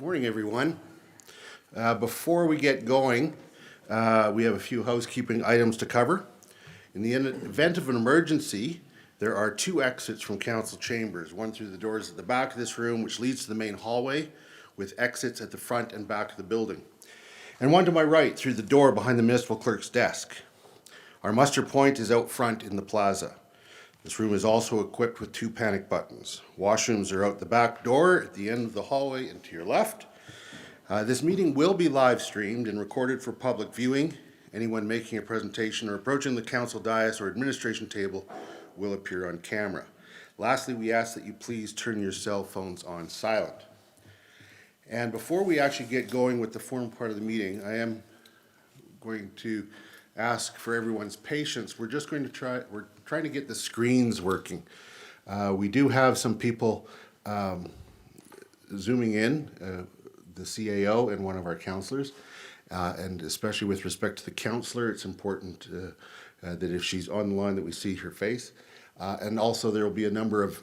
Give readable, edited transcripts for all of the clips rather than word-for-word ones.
Morning, everyone. Before we get going, we have a few housekeeping items to cover. In the event of an emergency, there are two exits from council chambers, one through the doors at the back of this room, which leads to the main hallway, with exits at the front and back of the building, and one to my right through the door behind the municipal clerk's desk. Our muster point is out front in the plaza. This room is also equipped with two panic buttons. Washrooms are out the back door at the end of the hallway and to your left. This meeting will be live streamed and recorded for public viewing. Anyone making a presentation or approaching the council dais or administration table will appear on camera. Lastly, we ask that you please turn your cell phones on silent. And before we actually get going with the formal part of the meeting, I am going to ask for everyone's patience. We're trying to get the screens working. We do have some people zooming in, the CAO and one of our councillors, and especially with respect to the councillor, it's important that if she's on the line that we see her face. And also there will be a number of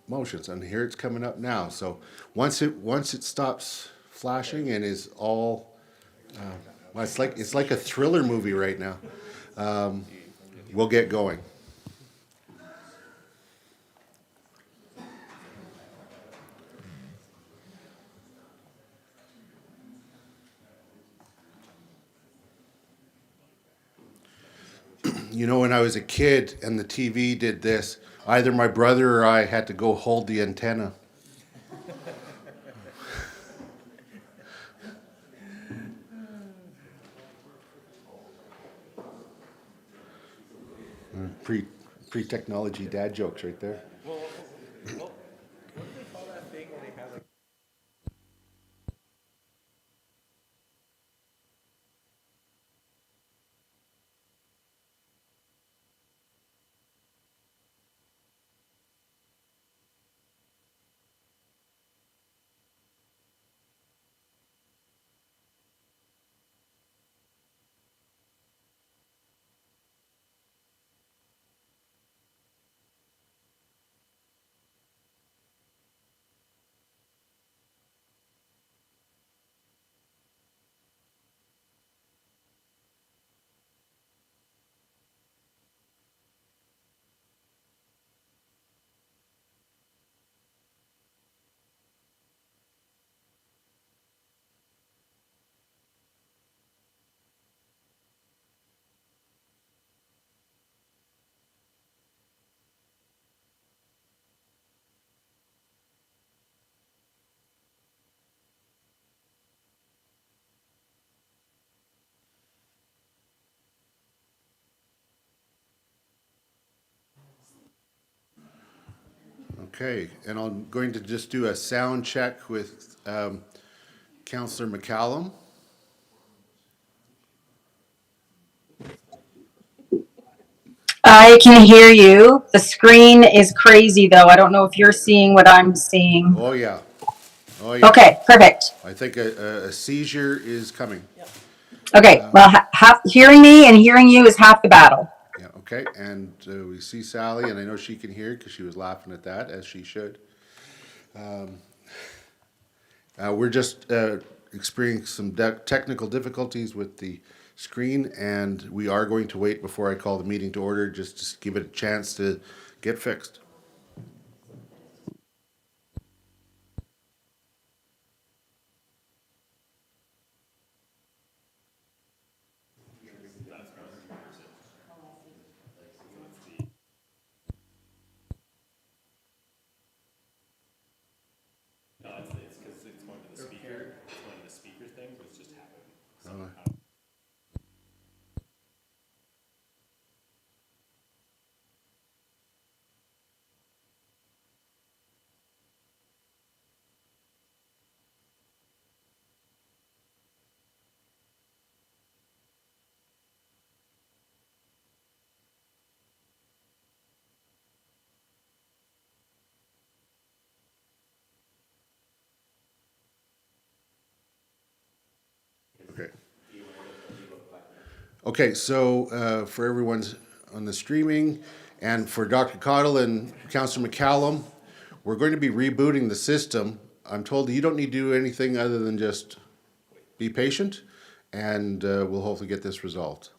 motions, and here it's coming up now. So once it stops flashing and is all well, it's like a thriller movie right now. We'll get going. You know, when I was a kid and the TV did this, either my brother or I had to go hold the antenna. Pre-technology dad jokes right there. Well, what do they call that thing where they have like... Okay, and I'm going to just do a sound check with Councillor McCallum. I can hear you. The screen is crazy, though. I don't know if you're seeing what I'm seeing. Oh, yeah. Oh, yeah. Okay, perfect. I think a seizure is coming. Okay, well, hearing me and hearing you is half the battle. Yeah, okay, and we see Sally, and I know she can hear because she was laughing at that, as she should. We're just experiencing some technical difficulties with the screen, and we are going to wait before I call the meeting to order, just to give it a chance to get fixed. It's because it's one of the speaker. It's one of the speaker things. It's just happening somehow. Okay. Okay, so for everyone's on the streaming, and for Dr. Cottle and Councillor McCallum, we're going to be rebooting the system I'm told that you don't need to do anything other than just be patient, and we'll hopefully get this resolved.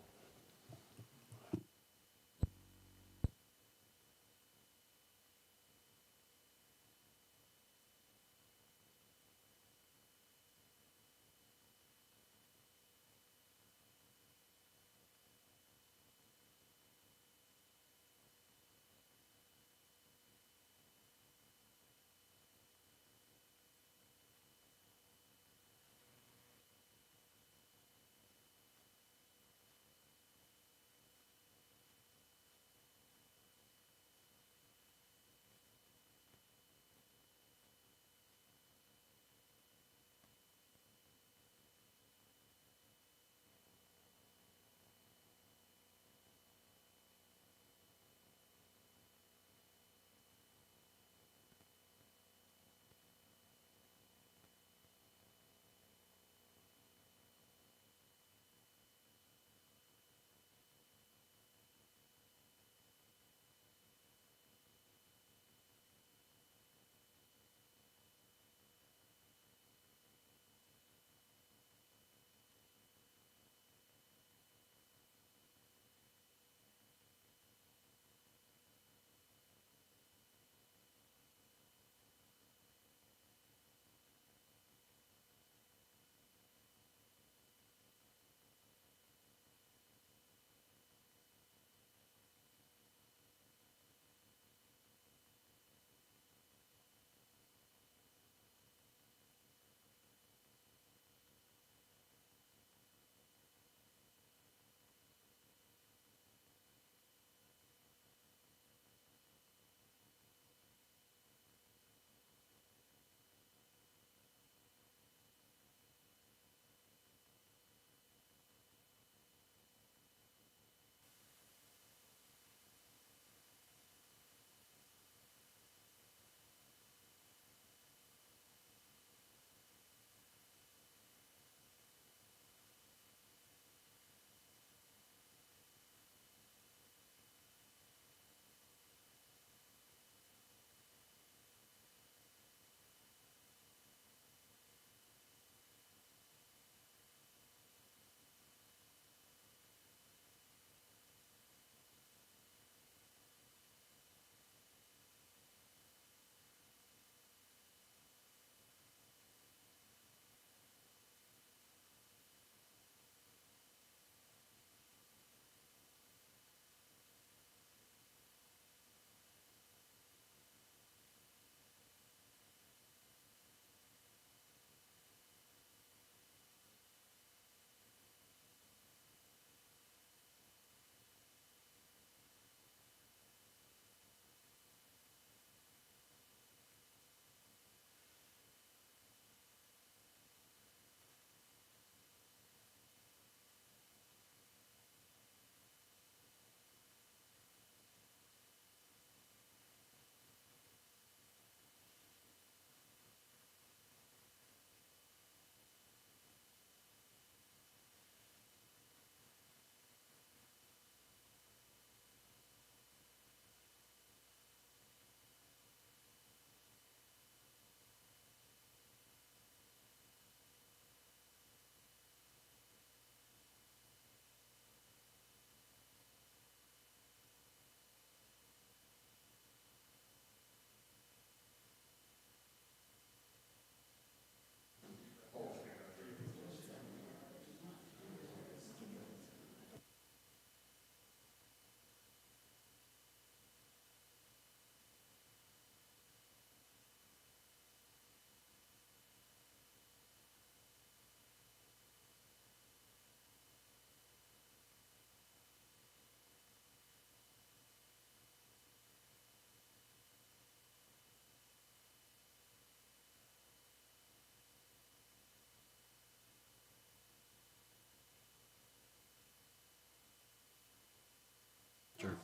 Sure.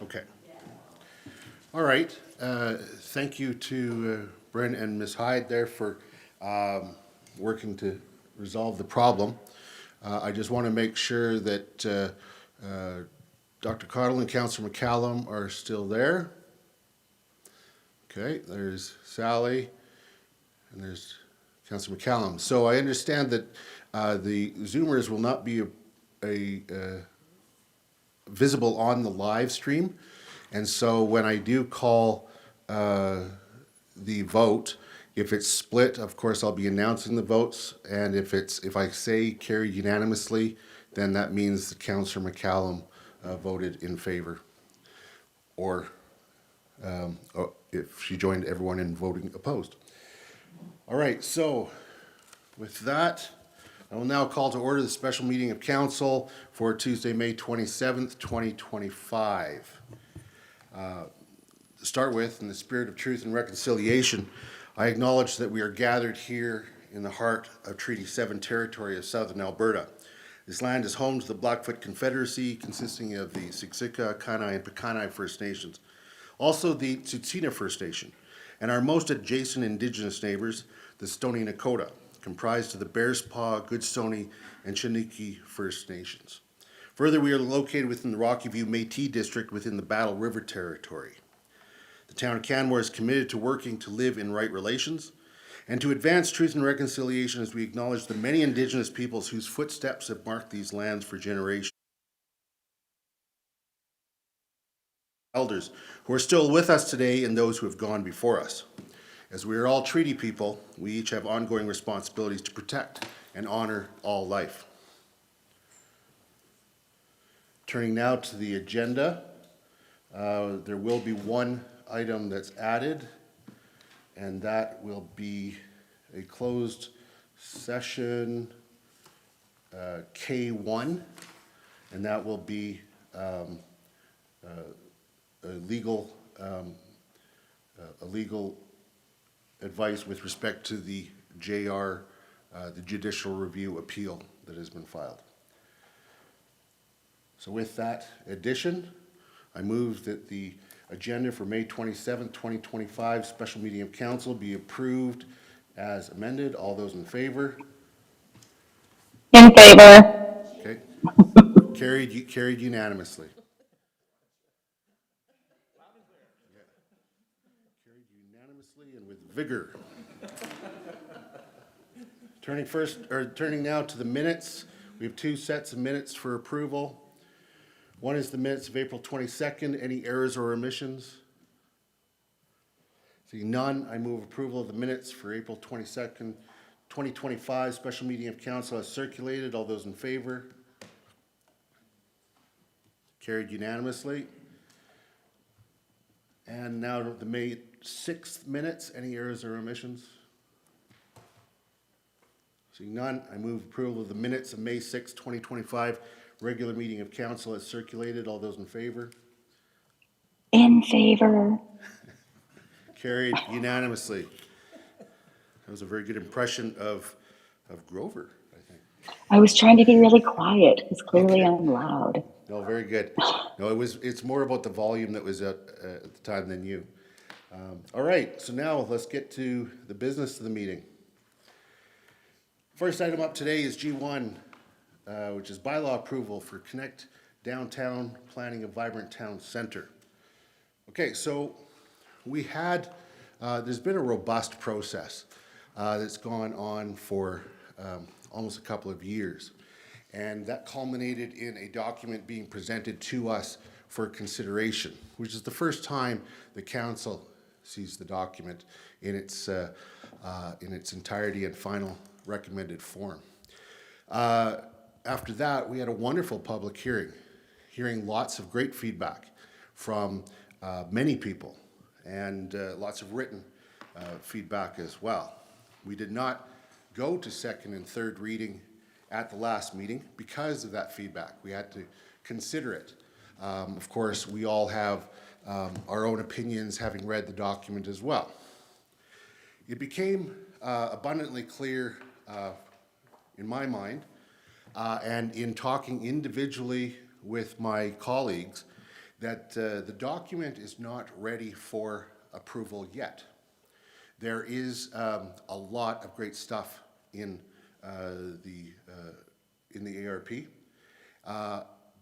Okay. All right. Thank you to Brent and Ms. Hyde there for working to resolve the problem. I just want to make sure that Dr. Cottle and Councillor McCallum are still there. Okay, there's Sally, and there's Councillor McCallum. So I understand that the Zoomers will not be visible on the live stream, and so when I do call the vote, if it's split, of course, I'll be announcing the votes, and if I say carried unanimously, then that means that Councillor McCallum voted in favor, or if she joined everyone in voting opposed. All right, so with that, I will now call to order the special meeting of council for Tuesday, May 27th, 2025. To start with, in the spirit of truth and reconciliation, I acknowledge that we are gathered here in the heart of Treaty 7 territory of southern Alberta. This land is home to the Blackfoot Confederacy, consisting of the Siksika, Kainai, and Pekanai First Nations, also the Tsuut'ina First Nation, and our most adjacent Indigenous neighbors, the Stoney Nakoda, comprised of the Bearspaw, Goodstoney, and Chiniki First Nations. Further, we are located within the Rocky View Métis District within the Battle River Territory. The town of Canmore is committed to working to live in right relations and to advance truth and reconciliation as we acknowledge the many Indigenous peoples whose footsteps have marked these lands for generations. Elders who are still with us today and those who have gone before us. As we are all treaty people, we each have ongoing responsibilities to protect and honor all life. Turning now to the agenda, there will be one item that's added, and that will be a closed session K1, and that will be a legal advice with respect to the JR, the judicial review appeal that has been filed. So with that addition, I move that the agenda for May 27th, 2025 special meeting of council be approved as amended. All those in favor? In favor. Okay. Carried unanimously. Yeah. Carried unanimously and with vigor. Turning now to the minutes. We have two sets of minutes for approval. One is the minutes of April 22nd. Any errors or omissions? Seeing none, I move approval of the minutes for April 22nd, 2025 special meeting of council as circulated. All those in favor? Carried unanimously. And now the May 6th minutes. Any errors or omissions? Seeing none, I move approval of the minutes of May 6th, 2025 regular meeting of council as circulated. All those in favor? In favor. Carried unanimously. That was a very good impression of Grover, I think. I was trying to be really quiet because clearly I'm loud. No, very good. No, it's more about the volume that was at the time than you. All right, so now let's get to the business of the meeting. First item up today is G1, which is bylaw approval for Connect Downtown Planning a Vibrant Town Center. Okay, so we had, there's been a robust process that's gone on for almost a couple of years. And that culminated in a document being presented to us for consideration, which is the first time the council sees the document in its entirety and final recommended form. After that, we had a wonderful public hearing lots of great feedback from many people and lots of written feedback as well. We did not go to second and third reading at the last meeting because of that feedback. We had to consider it. Of course, we all have our own opinions having read the document as well. It became abundantly clear in my mind and in talking individually with my colleagues that the document is not ready for approval yet. There is a lot of great stuff in the ARP,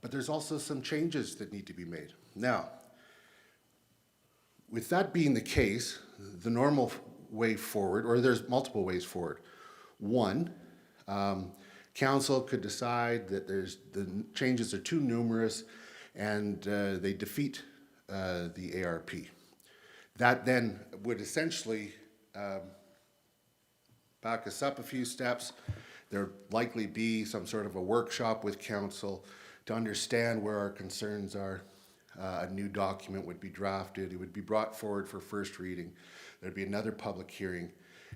but there's also some changes that need to be made. Now, with that being the case, the normal way forward, or there's multiple ways forward. One, council could decide that the changes are too numerous and they defeat the ARP. That then would essentially back us up a few steps. There'd likely be some sort of a workshop with council to understand where our concerns are. A new document would be drafted. It would be brought forward for first reading. There'd be another public hearing,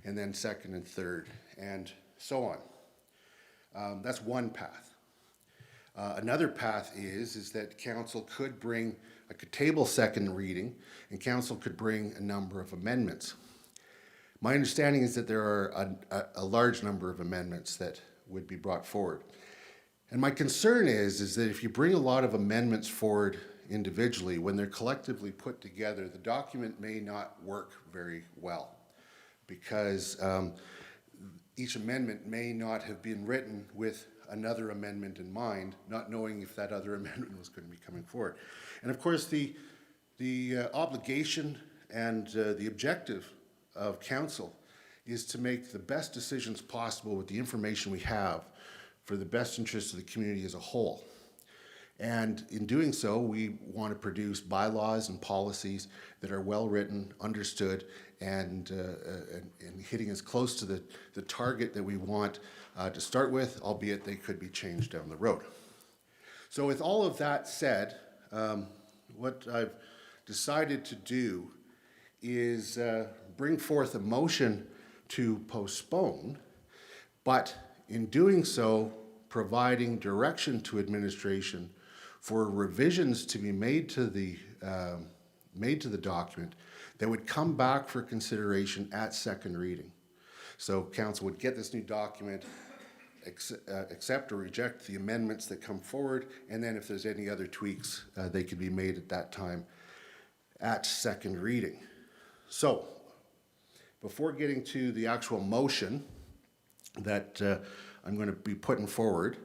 and then second and third, and so on. That's one path. Another path is that council could table second reading, and council could bring a number of amendments. My understanding is that there are a large number of amendments that would be brought forward. And my concern is that if you bring a lot of amendments forward individually, when they're collectively put together, the document may not work very well, because each amendment may not have been written with another amendment in mind, not knowing if that other amendment was going to be coming forward. And of course, the obligation and the objective of council is to make the best decisions possible with the information we have for the best interest of the community as a whole. And in doing so, we want to produce bylaws and policies that are well-written, understood, and hitting as close to the target that we want to start with, albeit they could be changed down the road. So with all of that said, what I've decided to do is bring forth a motion to postpone, but in doing so, providing direction to administration for revisions to be made to the document that would come back for consideration at second reading. So council would get this new document, accept or reject the amendments that come forward, and then if there's any other tweaks, they could be made at that time at second reading. So before getting to the actual motion that I'm going to be putting forward,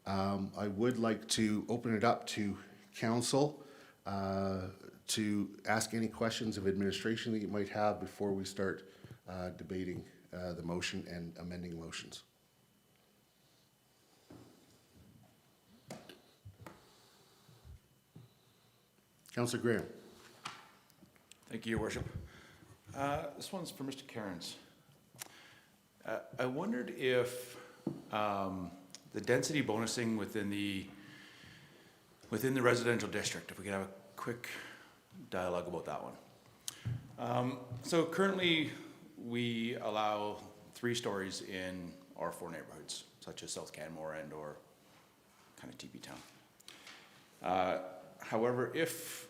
I would like to open it up to council to ask any questions of administration that you might have before we start debating the motion and amending motions. Councillor Graham. Thank you, Your Worship. This one's for Mr. Cairns. I wondered if the density bonusing within the residential district, if we could have a quick dialogue about that one. So currently, we allow 3 stories in R4 neighborhoods, such as South Canmore and or kind of TP Town. However, if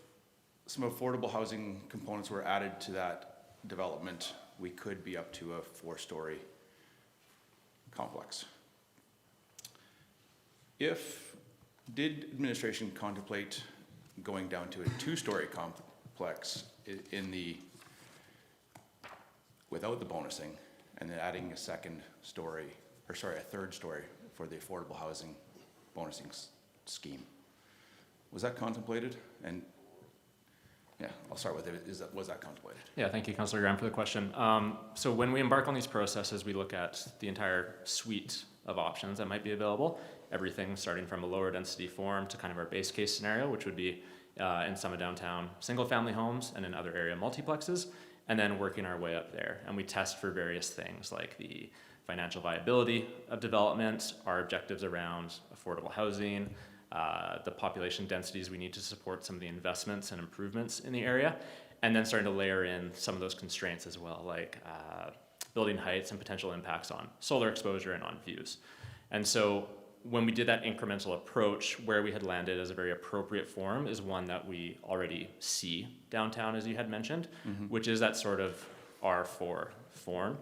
some affordable housing components were added to that development, we could be up to a 4-story complex. Did administration contemplate going down to a 2-story complex without the bonusing, and then adding a 3rd story for the affordable housing bonusing scheme? Was that contemplated? And yeah, I'll start with it. Was that contemplated? Yeah, thank you, Councillor Graham, for the question. So when we embark on these processes, we look at the entire suite of options that might be available. Everything starting from a lower density form to kind of our base case scenario, which would be in some of downtown single family homes and in other area multiplexes, and then working our way up there. And we test for various things like the financial viability of development, our objectives around affordable housing, the population densities we need to support some of the investments and improvements in the area, and then starting to layer in some of those constraints as well, like building heights and potential impacts on solar exposure and on views. And so when we did that incremental approach, where we had landed as a very appropriate form is one that we already see downtown, as you had mentioned, which is that sort of R4 form.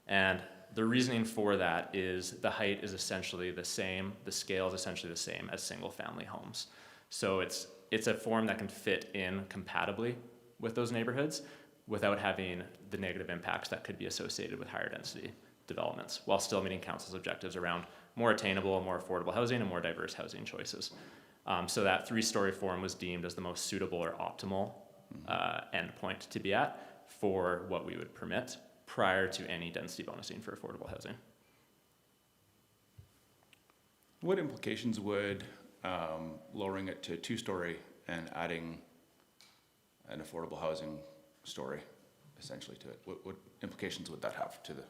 And the reasoning for that is the height is essentially the same, the scale is essentially the same as single family homes. So it's a form that can fit in compatibly with those neighborhoods without having the negative impacts that could be associated with higher density developments, while still meeting council's objectives around more attainable, more affordable housing and more diverse housing choices. So that 3-story form was deemed as the most suitable or optimal endpoint to be at for what we would permit prior to any density bonusing for affordable housing. What implications would lowering it to 2-story and adding an affordable housing story essentially to it? What implications would that have to the?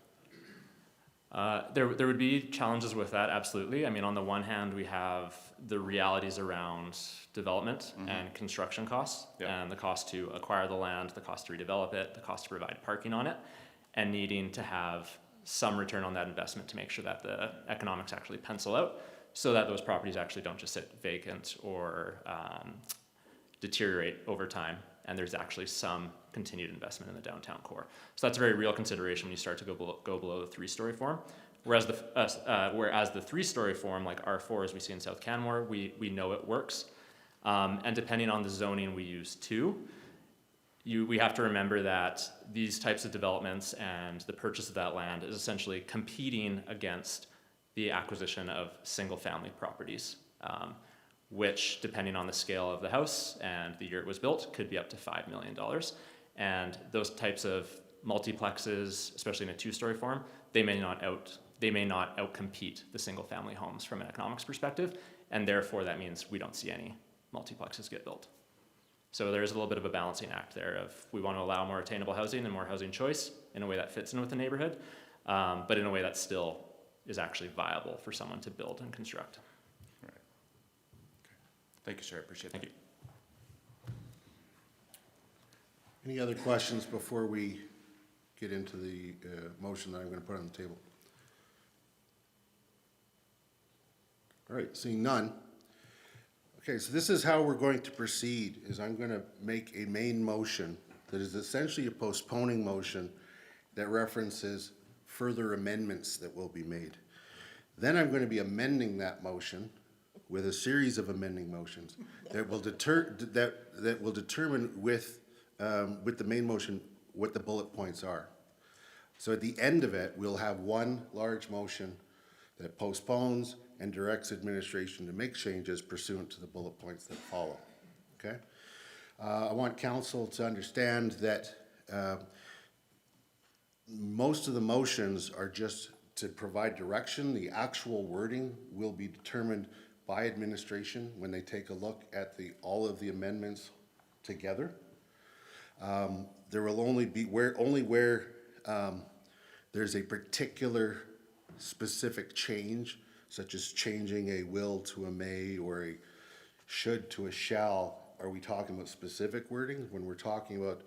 There would be challenges with that, absolutely. I mean, on the one hand, we have the realities around development and construction costs, and the cost to acquire the land, the cost to redevelop it, the cost to provide parking on it, and needing to have some return on that investment to make sure that the economics actually pencil out, so that those properties actually don't just sit vacant or deteriorate over time, and there's actually some continued investment in the downtown core. So that's a very real consideration when you start to go below the 3-story form. Whereas the 3-story form, like R4 as we see in South Canmore, we know it works. And depending on the zoning we use too, we have to remember that these types of developments and the purchase of that land is essentially competing against the acquisition of single-family properties, which, depending on the scale of the house and the year it was built, could be up to $5 million. And those types of multiplexes, especially in a 2-story form, they may not outcompete the single-family homes from an economics perspective, and therefore that means we don't see any multiplexes get built. So there is a little bit of a balancing act there of we want to allow more attainable housing and more housing choice in a way that fits in with the neighborhood, but in a way that still is actually viable for someone to build and construct. Right. Okay. Thank you, sir. I appreciate that. Thank you. Any other questions before we get into the motion that I'm going to put on the table? All right, seeing none. Okay, so this is how we're going to proceed, is I'm going to make a main motion that is essentially a postponing motion that references further amendments that will be made. Then I'm going to be amending that motion with a series of amending motions that will determine with the main motion what the bullet points are. So at the end of it, we'll have one large motion that postpones and directs administration to make changes pursuant to the bullet points that follow. Okay? I want council to understand that most of the motions are just to provide direction. The actual wording will be determined by administration when they take a look at all of the amendments together. There will only be where there's a particular specific change, such as changing a will to a may or a should to a shall. Are we talking about specific wording? When we're talking about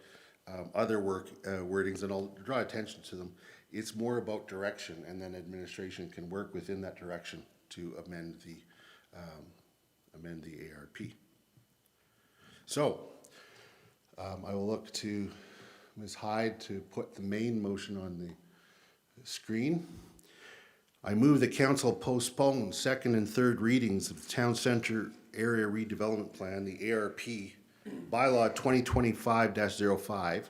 other wordings, and I'll draw attention to them, it's more about direction, and then administration can work within that direction to amend the ARP. So I will look to Ms. Hyde to put the main motion on the screen. I move that council postpone second and third readings of the Town Centre Area Redevelopment Plan, the ARP, Bylaw 2025-05,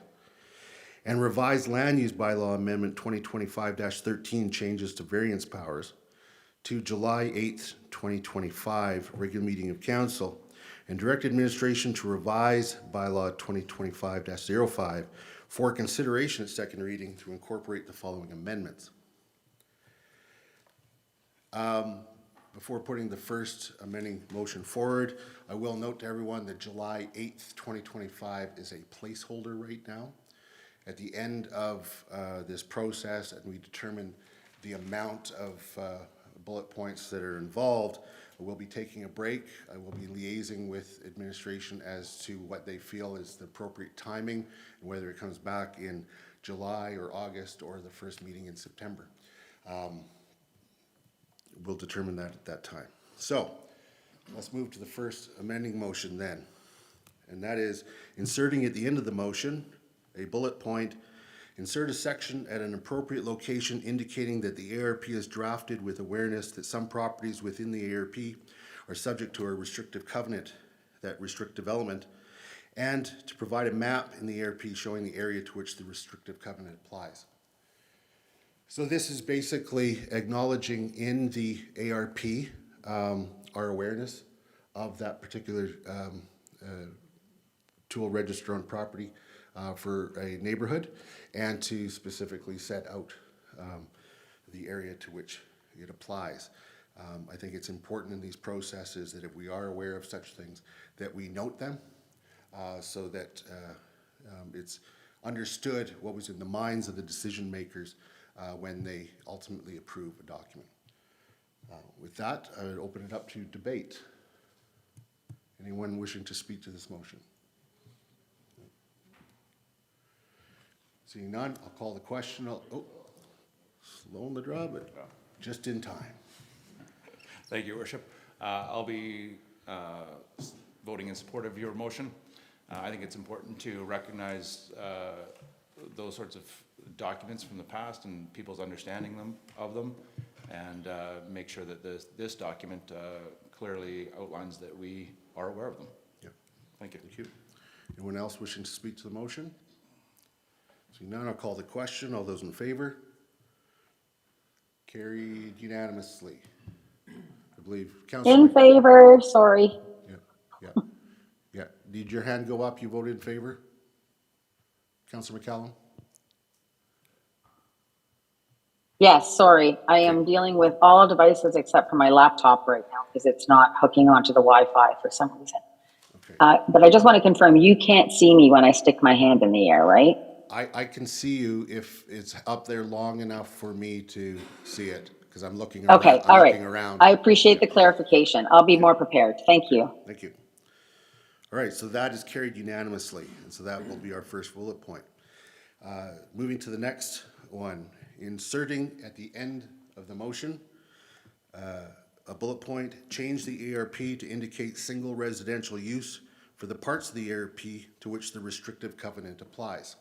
and revised Land Use Bylaw Amendment 2025-13 changes to variance powers to July 8th, 2025, regular meeting of council, and direct administration to revise Bylaw 2025-05 for consideration at second reading to incorporate the following amendments. Before putting the first amending motion forward, I will note to everyone that July 8th, 2025 is a placeholder right now. At the end of this process, and we determine the amount of bullet points that are involved, we'll be taking a break. I will be liaising with administration as to what they feel is the appropriate timing, and whether it comes back in July or August or the first meeting in September. We'll determine that at that time. So let's move to the first amending motion then. And that is inserting at the end of the motion a bullet point, insert a section at an appropriate location indicating that the ARP is drafted with awareness that some properties within the ARP are subject to a restrictive covenant that restrict development, and to provide a map in the ARP showing the area to which the restrictive covenant applies. So this is basically acknowledging in the ARP our awareness of that particular tool register on property for a neighborhood and to specifically set out the area to which it applies. I think it's important in these processes that if we are aware of such things, that we note them so that it's understood what was in the minds of the decision makers when they ultimately approve a document. With that, I would open it up to debate. Anyone wishing to speak to this motion? Seeing none, I'll call the question. Slow on the draw, but just in time. Thank you, Your Worship. I'll be voting in support of your motion. I think it's important to recognize those sorts of documents from the past and people's understanding of them, and make sure that this document clearly outlines that we are aware of them. Yep. Thank you. Thank you. Anyone else wishing to speak to the motion? Seeing none, I'll call the question. All those in favor? Carried unanimously. I believe Councillor. In favor, sorry. Yeah. Did your hand go up? You voted in favor? Councillor McCallum? Yes, sorry. I am dealing with all devices except for my laptop right now because it's not hooking onto the Wi-Fi for some reason. Okay. But I just want to confirm, you can't see me when I stick my hand in the air, right? I can see you if it's up there long enough for me to see it, because I'm looking around. Okay, all right. I appreciate the clarification. I'll be more prepared. Thank you. Thank you. All right, so that is carried unanimously, and so that will be our first bullet point. Moving to the next one, inserting at the end of the motion, a bullet point, change the ARP to indicate single residential use for the parts of the ARP to which the restrictive covenant applies.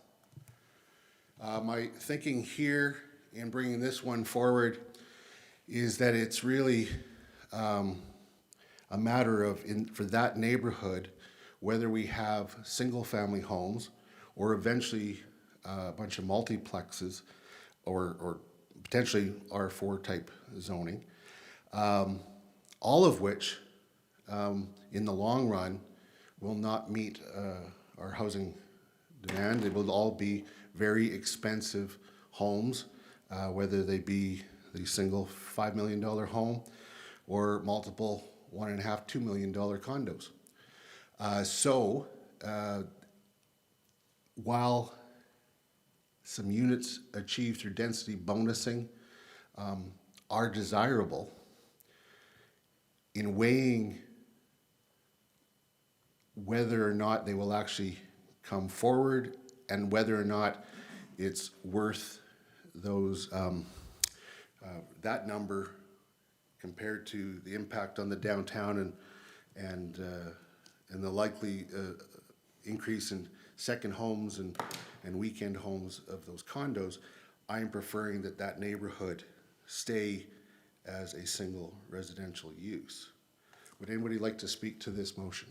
My thinking here in bringing this one forward is that it's really a matter of, for that neighborhood, whether we have single-family homes or eventually a bunch of multiplexes or potentially R4 type zoning, all of which in the long run will not meet our housing demand. They will all be very expensive homes, whether they be the single $5 million home or multiple $1.5, $2 million condos. So while some units achieved through density bonusing are desirable, in weighing whether or not they will actually come forward and whether or not it's worth those that number compared to the impact on the downtown and the likely increase in second homes and weekend homes of those condos, I am preferring that neighborhood stay as a single residential use. Would anybody like to speak to this motion?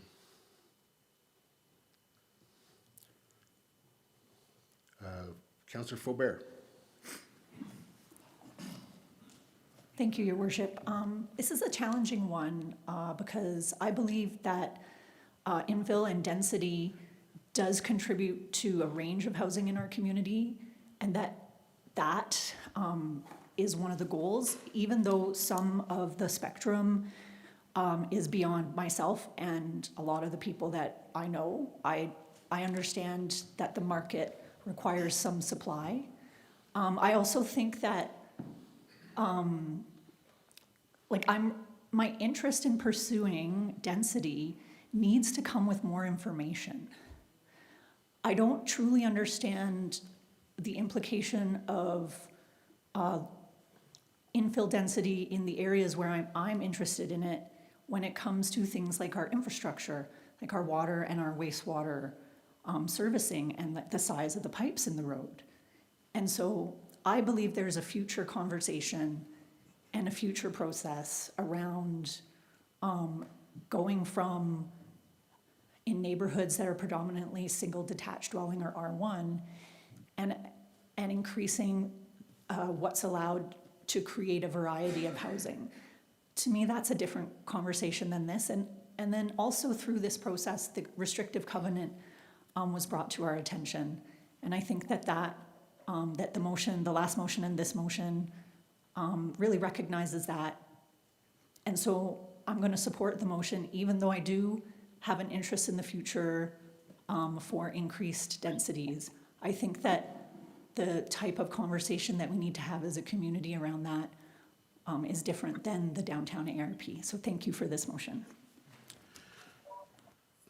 Councillor Faubert. Thank you, Your Worship. This is a challenging one because I believe that infill and density does contribute to a range of housing in our community, and that is one of the goals, even though some of the spectrum is beyond myself and a lot of the people that I know. I understand that the market requires some supply. I also think that my interest in pursuing density needs to come with more information. I don't truly understand the implication of infill density in the areas where I'm interested in it when it comes to things like our infrastructure, like our water and our wastewater servicing and the size of the pipes in the road. And so I believe there's a future conversation and a future process around going from in neighborhoods that are predominantly single detached dwelling or R1 and increasing what's allowed to create a variety of housing. To me, that's a different conversation than this. And then also through this process, the restrictive covenant was brought to our attention. And I think that that the motion, the last motion and this motion, really recognizes that. And so I'm going to support the motion, even though I do have an interest in the future for increased densities. I think that the type of conversation that we need to have as a community around that is different than the downtown ARP. So thank you for this motion.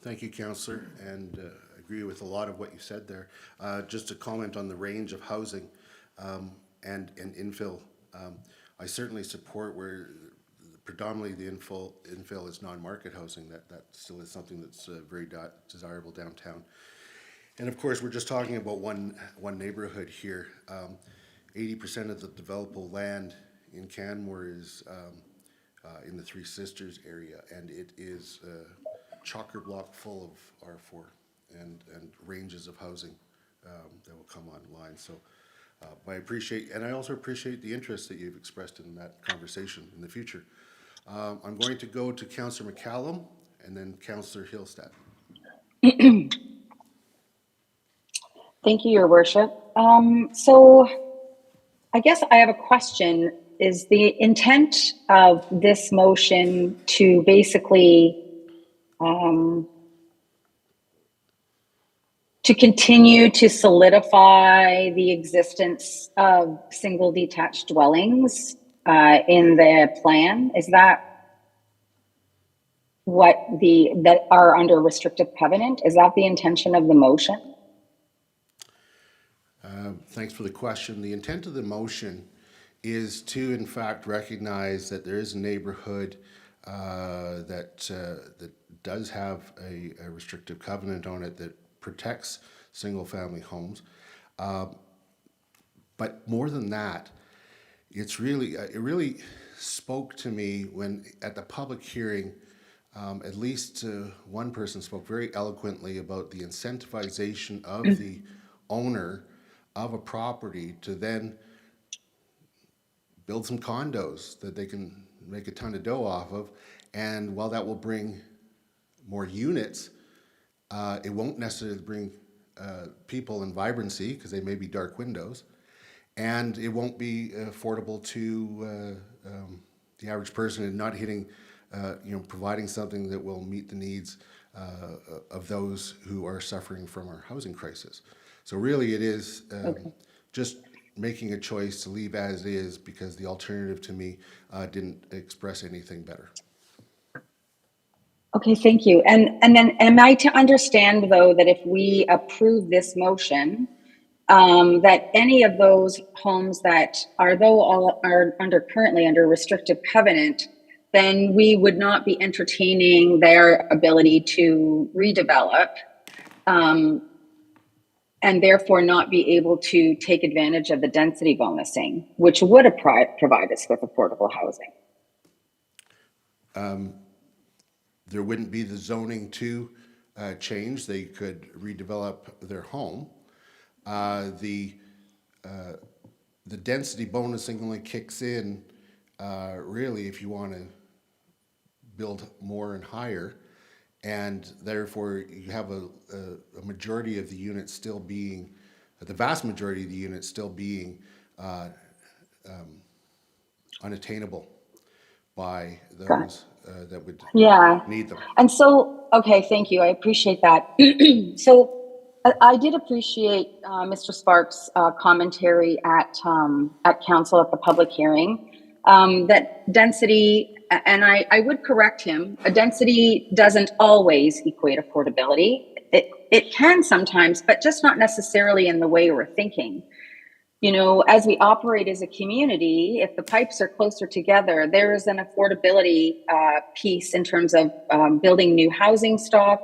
Thank you, Councillor, and I agree with a lot of what you said there. Just to comment on the range of housing and infill, I certainly support where predominantly the infill is non-market housing. That still is something that's very desirable downtown. And of course, we're just talking about one neighborhood here. 80% of the developable land in Canmore is in the Three Sisters area, and it is chock-a-block full of R4 and ranges of housing that will come online. So I appreciate, and I also appreciate the interest that you've expressed in that conversation in the future. I'm going to go to Councillor McCallum and then Councillor Hillstead. Thank you, Your Worship. So I guess I have a question. Is the intent of this motion to basically to continue to solidify the existence of single detached dwellings in the plan? Is that what that are under restrictive covenant? Is that the intention of the motion? Thanks for the question. The intent of the motion is to, in fact, recognize that there is a neighborhood that does have a restrictive covenant on it that protects single-family homes. But more than that, it really spoke to me when at the public hearing, at least one person spoke very eloquently about the incentivization of the owner of a property to then build some condos that they can make a ton of dough off of. And while that will bring more units, it won't necessarily bring people and vibrancy because they may be dark windows. And it won't be affordable to the average person and not hitting, providing something that will meet the needs of those who are suffering from our housing crisis. So really it is just making a choice to leave as is because the alternative to me didn't express anything better. Okay, thank you. And then am I to understand, though, that if we approve this motion, that any of those homes that are currently under restrictive covenant, then we would not be entertaining their ability to redevelop, and therefore not be able to take advantage of the density bonusing, which would provide us with affordable housing? There wouldn't be the zoning to change. They could redevelop their home. The density bonusing only kicks in really if you want to build more and higher, and therefore you have a majority of the units still being, the vast majority of the units still being unattainable by those that would need them. And so, okay, thank you. I appreciate that. So I did appreciate Mr. Sparks' commentary at council at the public hearing, that density, and I would correct him, a density doesn't always equate affordability. It can sometimes, but just not necessarily in the way we're thinking. You know, as we operate as a community, if the pipes are closer together, there is an affordability piece in terms of building new housing stock.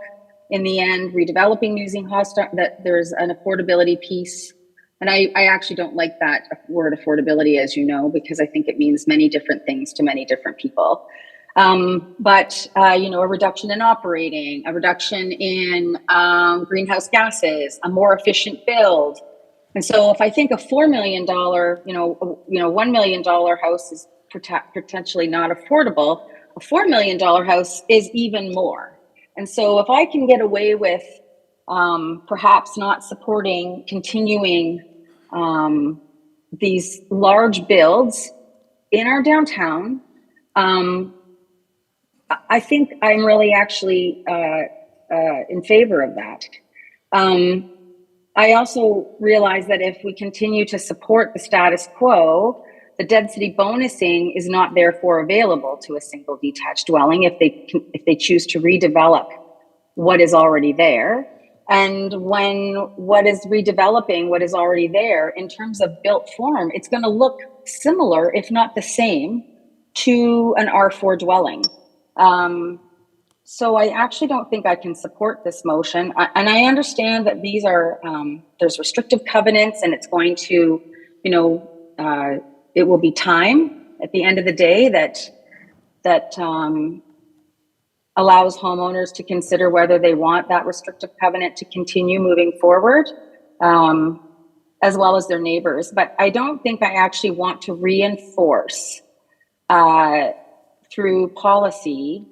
In the end, redeveloping using housing, that there's an affordability piece. And I actually don't like that word affordability, as you know, because I think it means many different things to many different people. But a reduction in operating, a reduction in greenhouse gases, a more efficient build. And so if I think a $4 million, $1 million house is potentially not affordable, a $4 million house is even more. And so if I can get away with perhaps not supporting continuing these large builds in our downtown. I think I'm really actually in favor of that. I also realize that if we continue to support the status quo, the density bonusing is not therefore available to a single detached dwelling if they choose to redevelop what is already there. And when what is redeveloping what is already there in terms of built form, it's going to look similar, if not the same, to an R4 dwelling. So I actually don't think I can support this motion. And I understand that these are, there's restrictive covenants and it's going to, it will be time at the end of the day that allows homeowners to consider whether they want that restrictive covenant to continue moving forward, as well as their neighbors. But I don't think I actually want to reinforce through policy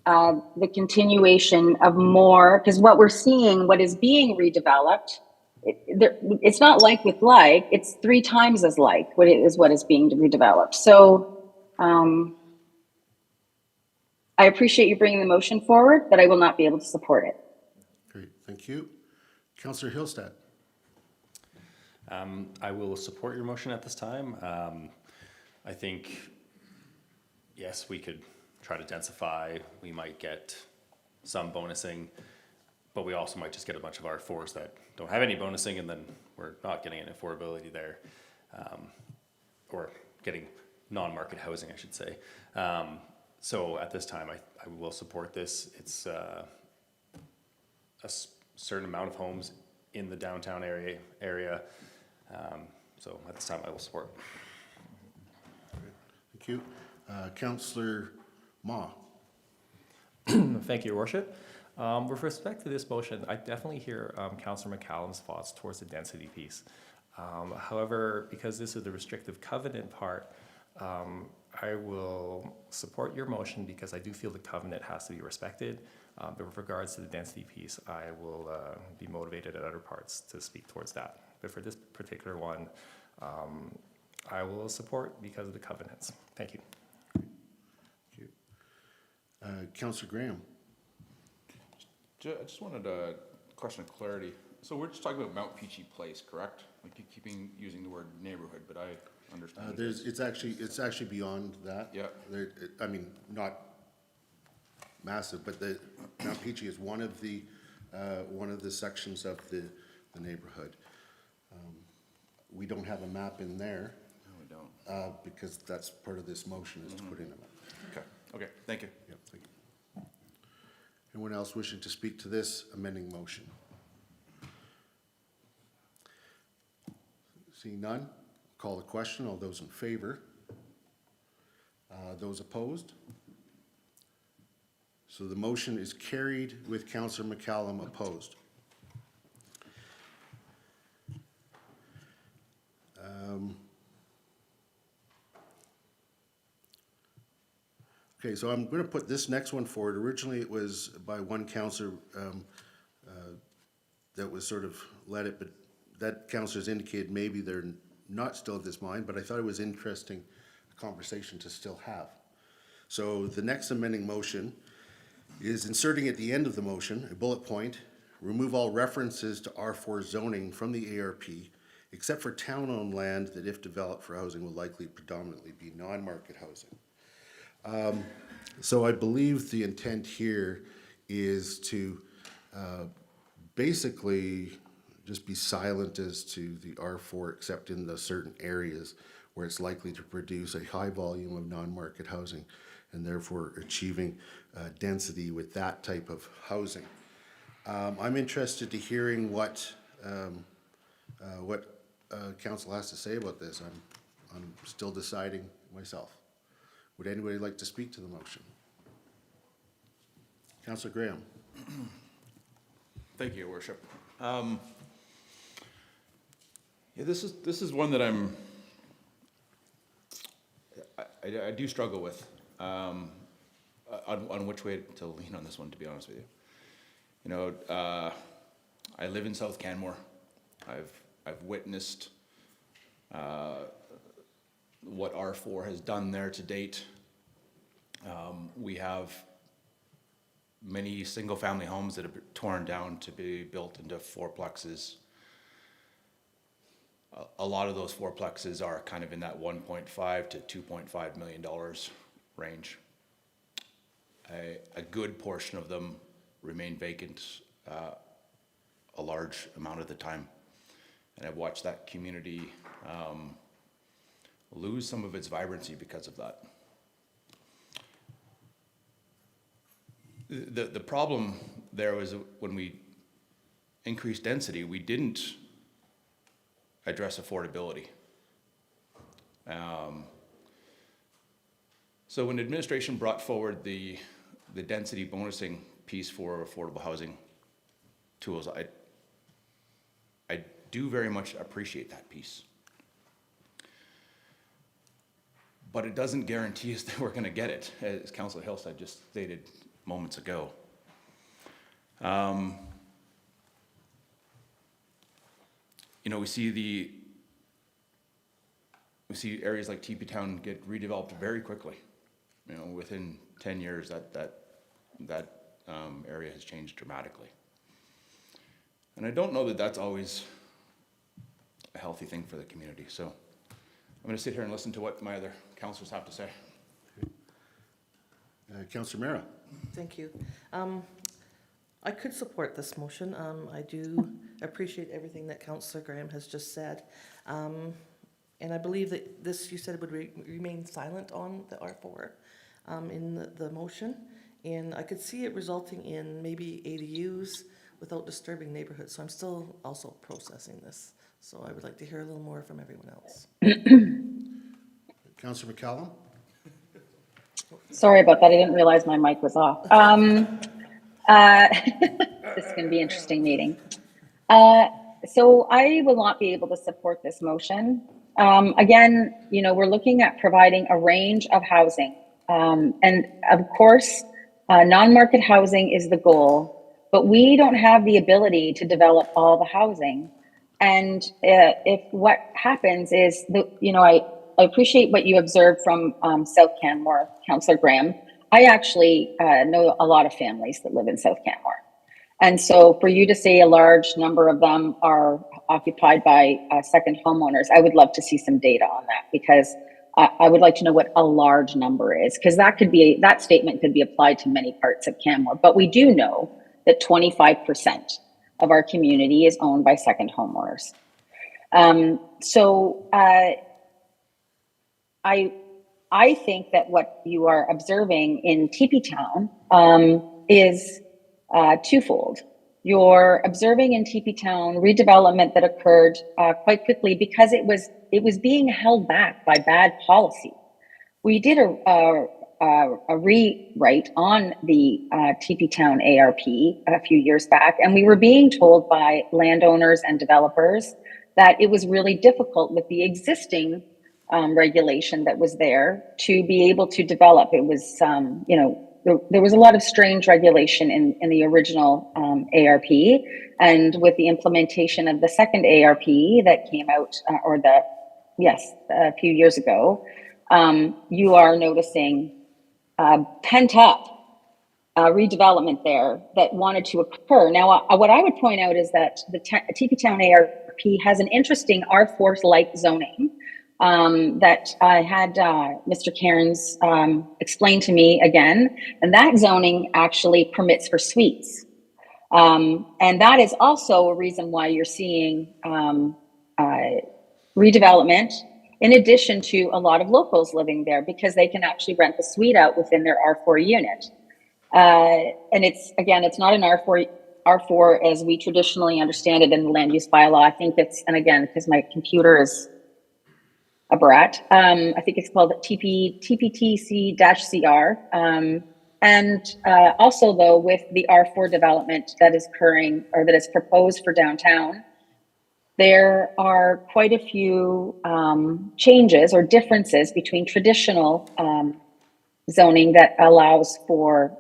the continuation of more, because what we're seeing, what is being redeveloped, it's not like with like, it's 3 times as like what is being redeveloped. So I appreciate you bringing the motion forward, but I will not be able to support it. Great, thank you. Councillor Hillstead. I will support your motion at this time. I think, yes, we could try to densify. We might get some bonusing, but we also might just get a bunch of R4s that don't have any bonusing, and then we're not getting an affordability there, or getting non-market housing, I should say. So at this time, I will support this. It's a certain amount of homes in the downtown area. So at this time, I will support. Thank you. Councillor Ma. Thank you, Your Worship. With respect to this motion, I definitely hear Councillor McCallum's thoughts towards the density piece. However, because this is the restrictive covenant part, I will support your motion because I do feel the covenant has to be respected. But with regards to the density piece, I will be motivated at other parts to speak towards that. But for this particular one, I will support because of the covenants. Thank you. Councillor Graham. I just wanted a question of clarity. So we're just talking about Mount Peachy Place, correct? Like you keeping using the word neighborhood, but I understand. It's actually beyond that. Yeah. I mean, not massive, but the Mount Peachy is one of the sections of the neighborhood. We don't have a map in there. No, we don't. Because that's part of this motion is to put in a map. Okay, thank you. Yep, thank you. Anyone else wishing to speak to this amending motion? Seeing none, call the question. All those in favor? Those opposed? So the motion is carried with Councillor McCallum opposed. Okay, so I'm going to put this next one forward. Originally, it was by one councillor that was sort of led it, but that councillor's indicated maybe they're not still of this mind, but I thought it was interesting conversation to still have. So the next amending motion is inserting at the end of the motion a bullet point, remove all references to R4 zoning from the ARP, except for town-owned land that if developed for housing will likely predominantly be non-market housing. So I believe the intent here is to basically just be silent as to the R4 except in the certain areas where it's likely to produce a high volume of non-market housing and therefore achieving density with that type of housing. I'm interested to hearing what council has to say about this. I'm still deciding myself. Would anybody like to speak to the motion? Councillor Graham. Thank you, Your Worship. Yeah, this is one that I do struggle with on which way to lean on this one, to be honest with you. You know, I live in South Canmore. I've witnessed what R4 has done there to date. We have many single-family homes that have been torn down to be built into fourplexes. A lot of those fourplexes are kind of in that $1.5 to $2.5 million range. A good portion of them remain vacant a large amount of the time. And I've watched that community lose some of its vibrancy because of that. The problem there was when we increased density, we didn't address affordability. So when administration brought forward the density bonusing piece for affordable housing tools, I do very much appreciate that piece. But it doesn't guarantee us that we're going to get it, as Councillor Hillside just stated moments ago. You know, we see areas like TP Town get redeveloped very quickly. You know, within 10 years, that area has changed dramatically. And I don't know that that's always a healthy thing for the community. So I'm going to sit here and listen to what my other councillors have to say. Councillor Mera. Thank you. I could support this motion. I do appreciate everything that Councillor Graham has just said. And I believe that this, you said, would remain silent on the R4 in the motion. And I could see it resulting in maybe ADUs without disturbing neighborhoods. So I'm still also processing this. So I would like to hear a little more from everyone else. Councillor McCallum. Sorry about that. I didn't realize my mic was off. This is going to be an interesting meeting. So I will not be able to support this motion. Again, you know, we're looking at providing a range of housing. And of course, non-market housing is the goal, but we don't have the ability to develop all the housing. And if what happens is, I appreciate what you observed from South Canmore, Councillor Graham. I actually know a lot of families that live in South Canmore. And so for you to say a large number of them are occupied by second homeowners, I would love to see some data on that, because I would like to know what a large number is, because that statement could be applied to many parts of Canmore. But we do know that 25% of our community is owned by second homeowners. I think that what you are observing in TP Town is twofold. You're observing in TP Town redevelopment that occurred quite quickly because it was being held back by bad policy. We did a rewrite on the TP Town ARP a few years back, and we were being told by landowners and developers that it was really difficult with the existing regulation that was there to be able to develop. It was, there was a lot of strange regulation in the original ARP, and with the implementation of the second ARP that came out, a few years ago, you are noticing pent up redevelopment there that wanted to occur. Now, what I would point out is that the TP Town ARP has an interesting R4-like zoning that I had Mr. Cairns explain to me again, and that zoning actually permits for suites. And that is also a reason why you're seeing redevelopment, in addition to a lot of locals living there, because they can actually rent the suite out within their R4 unit. And it's not an R4 as we traditionally understand it in the land use bylaw. I think it's, and again, because my computer is a brat, I think it's called TPTC-CR. Also though, with the R4 development that is occurring, or that is proposed for downtown, there are quite a few changes or differences between traditional zoning that allows for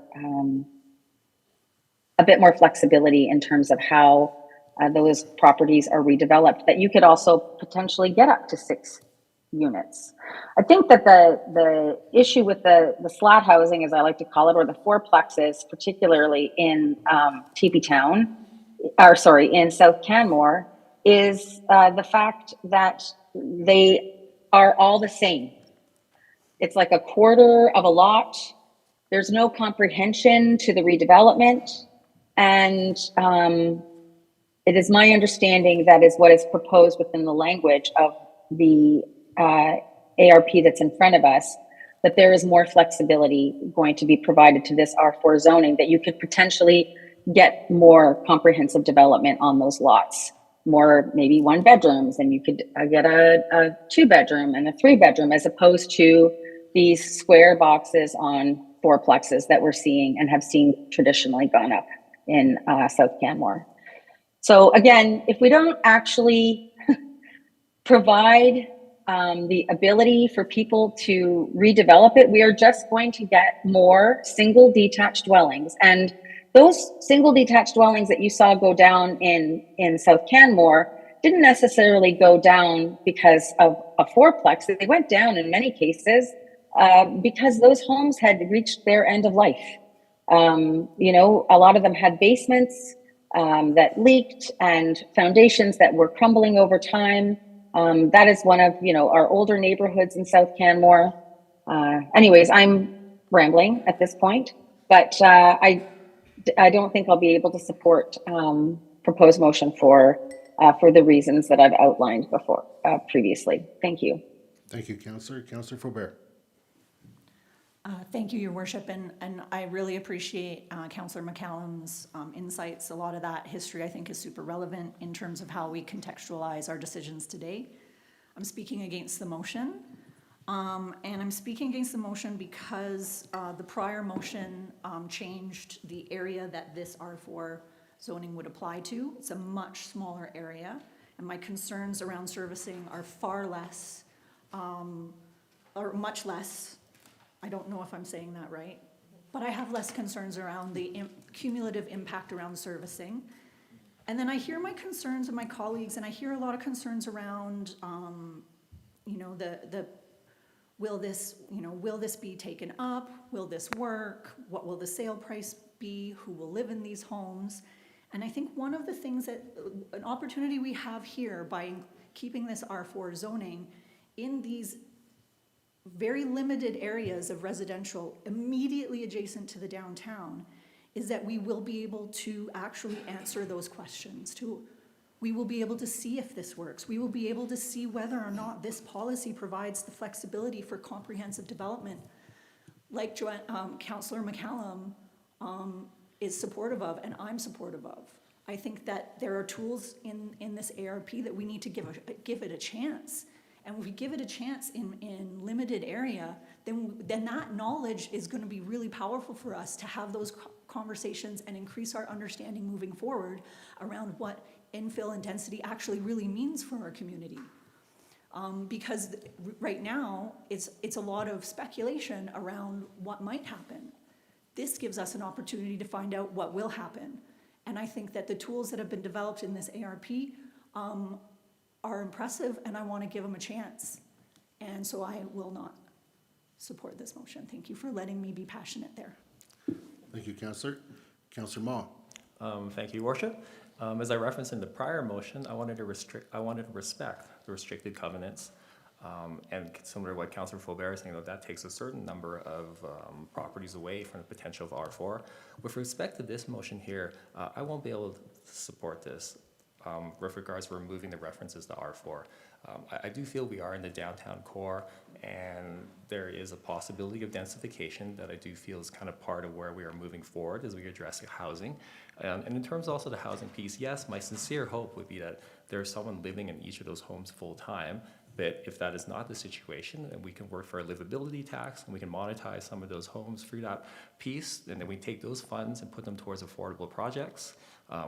a bit more flexibility in terms of how those properties are redeveloped, that you could also potentially get up to 6 units. I think that the issue with the slat housing, as I like to call it, or the fourplexes, particularly in TP Town, or sorry, in South Canmore, is the fact that they are all the same. It's like a quarter of a lot. There's no comprehension to the redevelopment. And it is my understanding that is what is proposed within the language of the ARP that's in front of us, that there is more flexibility going to be provided to this R4 zoning, that you could potentially get more comprehensive development on those lots, more maybe 1-bedrooms, and you could get a 2-bedroom and a 3-bedroom, as opposed to these square boxes on fourplexes that we're seeing and have seen traditionally gone up in South Canmore. So again, if we don't actually provide the ability for people to redevelop it, we are just going to get more single detached dwellings. And those single detached dwellings that you saw go down in South Canmore didn't necessarily go down because of a fourplex. They went down in many cases because those homes had reached their end of life. You know, a lot of them had basements that leaked and foundations that were crumbling over time. That is one of, you know, our older neighborhoods in South Canmore. Anyways, I'm rambling at this point, but I don't think I'll be able to support proposed motion for the reasons that I've outlined before previously. Thank you. Thank you, Councillor. Councillor Faubert. Thank you, Your Worship, and I really appreciate Councillor McCallum's insights. A lot of that history, I think, is super relevant in terms of how we contextualize our decisions today. I'm speaking against the motion, and I'm speaking against the motion because the prior motion changed the area that this R4 zoning would apply to. It's a much smaller area, and my concerns around servicing are far less, or much less. I don't know if I'm saying that right, but I have less concerns around the cumulative impact around servicing. And then I hear my concerns of my colleagues, and I hear a lot of concerns around, you know, will this be taken up? Will this work? What will the sale price be? Who will live in these homes? And I think one of the things that, an opportunity we have here by keeping this R4 zoning in these very limited areas of residential immediately adjacent to the downtown, is that we will be able to actually answer those questions. We will be able to see if this works. We will be able to see whether or not this policy provides the flexibility for comprehensive development, like Councillor McCallum is supportive of, and I'm supportive of. I think that there are tools in this ARP that we need to give it a chance. And if we give it a chance in limited area, then that knowledge is going to be really powerful for us to have those conversations and increase our understanding moving forward around what infill and density actually really means for our community. Because right now, it's a lot of speculation around what might happen. This gives us an opportunity to find out what will happen. And I think that the tools that have been developed in this ARP are impressive, and I want to give them a chance. And so I will not support this motion. Thank you for letting me be passionate there. Thank you, Councillor. Councillor Mah. Thank you, Your Worship. As I referenced in the prior motion, I wanted to respect the restricted covenants. And similar to what Councillor Faubert is saying, that takes a certain number of properties away from the potential of R4. With respect to this motion here, I won't be able to support this. With regards to removing the references to R4. I do feel we are in the downtown core, and there is a possibility of densification that I do feel is kind of part of where we are moving forward as we address housing. And in terms also of the housing piece, yes, my sincere hope would be that there's someone living in each of those homes full time. But if that is not the situation, then we can work for a livability tax, and we can monetize some of those homes through that piece, and then we take those funds and put them towards affordable projects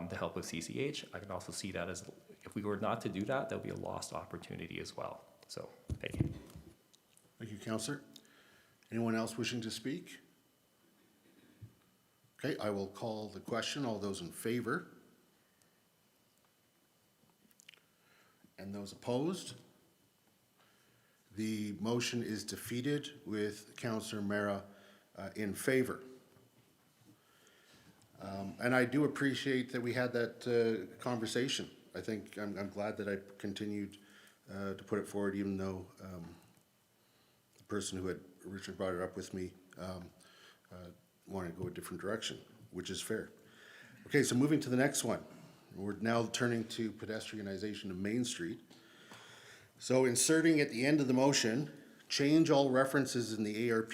to help with CCH. I can also see that as, if we were not to do that, that would be a lost opportunity as well. So, thank you. Thank you, Councillor. Anyone else wishing to speak? Okay, I will call the question. All those in favor? And those opposed? The motion is defeated with Councillor Mara in favor. And I do appreciate that we had that conversation. I think I'm glad that I continued to put it forward, even though the person who had originally brought it up with me wanted to go a different direction, which is fair. Okay, so moving to the next one. We're now turning to pedestrianization of Main Street. So inserting at the end of the motion, change all references in the ARP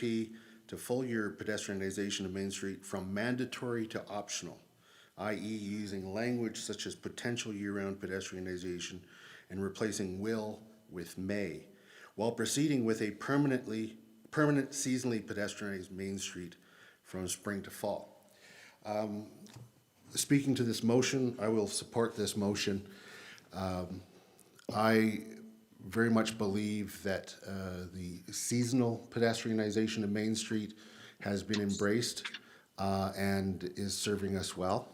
to full-year pedestrianization of Main Street from mandatory to optional, i.e. using language such as potential year-round pedestrianization and replacing will with may, while proceeding with a permanent seasonally pedestrianized Main Street from spring to fall. Speaking to this motion, I will support this motion. I very much believe that the seasonal pedestrianization of Main Street has been embraced and is serving us well.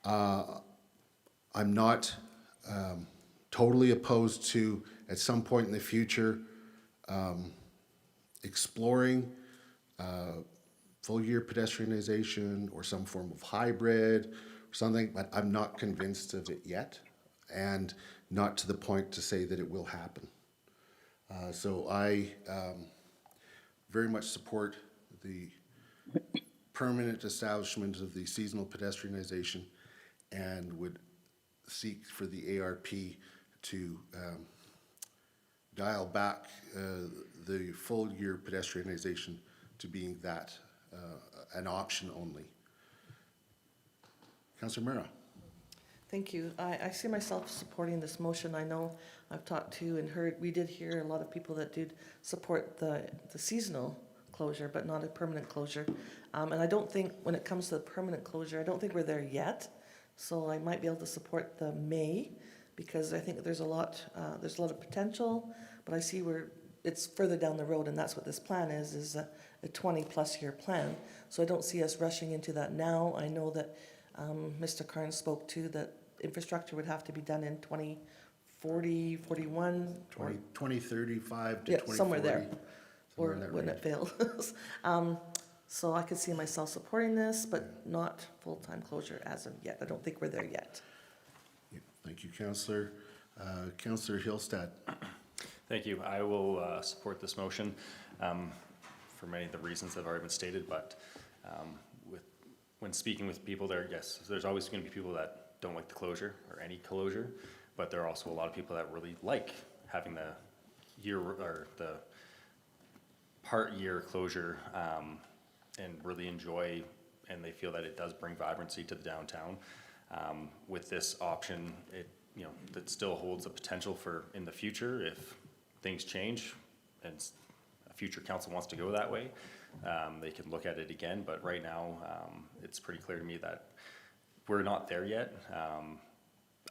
I'm not totally opposed to, at some point in the future, exploring full-year pedestrianization or some form of hybrid or something, but I'm not convinced of it yet, and not to the point to say that it will happen. So I very much support the permanent establishment of the seasonal pedestrianization and would seek for the ARP to dial back the full-year pedestrianization to being that, an option only. Councillor Mera. Thank you. I see myself supporting this motion. I know I've talked to and heard, we did hear a lot of people that did support the seasonal closure, but not a permanent closure. And I don't think, when it comes to the permanent closure, I don't think we're there yet. So I might be able to support the may, because I think there's a lot of potential, but I see it's further down the road, and that's what this plan is a 20-plus year plan. So I don't see us rushing into that now. I know that Mr. Carnes spoke to that infrastructure would have to be done in 2040, 41. 2035 to Yeah, 2040. somewhere there, somewhere or in that when range. it fails. So I could see myself supporting this, but not full-time closure as of yet. I don't think we're there yet. Yeah, thank you, Councillor. Councillor Hillstad. Thank you. I will support this motion for many of the reasons that have already been stated, but when speaking with people there, yes, there's always going to be people that don't like the closure or any closure, but there are also a lot of people that really like having the year or the part year closure and really enjoy, and they feel that it does bring vibrancy to the downtown. With this option, that still holds the potential for in the future if things change and a future council wants to go that way, they can look at it again. But right now, it's pretty clear to me that we're not there yet.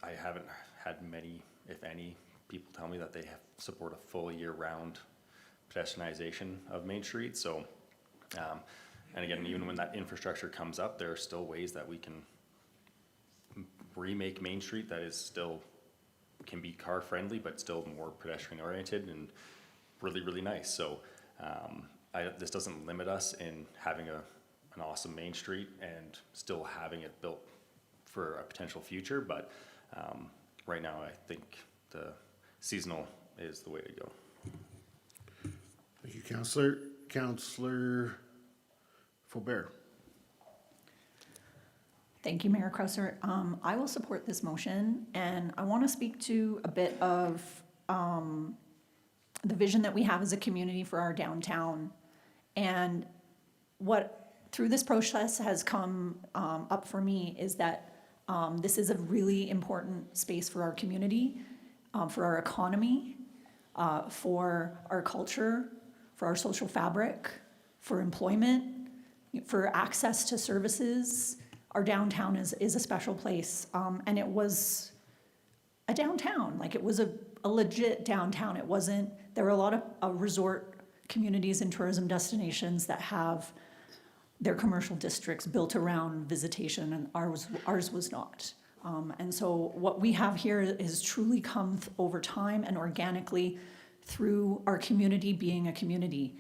I haven't had many, if any, people tell me that they support a full year-round pedestrianization of Main Street. So, and again, even when that infrastructure comes up, there are still ways that we can remake Main Street that is still can be car friendly, but still more pedestrian oriented and really, really nice. So this doesn't limit us in having an awesome Main Street and still having it built for a potential future. But right now, I think the seasonal is the way to go. Thank you, Councillor. Councillor Faubert. Thank you, Mayor Crosser. I will support this motion, and I want to speak to a bit of the vision that we have as a community for our downtown. And what through this process has come up for me is that this is a really important space for our community, for our economy, for our culture, for our social fabric, for employment, for access to services. Our downtown is a special place, and it was a downtown, like it was a legit downtown. It wasn't, there were a lot of resort communities and tourism destinations that have their commercial districts built around visitation, and ours was not. And so what we have here is truly come over time and organically through our community being a community.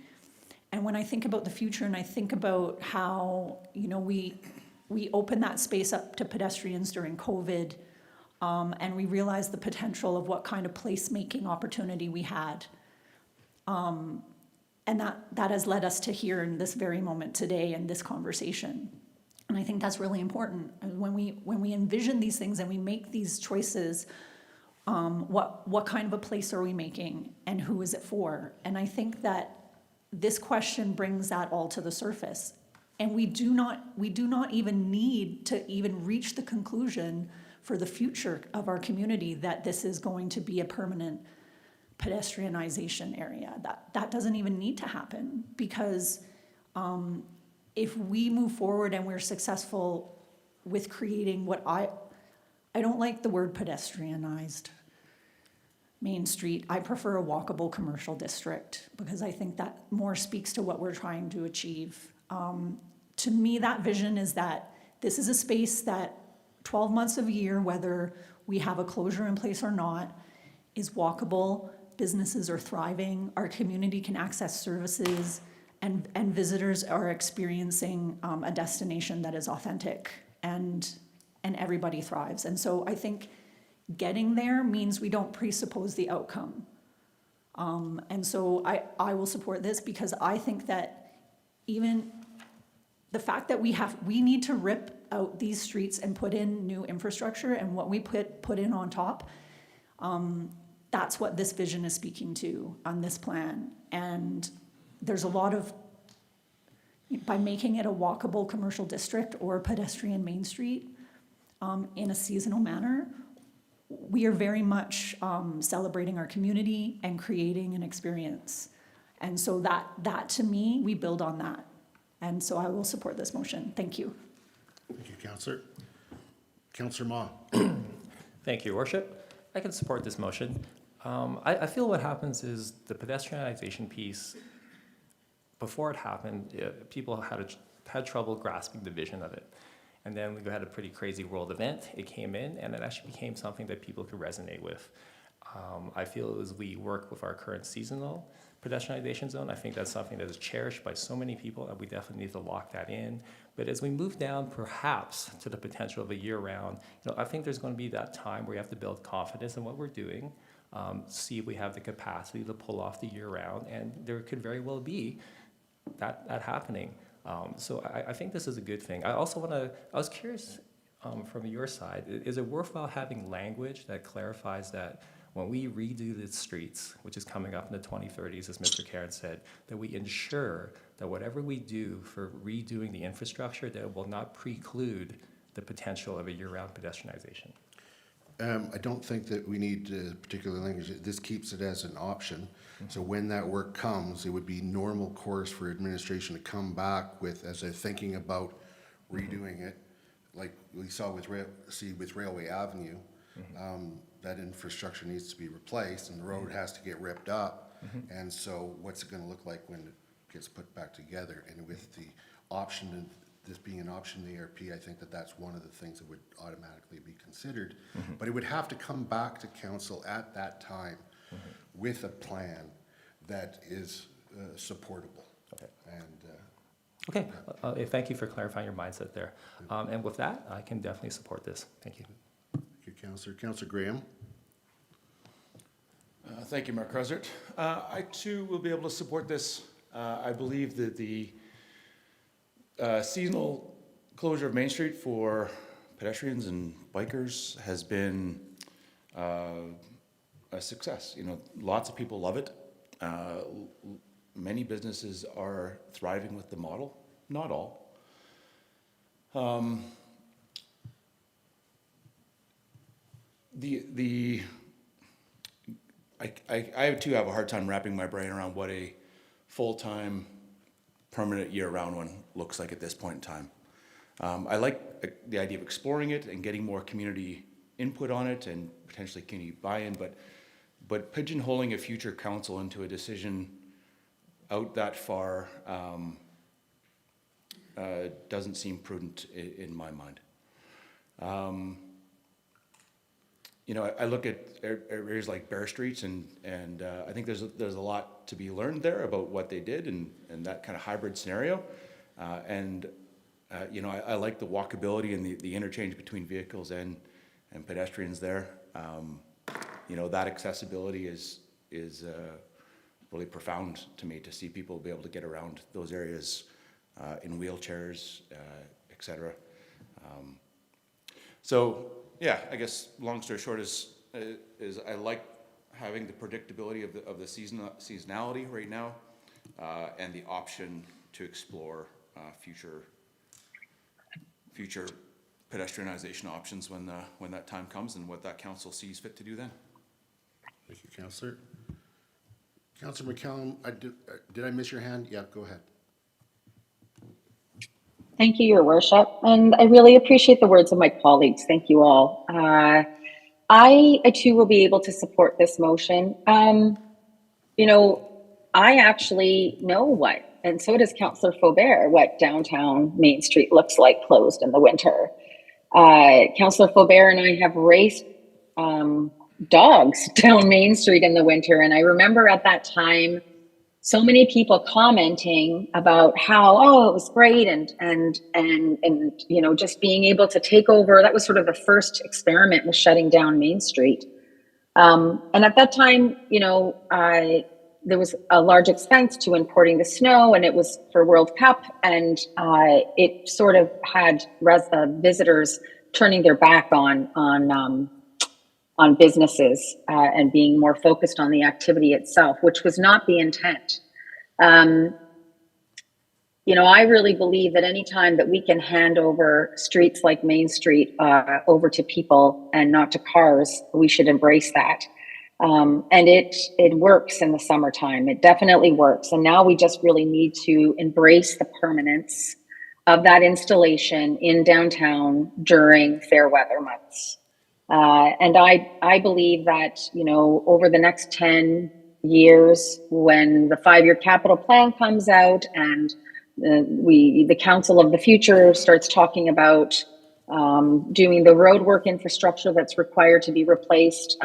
And when I think about the future and I think about how, we opened that space up to pedestrians during COVID, and we realized the potential of what kind of placemaking opportunity we had. And that has led us to here in this very moment today in this conversation. And I think that's really important. When we envision these things and we make these choices, what kind of a place are we making and who is it for? And I think that this question brings that all to the surface. And we do not even need to even reach the conclusion for the future of our community that this is going to be a permanent pedestrianization area. That doesn't even need to happen, because if we move forward and we're successful with creating what I don't like the word pedestrianized Main Street. I prefer a walkable commercial district, because I think that more speaks to what we're trying to achieve. To me, that vision is that this is a space that 12 months of a year, whether we have a closure in place or not, is walkable. Businesses are thriving, our community can access services, and visitors are experiencing a destination that is authentic, and everybody thrives. And so I think getting there means we don't presuppose the outcome. And so I will support this, because I think that even the fact that we need to rip out these streets and put in new infrastructure, and what we put in on top, that's what this vision is speaking to on this plan. And there's a lot of, by making it a walkable commercial district or a pedestrian Main Street in a seasonal manner, we are very much celebrating our community and creating an experience. And so that to me, we build on that. And so I will support this motion. Thank you. Thank you, Councillor. Councillor Ma. Thank you, Your Worship. I can support this motion. I feel what happens is the pedestrianization piece, before it happened, people had trouble grasping the vision of it. And then we had a pretty crazy world event. It came in, and it actually became something that people could resonate with. I feel as we work with our current seasonal pedestrianization zone, I think that's something that is cherished by so many people, and we definitely need to lock that in. But as we move down, perhaps, to the potential of a year-round, I think there's going to be that time where you have to build confidence in what we're doing, see if we have the capacity to pull off the year-round, and there could very well be that happening. So I think this is a good thing. I was curious from your side, is it worthwhile having language that clarifies that when we redo the streets, which is coming up in the 2030s, as Mr. Karen said, that we ensure that whatever we do for redoing the infrastructure, that it will not preclude the potential of a year-round pedestrianization? I don't think that we need particular language. This keeps it as an option. So when that work comes, it would be normal course for administration to come back with, as they're thinking about redoing it, like we saw with Railway Avenue, that infrastructure needs to be replaced and the road has to get ripped up. And so what's it going to look like when it gets put back together? And with the option, this being an option in the ARP, I think that that's one of the things that would automatically be considered. But it would have to come back to council at that time with a plan that is supportable. Okay. And Okay. Thank you for clarifying your mindset there. And with that, I can definitely support this. Thank you. thank you, Councillor. Councillor Graham. Thank you, Mark Cruzert. I too will be able to support this. I believe that the seasonal closure of Main Street for pedestrians and bikers has been a success. Lots of people love it. Many businesses are thriving with the model, not all. I too have a hard time wrapping my brain around what a full-time, permanent year-round one looks like at this point in time. I like the idea of exploring it and getting more community input on it and potentially community buy-in, but pigeonholing a future council into a decision out that far doesn't seem prudent in my mind. you know, I look at areas like Bear Streets and I think there's a lot to be learned there about what they did and that kind of hybrid scenario. You know, I like the walkability and the interchange between vehicles and pedestrians there. You know, that accessibility is really profound to me, to see people be able to get around those areas in wheelchairs, et cetera. So yeah, I guess long story short is I like having the predictability of the seasonality right now, and the option to explore future pedestrianization options when that time comes and what that council sees fit to do then. Thank you, Councillor. Councillor McCallum, did I miss your hand? Yeah, go ahead. Thank you, Your Worship, and I really appreciate the words of my colleagues. Thank you all. I too will be able to support this motion. You know, I actually know what, and so does Councillor Faubert, what downtown Main Street looks like closed in the winter. Councillor Faubert and I have raced dogs down Main Street in the winter, and I remember at that time so many people commenting about how, oh, it was great, and you know, just being able to take over. That was sort of the first experiment with shutting down Main Street. And at that time, you know, there was a large expense to importing the snow, and it was for World Cup, and it sort of had visitors turning their back on businesses and being more focused on the activity itself, which was not the intent. You know, I really believe that any time that we can hand over streets like Main Street over to people and not to cars, we should embrace that. And it works in the summertime. It definitely works. And now we just really need to embrace the permanence of that installation in downtown during fair weather months. And I believe that, you know, over the next 10 years, when the 5-year capital plan comes out and the Council of the Future starts talking about doing the roadwork infrastructure that's required to be replaced,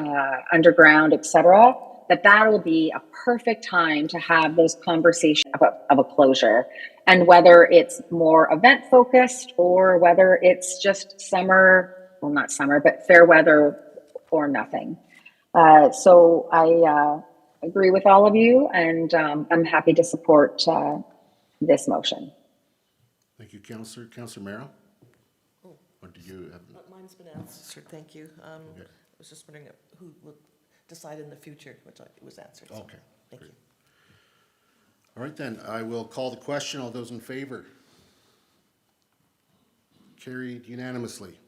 underground, etc., that will be a perfect time to have those conversations of a closure. And whether it's more event focused or whether it's just summer, well, not summer, but fair weather or nothing. So I agree with all of you, and I'm happy to support this motion. Thank you, Councillor. Councillor Merrill? Or did you have? Mine's been answered, thank you. Okay. I was just wondering who will decide in the future, which was answered. So Okay. thank Great. you. All right, then, I will call the question. All those in favor? Carried unanimously.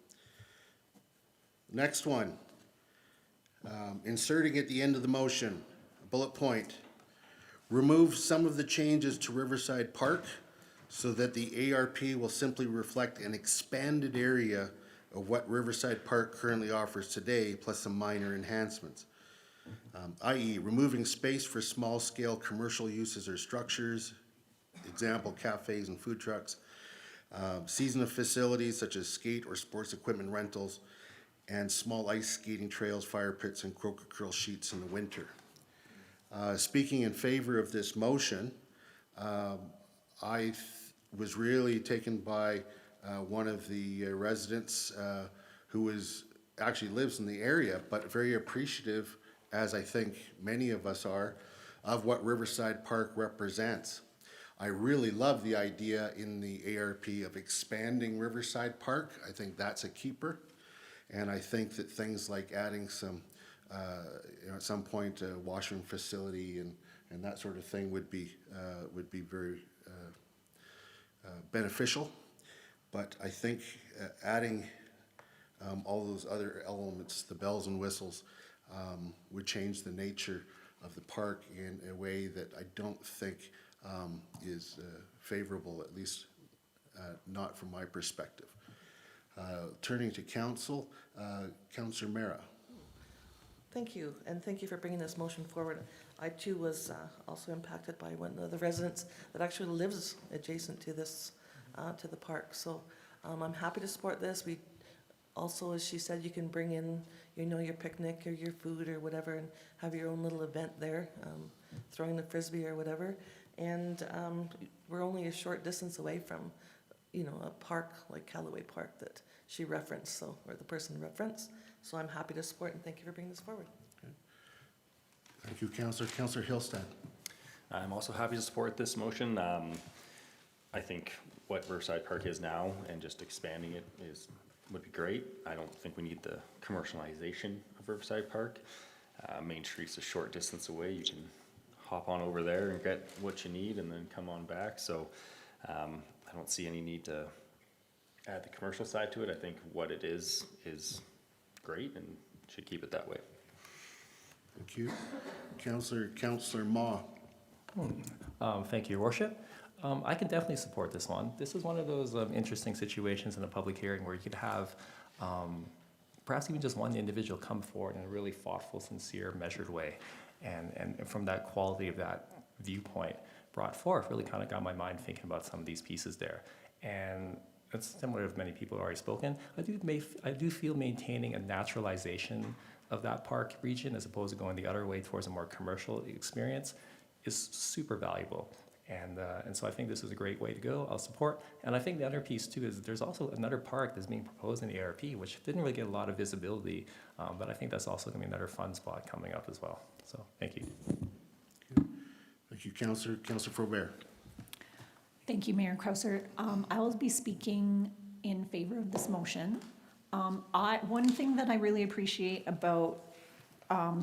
Next one. Inserting at the end of the motion, bullet point. Remove some of the changes to Riverside Park so that the ARP will simply reflect an expanded area of what Riverside Park currently offers today, plus some minor enhancements. I.e. removing space for small-scale commercial uses or structures, example, cafes and food trucks, seasonal facilities such as skate or sports equipment rentals, and small ice skating trails, fire pits, and croaker curl sheets in the winter. Speaking in favor of this motion, I was really taken by one of the residents who actually lives in the area, but very appreciative, as I think many of us are, of what Riverside Park represents. I really love the idea in the ARP of expanding Riverside Park. I think that's a keeper. And I think that things like adding some, you know, at some point, a washroom facility and that sort of thing would be very beneficial. But I think adding all those other elements, the bells and whistles, would change the nature of the park in a way that I don't think is favorable, at least not from my perspective. Turning to council, Councillor Mera. Thank you, and thank you for bringing this motion forward. I too was also impacted by one of the residents that actually lives adjacent to this, to the park. So I'm happy to support this. Also, as she said, you can bring in, your picnic or your food or whatever and have your own little event there, throwing the frisbee or whatever. And we're only a short distance away from, a park like Callaway Park that she referenced, or the person referenced. So I'm happy to support and thank you for bringing this forward. Thank you, Councillor. Councillor Hillstead. I'm also happy to support this motion. I think what Riverside Park is now and just expanding it would be great. I don't think we need the commercialization of Riverside Park. Main Street's a short distance away. You can hop on over there and get what you need and then come on back. So I don't see any need to add the commercial side to it. I think what it is great and should keep it that way. Thank you. Councillor Ma. Thank you, Your Worship. I can definitely support this one. This is one of those interesting situations in a public hearing where you could have perhaps even just one individual come forward in a really thoughtful, sincere, measured way. And from that quality of that viewpoint brought forth really kind of got my mind thinking about some of these pieces there. And it's similar to many people have already spoken. I do feel maintaining a naturalization of that park region as opposed to going the other way towards a more commercial experience is super valuable. And so I think this is a great way to go. I'll support. And I think the other piece too is there's also another park that's being proposed in the ARP, which didn't really get a lot of visibility, but I think that's also going to be another fun spot coming up as well. So thank you. Thank you, Councillor. Councillor Faubert. Thank you, Mayor Krauser. I will be speaking in favor of this motion. One thing that I really appreciate about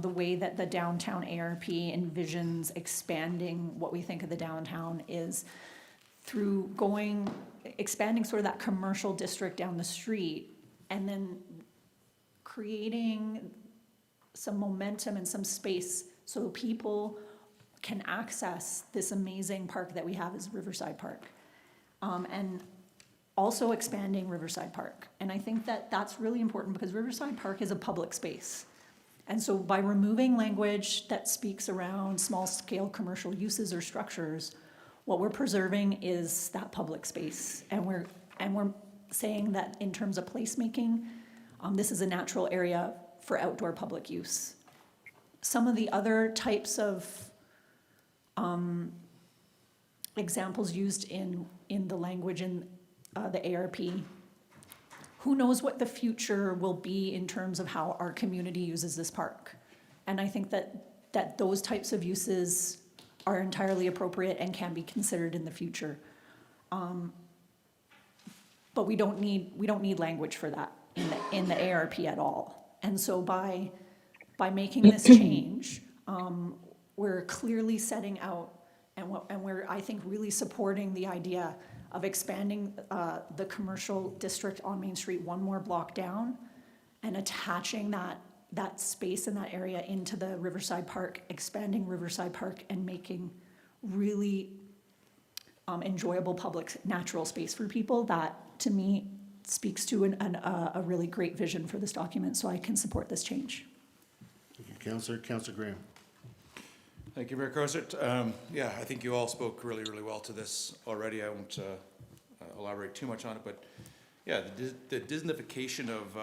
the way that the downtown ARP envisions expanding what we think of the downtown is through expanding sort of that commercial district down the street and then creating some momentum and some space so people can access this amazing park that we have as Riverside Park. And also expanding Riverside Park. And I think that that's really important because Riverside Park is a public space. And so by removing language that speaks around small-scale commercial uses or structures, what we're preserving is that public space. And we're saying that in terms of placemaking, this is a natural area for outdoor public use. Some of the other types of examples used in the language in the ARP, who knows what the future will be in terms of how our community uses this park. And I think that those types of uses are entirely appropriate and can be considered in the future. But we don't need language for that in the ARP at all. And so by making this change, we're clearly setting out and we're, I think, really supporting the idea of expanding the commercial district on Main Street one more block down and attaching that space in that area into the Riverside Park, expanding Riverside Park and making really enjoyable public natural space for people. That, to me, speaks to a really great vision for this document, so I can support this change. Thank you, Councillor. Councillor Graham. Thank you, Mayor Crosett. Yeah, I think you all spoke really, really well to this already. I won't elaborate too much on it, but yeah, the Disneyfication of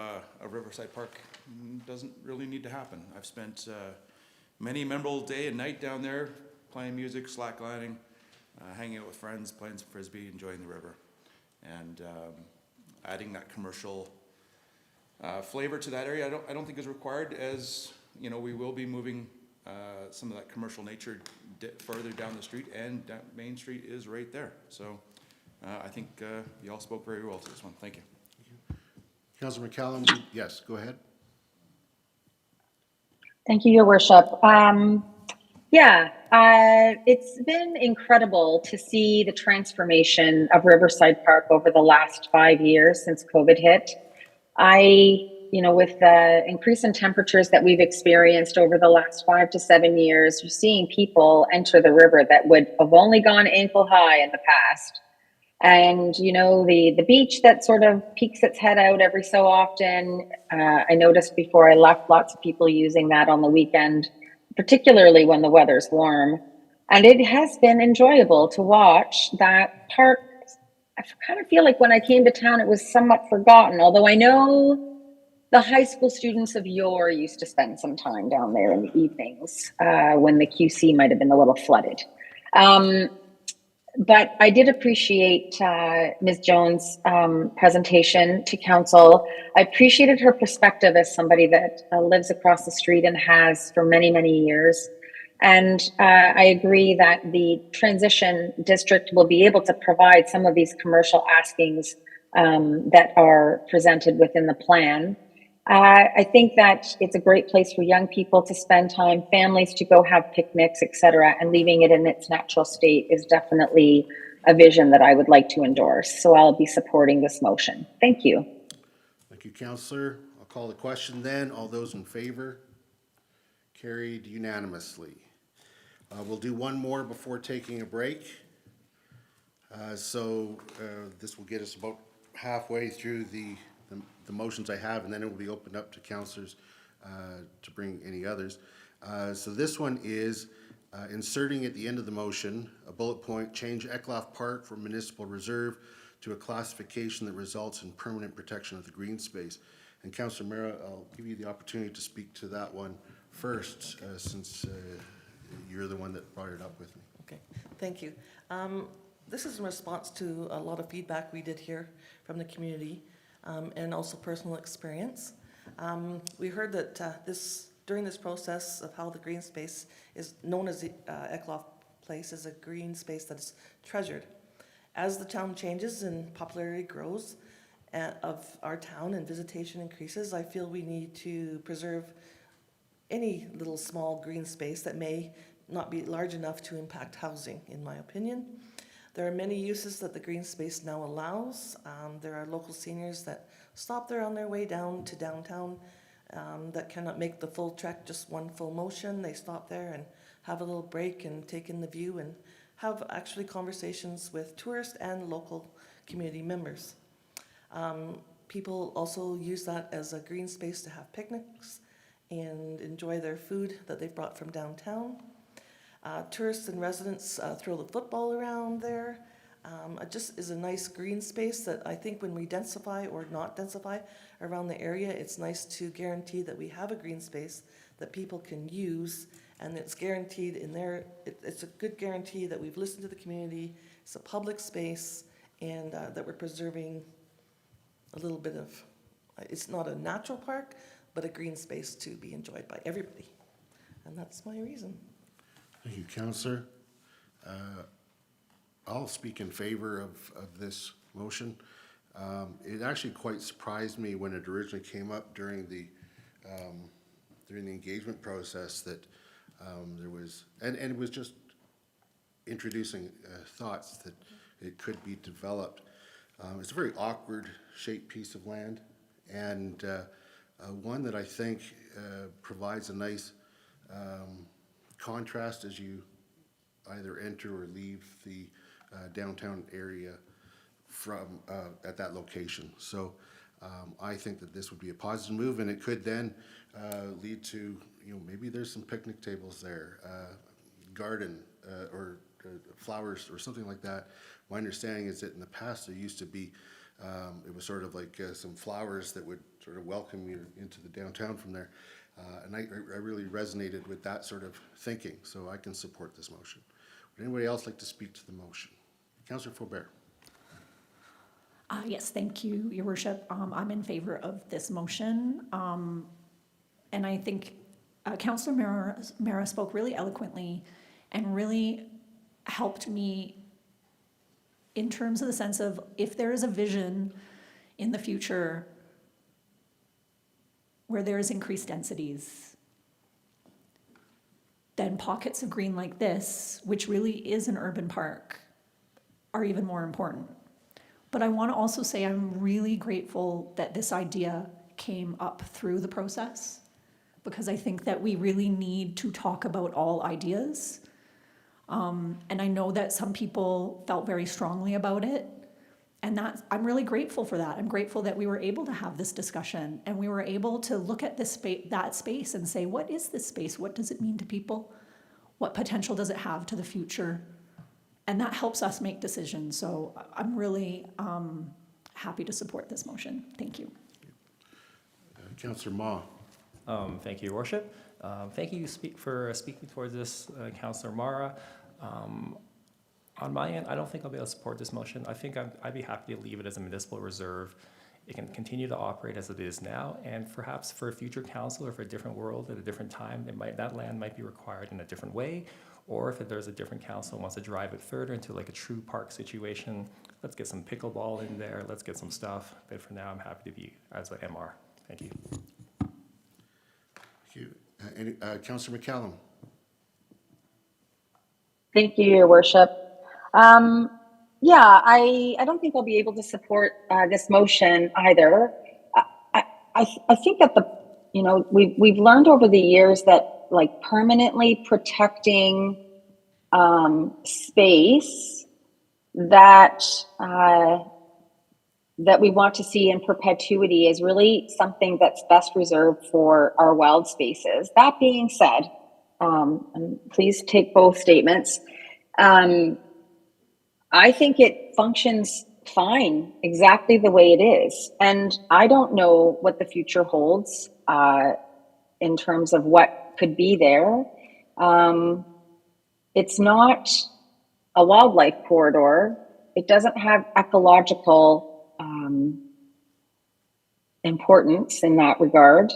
Riverside Park doesn't really need to happen. I've spent many memorable day and night down there playing music, slacklining, hanging out with friends, playing some frisbee, enjoying the river, and adding that commercial flavor to that area. I don't think is required, as you know, we will be moving some of that commercial nature further down the street, and Main Street is right there. So I think you all spoke very well to this one. Thank you. Councillor McCallum, yes, go ahead. Thank you, Your Worship. It's been incredible to see the transformation of Riverside Park over the last 5 years since COVID hit. With the increase in temperatures that we've experienced over the last 5 to 7 years, you're seeing people enter the river that would have only gone ankle high in the past. And, the beach that sort of peeks its head out every so often, I noticed before I left lots of people using that on the weekend, particularly when the weather's warm. And it has been enjoyable to watch that park. I kind of feel like when I came to town, it was somewhat forgotten, although I know the high school students of yore used to spend some time down there in the evenings when the QC might have been a little flooded. But I did appreciate Ms. Jones' presentation to council. I appreciated her perspective as somebody that lives across the street and has for many, many years. And I agree that the transition district will be able to provide some of these commercial askings that are presented within the plan. I think that it's a great place for young people to spend time, families to go have picnics, etc. And leaving it in its natural state is definitely a vision that I would like to endorse. So I'll be supporting this motion. Thank you. Thank you, Councillor. I'll call the question then. All those in favor? Carried unanimously. We'll do one more before taking a break. This will get us about halfway through the motions I have, and then it will be opened up to councillors to bring any others. So this one is inserting at the end of the motion a bullet point, change Eckloff Park from municipal reserve to a classification that results in permanent protection of the green space. And Councillor Mera, I'll give you the opportunity to speak to that one first, since you're the one that brought it up with me. Okay, thank you. This is in response to a lot of feedback we did hear from the community and also personal experience. We heard that during this process of how the green space is known as the Eckloff Place is a green space that is treasured. As the town changes and popularity grows of our town and visitation increases, I feel we need to preserve any little small green space that may not be large enough to impact housing, in my opinion. There are many uses that the green space now allows. There are local seniors that stop there on their way down to downtown that cannot make the full trek, just one full motion. They stop there and have a little break and take in the view and have actually conversations with tourists and local community members. People also use that as a green space to have picnics and enjoy their food that they've brought from downtown. Tourists and residents throw the football around there. It just is a nice green space that I think when we densify or not densify around the area, it's nice to guarantee that we have a green space that people can use, and it's guaranteed in there. It's a good guarantee that we've listened to the community, it's a public space, and that we're preserving a little bit of, it's not a natural park, but a green space to be enjoyed by everybody. And that's my reason. Thank you, Councillor. I'll speak in favor of this motion. It actually quite surprised me when it originally came up during the engagement process that there was, and it was just introducing thoughts that it could be developed. It's a very awkward shaped piece of land, and one that I think provides a nice contrast as you either enter or leave the downtown area from at that location. So I think that this would be a positive move, and it could then lead to, maybe there's some picnic tables there, garden or flowers or something like that. My understanding is that in the past there used to be, it was sort of like some flowers that would sort of welcome you into the downtown from there. And I really resonated with that sort of thinking, so I can support this motion. Would anybody else like to speak to the motion? Councillor Faubert. Yes, thank you, Your Worship. I'm in favor of this motion. And I think Councillor Mera spoke really eloquently and really helped me in terms of the sense of if there is a vision in the future where there is increased densities, then pockets of green like this, which really is an urban park, are even more important. But I want to also say I'm really grateful that this idea came up through the process, because I think that we really need to talk about all ideas. And I know that some people felt very strongly about it, and I'm really grateful for that. I'm grateful that we were able to have this discussion and we were able to look at that space and say, what is this space? What does it mean to people? What potential does it have to the future? And that helps us make decisions. So I'm really happy to support this motion. Thank you. Councillor Ma. Thank you, Your Worship. Thank you for speaking towards this, Councillor Mara. On my end, I don't think I'll be able to support this motion. I think I'd be happy to leave it as a municipal reserve. It can continue to operate as it is now, and perhaps for a future council or for a different world at a different time, that land might be required in a different way. Or if there's a different council wants to drive it further into like a true park situation, let's get some pickleball in there, let's get some stuff. But for now, I'm happy to be as a MR. Thank you. Thank you. Councillor McCallum. Thank you, Your Worship. Yeah, I don't think I'll be able to support this motion either. I think that we've learned over the years that like permanently protecting space that that we want to see in perpetuity is really something that's best reserved for our wild spaces. That being said, and please take both statements. I think it functions fine exactly the way it is. And I don't know what the future holds in terms of what could be there. It's not a wildlife corridor. It doesn't have ecological importance in that regard.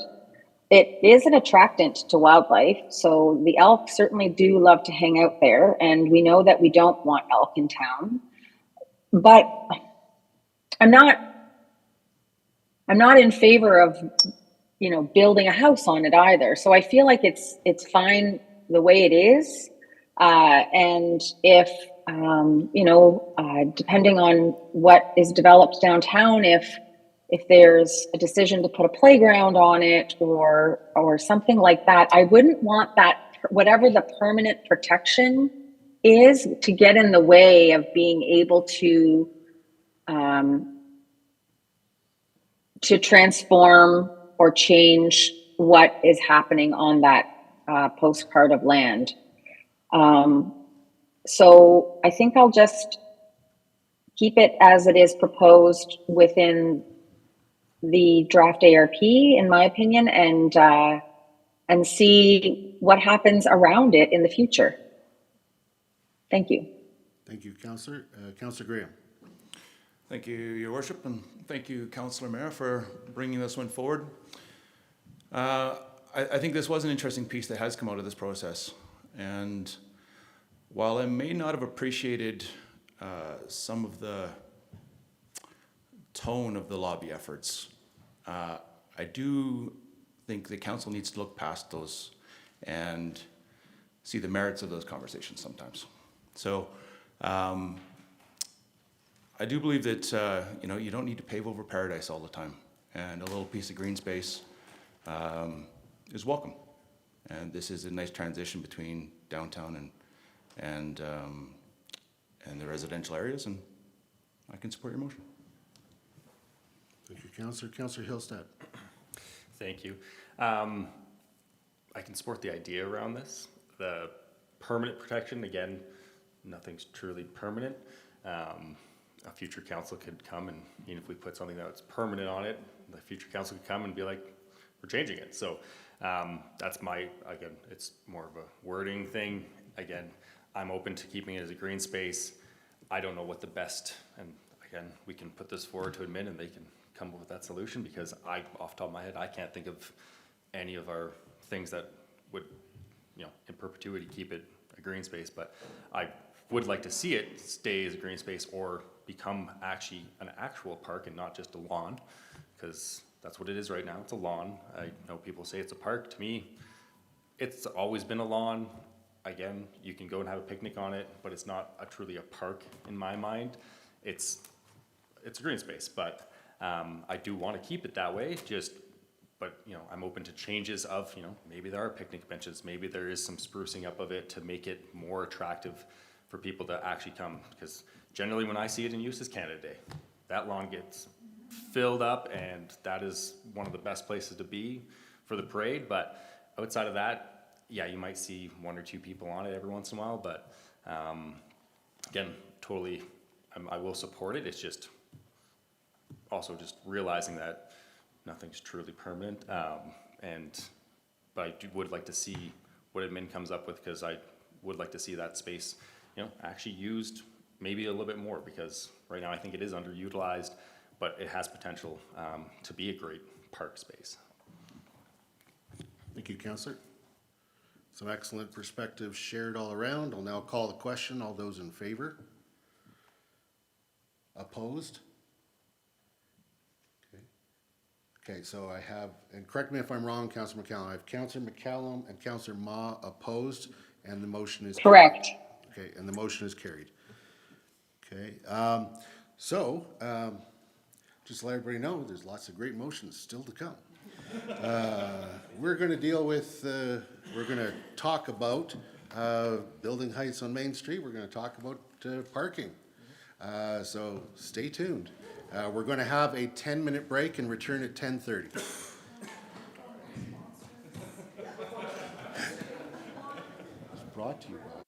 It is an attractant to wildlife, so the elk certainly do love to hang out there, and we know that we don't want elk in town. But I'm not in favor of building a house on it either. So I feel like it's fine the way it is, and if depending on what is developed downtown, if there's a decision to put a playground on it or something like that, I wouldn't want that, whatever the permanent protection is, to get in the way of being able to transform or change what is happening on that postcard of land. So I think I'll just keep it as it is proposed within the draft ARP, in my opinion, and see what happens around it in the future. Thank you. Thank you, Councillor. Councillor Graham. Thank you, Your Worship, and thank you, Councillor Mara, for bringing this one forward. I think this was an interesting piece that has come out of this process. And while I may not have appreciated some of the tone of the lobby efforts, I do think the council needs to look past those and see the merits of those conversations sometimes. So I do believe that you don't need to pave over paradise all the time, and a little piece of green space is welcome. And this is a nice transition between downtown and the residential areas, and I can support your motion. Thank you, Councillor. Councillor Hillstead. Thank you. I can support the idea around this. The permanent protection, again, nothing's truly permanent. A future council could come and, even if we put something that's permanent on it, the future council could come and be like, we're changing it. So that's again, it's more of a wording thing. Again, I'm open to keeping it as a green space. I don't know what the best, and again, we can put this forward to admin and they can come up with that solution, because off the top of my head, I can't think of any of our things that would, in perpetuity keep it a green space. But I would like to see it stay as a green space or become actually an actual park and not just a lawn, because that's what it is right now. It's a lawn. I know people say it's a park. To me, it's always been a lawn. Again, you can go and have a picnic on it, but it's not truly a park in my mind. It's a green space, but I do want to keep it that way. But I'm open to changes of, maybe there are picnic benches, maybe there is some sprucing up of it to make it more attractive for people to actually come. Because generally when I see it in use is Canada Day. That lawn gets filled up, and that is one of the best places to be for the parade. But outside of that, yeah, you might see one or two people on it every once in a while. But again, totally, I will support it. It's just also just realizing that nothing's truly permanent. But I would like to see what admin comes up with, because I would like to see that space, actually used maybe a little bit more, because right now I think it is underutilized, but it has potential to be a great park space. Thank you, Councillor. Some excellent perspectives shared all around. I'll now call the question. All those in favor? Opposed? Okay, so I have, and correct me if I'm wrong, Councillor McCallum, I have Councillor McCallum and Councillor Ma opposed, and the motion is Correct. carried. Okay, and the motion is carried. Okay, just to let everybody know, there's lots of great motions still to come. We're gonna deal with, we're gonna talk about, building heights on Main Street, we're gonna talk about, parking. So stay tuned. We're gonna have a 10-minute break and return at 10:30. It's brought to you by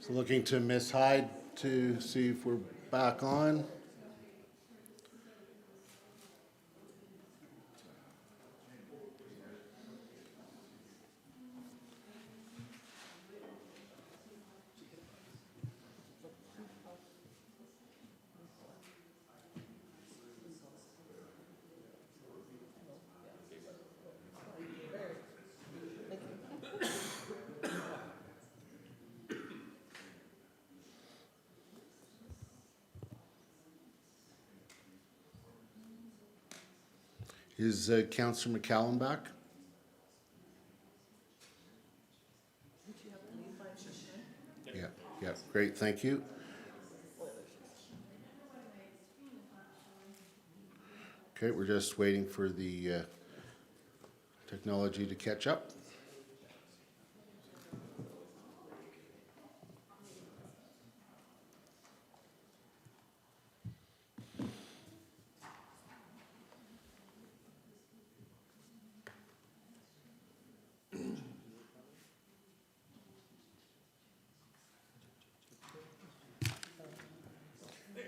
So looking to Ms. Hyde to see if we're back on. Is Councillor McCallum back? Yeah, great, thank you. Okay, we're just waiting for the technology to catch up.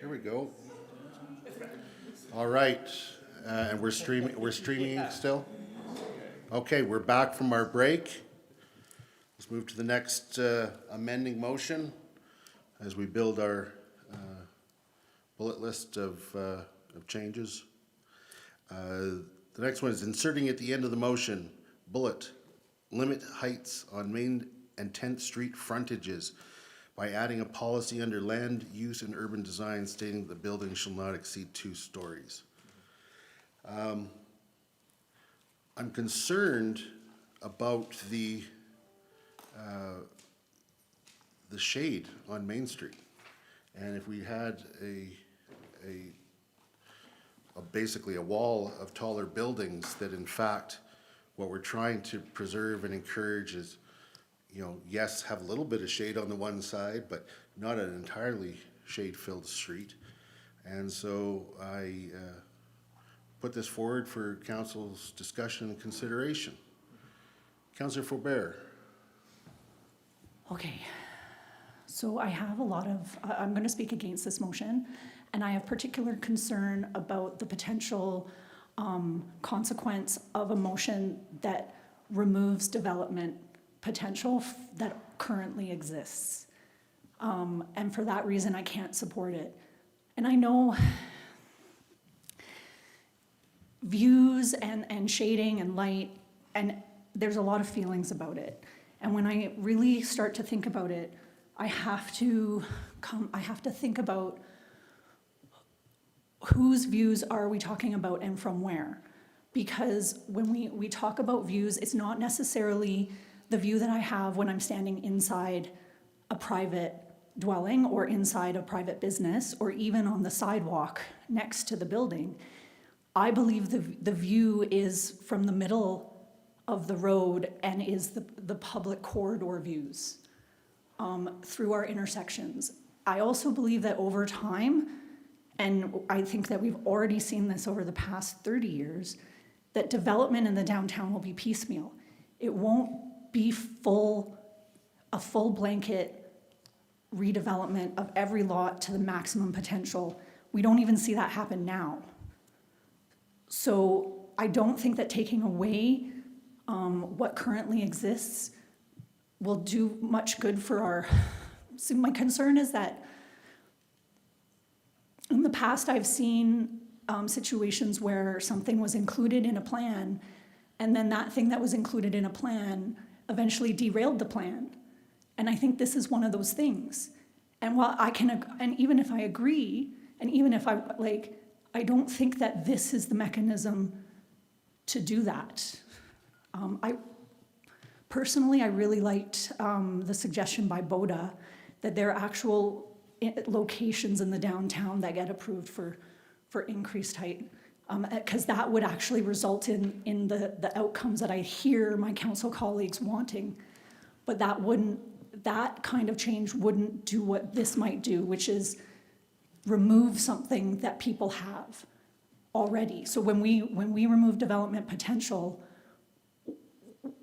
Here we go. All right, and we're streaming still? Okay, we're back from our break. Let's move to the next amending motion as we build our bullet list of changes. The next one is inserting at the end of the motion, bullet, limit heights on Main and 10th Street frontages by adding a policy under land use and urban design stating the building shall not exceed 2 stories. I'm concerned about the shade on Main Street. And if we had basically a wall of taller buildings that in fact what we're trying to preserve and encourage is, you know, yes, have a little bit of shade on the one side, but not an entirely shade-filled street. And so I put this forward for council's discussion and consideration. Councillor Faubert. Okay, so I have a lot of, I'm going to speak against this motion, and I have particular concern about the potential consequence of a motion that removes development potential that currently exists. And for that reason, I can't support it. And I know views and shading and light, and there's a lot of feelings about it. And when I really start to think about it, I have to think about whose views are we talking about and from where. Because when we talk about views, it's not necessarily the view that I have when I'm standing inside a private dwelling or inside a private business or even on the sidewalk next to the building. I believe the view is from the middle of the road and is the public corridor views through our intersections. I also believe that over time, and I think that we've already seen this over the past 30 years, that development in the downtown will be piecemeal. It won't be a full blanket redevelopment of every lot to the maximum potential. We don't even see that happen now. So I don't think that taking away what currently exists will do much good for our. So my concern is that in the past I've seen situations where something was included in a plan, and then that thing that was included in a plan eventually derailed the plan. And I think this is one of those things. And while and even if I agree, and even if I don't think that this is the mechanism to do that. Personally, I really liked the suggestion by Boda that there are actual locations in the downtown that get approved for increased height, because that would actually result in the outcomes that I hear my council colleagues wanting. But that kind of change wouldn't do what this might do, which is remove something that people have already. So when we remove development potential,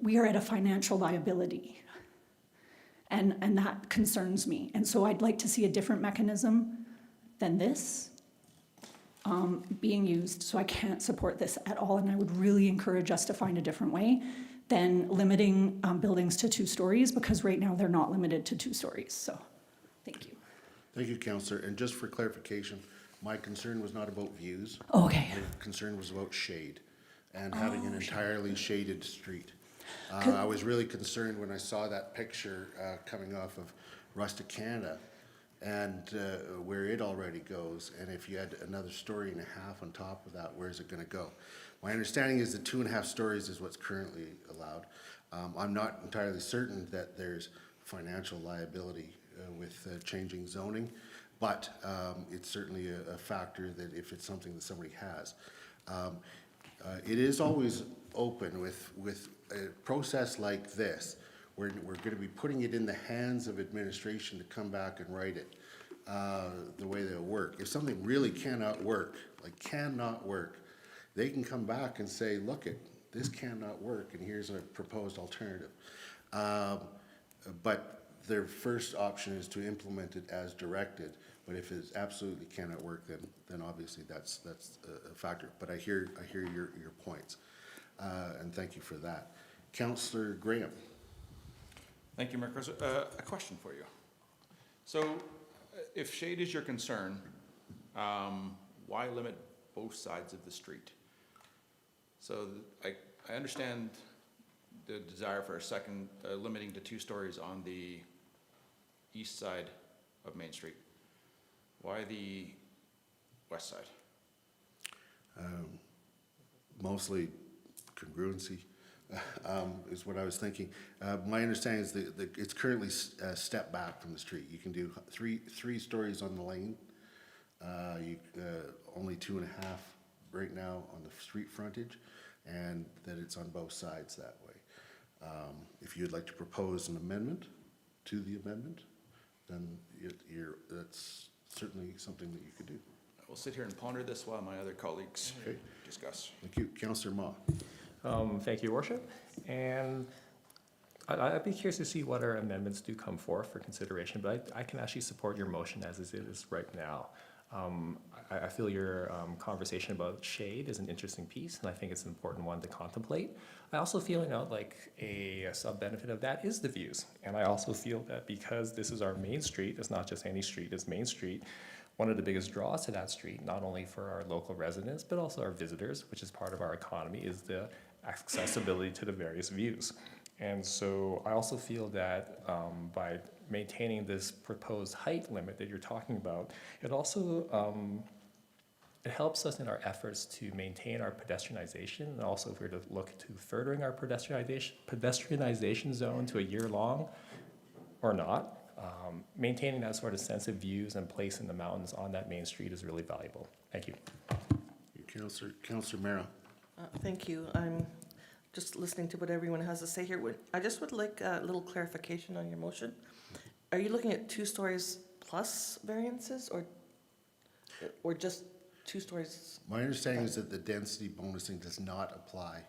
we are at a financial liability. And that concerns me. And so I'd like to see a different mechanism than this being used. So I can't support this at all. And I would really encourage us to find a different way than limiting buildings to 2 stories, because right now they're not limited to 2 stories. So, thank you. Thank you, Councillor. And just for clarification, my concern was not about views. Okay. My concern was about shade and having an entirely shaded street. Could- I was really concerned when I saw that picture coming off of Rustic Canada and where it already goes. And if you had another story and a half on top of that, where's it going to go? My understanding is that 2.5 stories is what's currently allowed. I'm not entirely certain that there's financial liability with changing zoning, but it's certainly a factor that if it's something that somebody has. It is always open with a process like this, we're going to be putting it in the hands of administration to come back and write it the way they'll work. If something really cannot work, like cannot work, they can come back and say, look, this cannot work, and here's a proposed alternative. But their first option is to implement it as directed. But if it absolutely cannot work, then obviously that's a factor. But I hear your points, and thank you for that. Councillor Graham. Thank you, Mayor Cruz. A question for you. So, if shade is your concern, why limit both sides of the street? So, I understand the desire for a second, limiting to 2 stories on the east side of Main Street. Why the west side? Mostly congruency is what I was thinking. My understanding is that it's currently stepped back from the street. You can do three stories on the lane. Only 2.5 right now on the street frontage, and that it's on both sides that way. If you'd like to propose an amendment to the amendment, then that's certainly something that you could do. I will sit here and ponder this while my other colleagues Okay. discuss. Thank you. Councillor Ma. Thank you, Your Worship. And I'd be curious to see what our amendments do come forth for consideration, but I can actually support your motion as it is right now. I feel your conversation about shade is an interesting piece, and I think it's an important one to contemplate. I also feel, like a sub-benefit of that is the views. And I also feel that because this is our main street, it's not just any street, it's Main Street, one of the biggest draws to that street, not only for our local residents, but also our visitors, which is part of our economy, is the accessibility to the various views. And so I also feel that by maintaining this proposed height limit that you're talking about, it also it helps us in our efforts to maintain our pedestrianization, and also if we're to look to furthering our pedestrianization zone to a year-long or not, maintaining that sort of sense of views and place in the mountains on that main street is really valuable. Thank you. Councillor Mera. Thank you. I'm just listening to what everyone has to say here. I just would like a little clarification on your motion. Are you looking at 2 stories plus variances, or just 2 stories? My understanding is that the density bonusing does not apply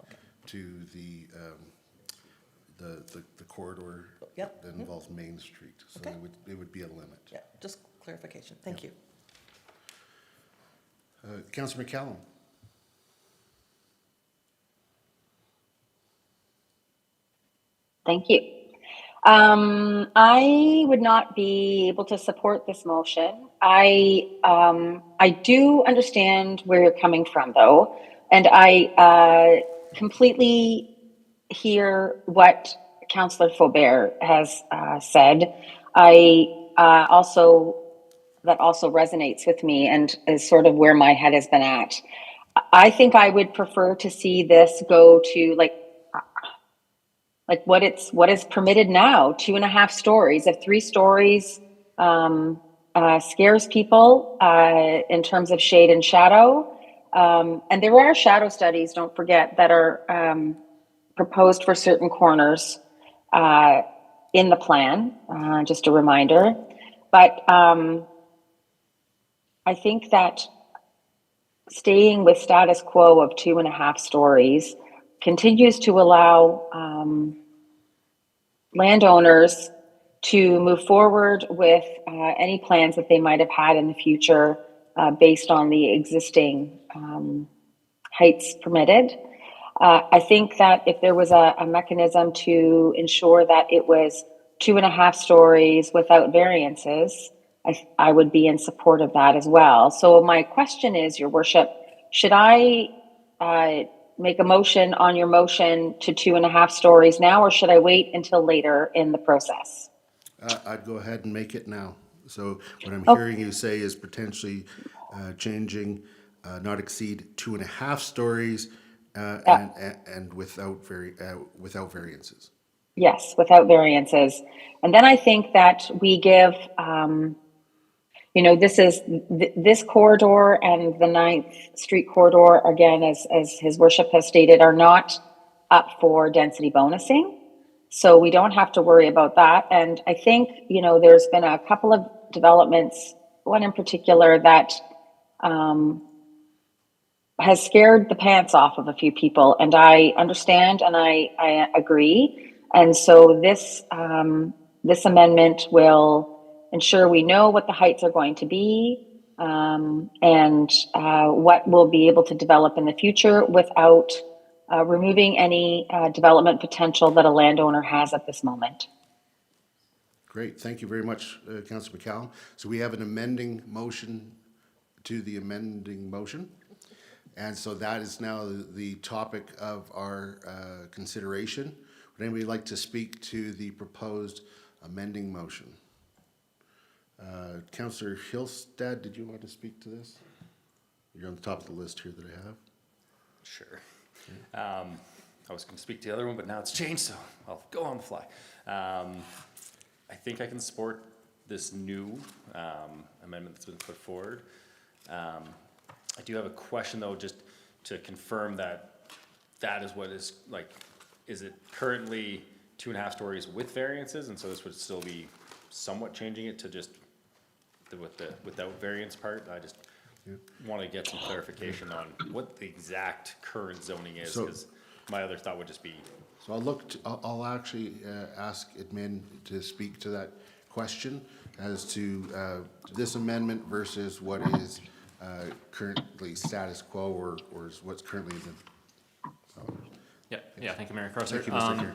to the corridor Yep. that involves Main Street. So Okay. it would be a limit. Yeah, just clarification. Thank you. Councillor McCallum. Thank you. I would not be able to support this motion. I do understand where you're coming from, though, and I completely hear what Councillor Faubert has said. That also resonates with me and is sort of where my head has been at. I think I would prefer to see this go to like what is permitted now, 2.5 stories. If 3 stories scares people in terms of shade and shadow, and there are shadow studies, don't forget, that are proposed for certain corners in the plan, just a reminder. But I think that staying with status quo of 2.5 stories continues to allow landowners to move forward with any plans that they might have had in the future based on the existing heights permitted. I think that if there was a mechanism to ensure that it was 2.5 stories without variances, I would be in support of that as well. So my question is, Your Worship, should I make a motion on your motion to 2.5 stories now, or should I wait until later in the process? I'd go ahead and make it now. So what I'm Oh. hearing you say is potentially changing not exceed 2.5 stories and without variances. Yes, without variances. And then I think that we give, this corridor and the 9th Street corridor, again, as His Worship has stated, are not up for density bonusing. So we don't have to worry about that. And I think, there's been a couple of developments, one in particular that has scared the pants off of a few people. And I understand and I agree. And so this amendment will ensure we know what the heights are going to be and what we'll be able to develop in the future without removing any development potential that a landowner has at this moment. Great, thank you very much, Councillor McCallum. So we have an amending motion to the amending motion. And so that is now the topic of our consideration. Would anybody like to speak to the proposed amending motion? Councillor Hillstead, did you want to speak to this? You're on the top of the list here that I have. Sure. I was going to speak to the other one, but now it's changed, so I'll go on the fly. I think I can support this new amendment that's been put forward. I do have a question though, just to confirm that is what is like, is it currently 2.5 stories with variances? And so this would still be somewhat changing it to just without variance part? I just want to get some clarification on what the exact current zoning is, because my other thought would just be. So I'll actually ask admin to speak to that question as to this amendment versus what is currently status quo or is what's currently in. Yeah, thank you, Mayor Crosser. Thank you, Mr. Chair.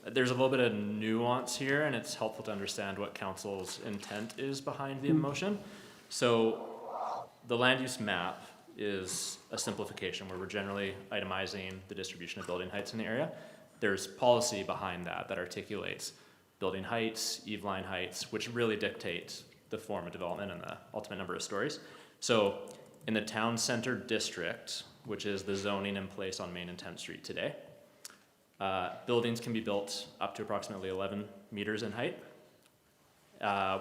There's a little bit of nuance here, and it's helpful to understand what council's intent is behind the motion. So the land use map is a simplification where we're generally itemizing the distribution of building heights in the area. There's policy behind that articulates building heights, eave-line heights, which really dictate the form of development and the ultimate number of stories. So in the town center district, which is the zoning in place on Main and 10th Street today, buildings can be built up to approximately 11 meters in height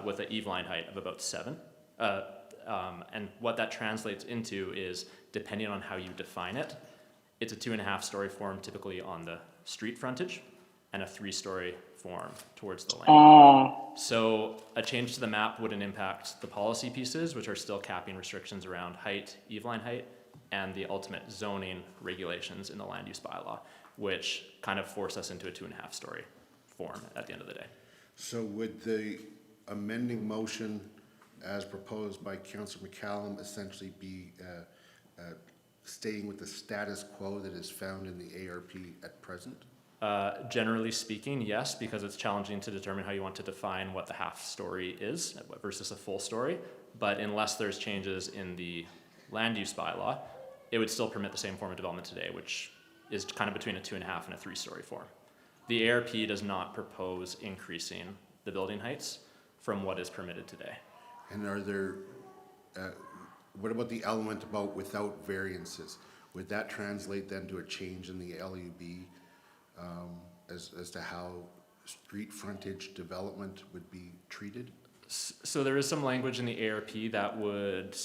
with an eave-line height of about 7. And what that translates into is, depending on how you define it, it's a 2.5 story form typically on the street frontage and a 3-story form towards the land. So a change to the map wouldn't impact the policy pieces, which are still capping restrictions around height, eave-line height, and the ultimate zoning regulations in the land use bylaw, which kind of force us into a 2.5 story form at the end of the day. So would the amending motion as proposed by Councillor McCallum essentially be staying with the status quo that is found in the ARP at present? Generally speaking, yes, because it's challenging to determine how you want to define what the half story is versus a full story. But unless there's changes in the land use bylaw, it would still permit the same form of development today, which is kind of between a 2.5 and a 3-story form. The ARP does not propose increasing the building heights from what is permitted today. And are there, what about the element about without variances? Would that translate then to a change in the LUB as to how street frontage development would be treated? So there is some language in the ARP that would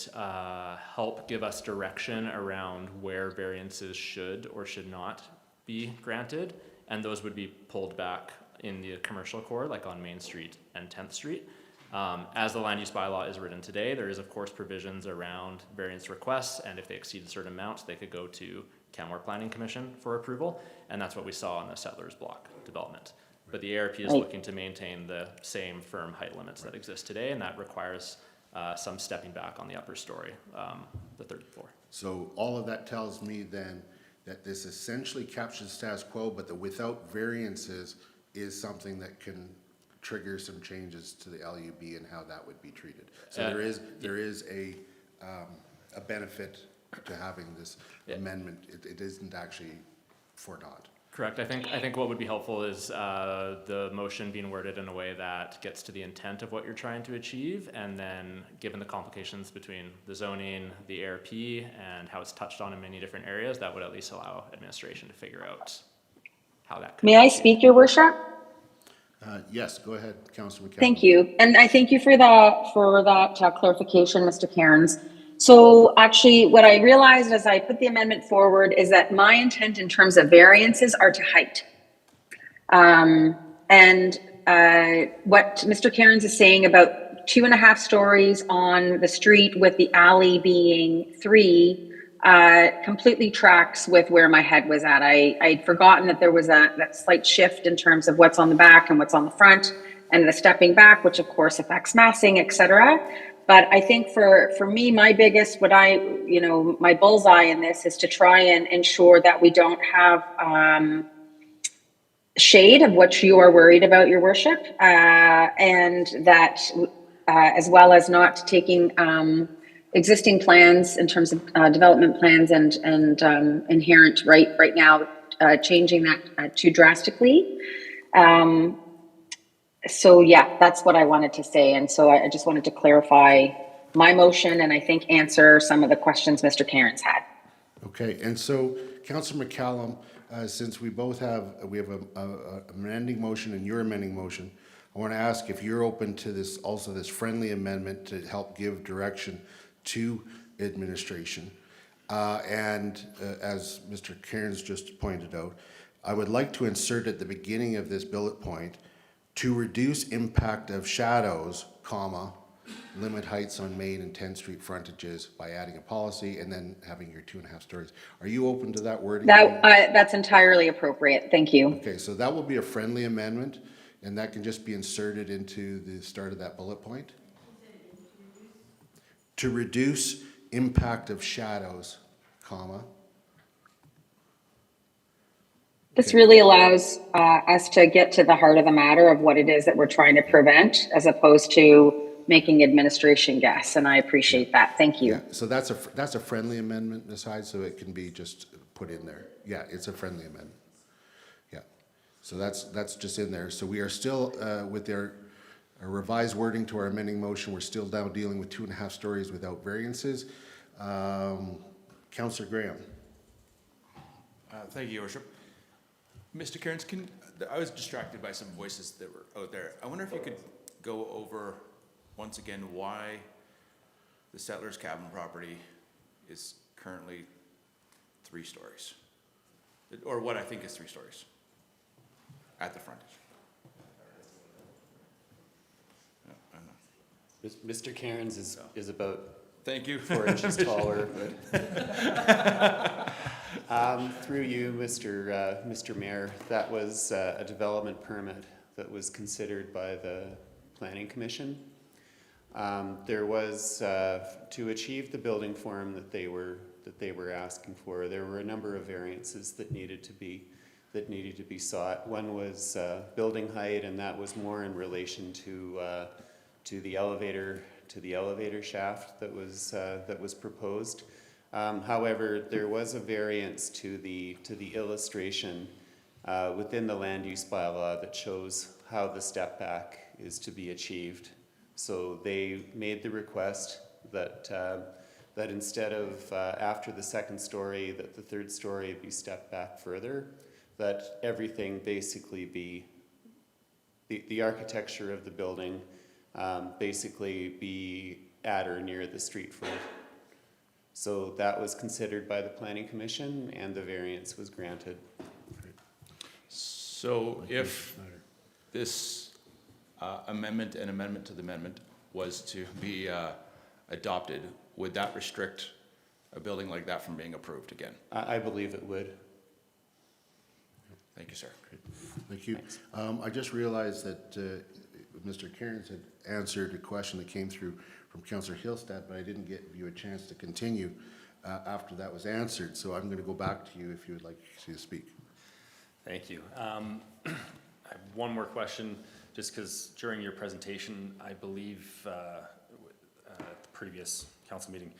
help give us direction around where variances should or should not be granted, and those would be pulled back in the commercial core, like on Main Street and 10th Street. As the land use bylaw is written today, there is of course provisions around variance requests, and if they exceed a certain amount, they could go to Canmore Planning Commission for approval, and that's what we saw on the Settlers Block development. But the ARP is Right. looking to maintain the same firm height limits that exist today, and that requires some stepping back on the upper story, the third floor. So all of that tells me then that this essentially captures the status quo, but the without variances is something that can trigger some changes to the LUB and how that would be treated. So there is a benefit to having this amendment. It isn't actually for naught. Correct. I think what would be helpful is the motion being worded in a way that gets to the intent of what you're trying to achieve, and then given the complications between the zoning, the ARP, and how it's touched on in many different areas, that would at least allow administration to figure out how that could May I speak, Your Worship? Yes, go ahead, Councillor McCallum. Thank you. And I thank you for that clarification, Mr. Cairns. So actually, what I realized as I put the amendment forward is that my intent in terms of variances are to height. What Mr. Cairns is saying about 2.5 stories on the street with the alley being 3 completely tracks with where my head was at. I'd forgotten that there was that slight shift in terms of what's on the back and what's on the front, and the stepping back, which of course affects massing, etc. But I think for me, my biggest, my bullseye in this is to try and ensure that we don't have shade of what you are worried about, Your Worship, and that as well as not taking existing plans in terms of development plans and inherent right now, changing that too drastically. So yeah, that's what I wanted to say. And so I just wanted to clarify my motion and I think answer some of the questions Mr. Cairns had. Okay, and so Councillor McCallum, since we have a amending motion and your amending motion, I want to ask if you're open to this friendly amendment to help give direction to administration. As Mr. Cairns just pointed out, I would like to insert at the beginning of this bullet point, to reduce impact of shadows, comma, limit heights on Main and 10th Street frontages by adding a policy and then having your 2.5 stories. Are you open to that wording? That's entirely appropriate. Thank you. Okay, so that will be a friendly amendment and that can just be inserted into the start of that bullet point. To reduce impact of shadows, comma. This really allows us to get to the heart of the matter of what it is that we're trying to prevent, as opposed to making administration guess, and I appreciate that. Thank you. Yeah, so that's a friendly amendment, Ms. Hyde, so it can be just put in there. Yeah, it's a friendly amendment. Yeah, so that's just in there. So we are still with our revised wording to our amending motion. We're still now dealing with 2.5 stories without variances. Councillor Graham. Thank you, Your Worship. Mr. Cairns, I was distracted by some voices that were out there. I wonder if you could go over once again why the Settlers Cabin property is currently 3 stories, or what I think is 3 stories at the frontage. Mr. Cairns is about Thank you. 4 inches taller. Through you, Mr. Mayor, that was a development permit that was considered by the Planning Commission. There was to achieve the building form that they were asking for. There were a number of variances that needed to be sought. One was building height, and that was more in relation to the elevator shaft that was proposed. However, there was a variance to the illustration within the land use bylaw that shows how the step back is to be achieved. So they made the request that instead of after the 2nd story, that the 3rd story be stepped back further, that everything basically be the architecture of the building basically be at or near the street front. So that was considered by the Planning Commission and the variance was granted. So if this amendment and amendment to the amendment was to be adopted, would that restrict a building like that from being approved again? I believe it would. Thank you, sir. Thank you. I just realized that Mr. Cairns had answered a question that came through from Councillor Hillstead, but I didn't give you a chance to continue after that was answered. So I'm going to go back to you if you would like to speak. Thank you. I have one more question, just because during your presentation, I believe at the previous council meeting,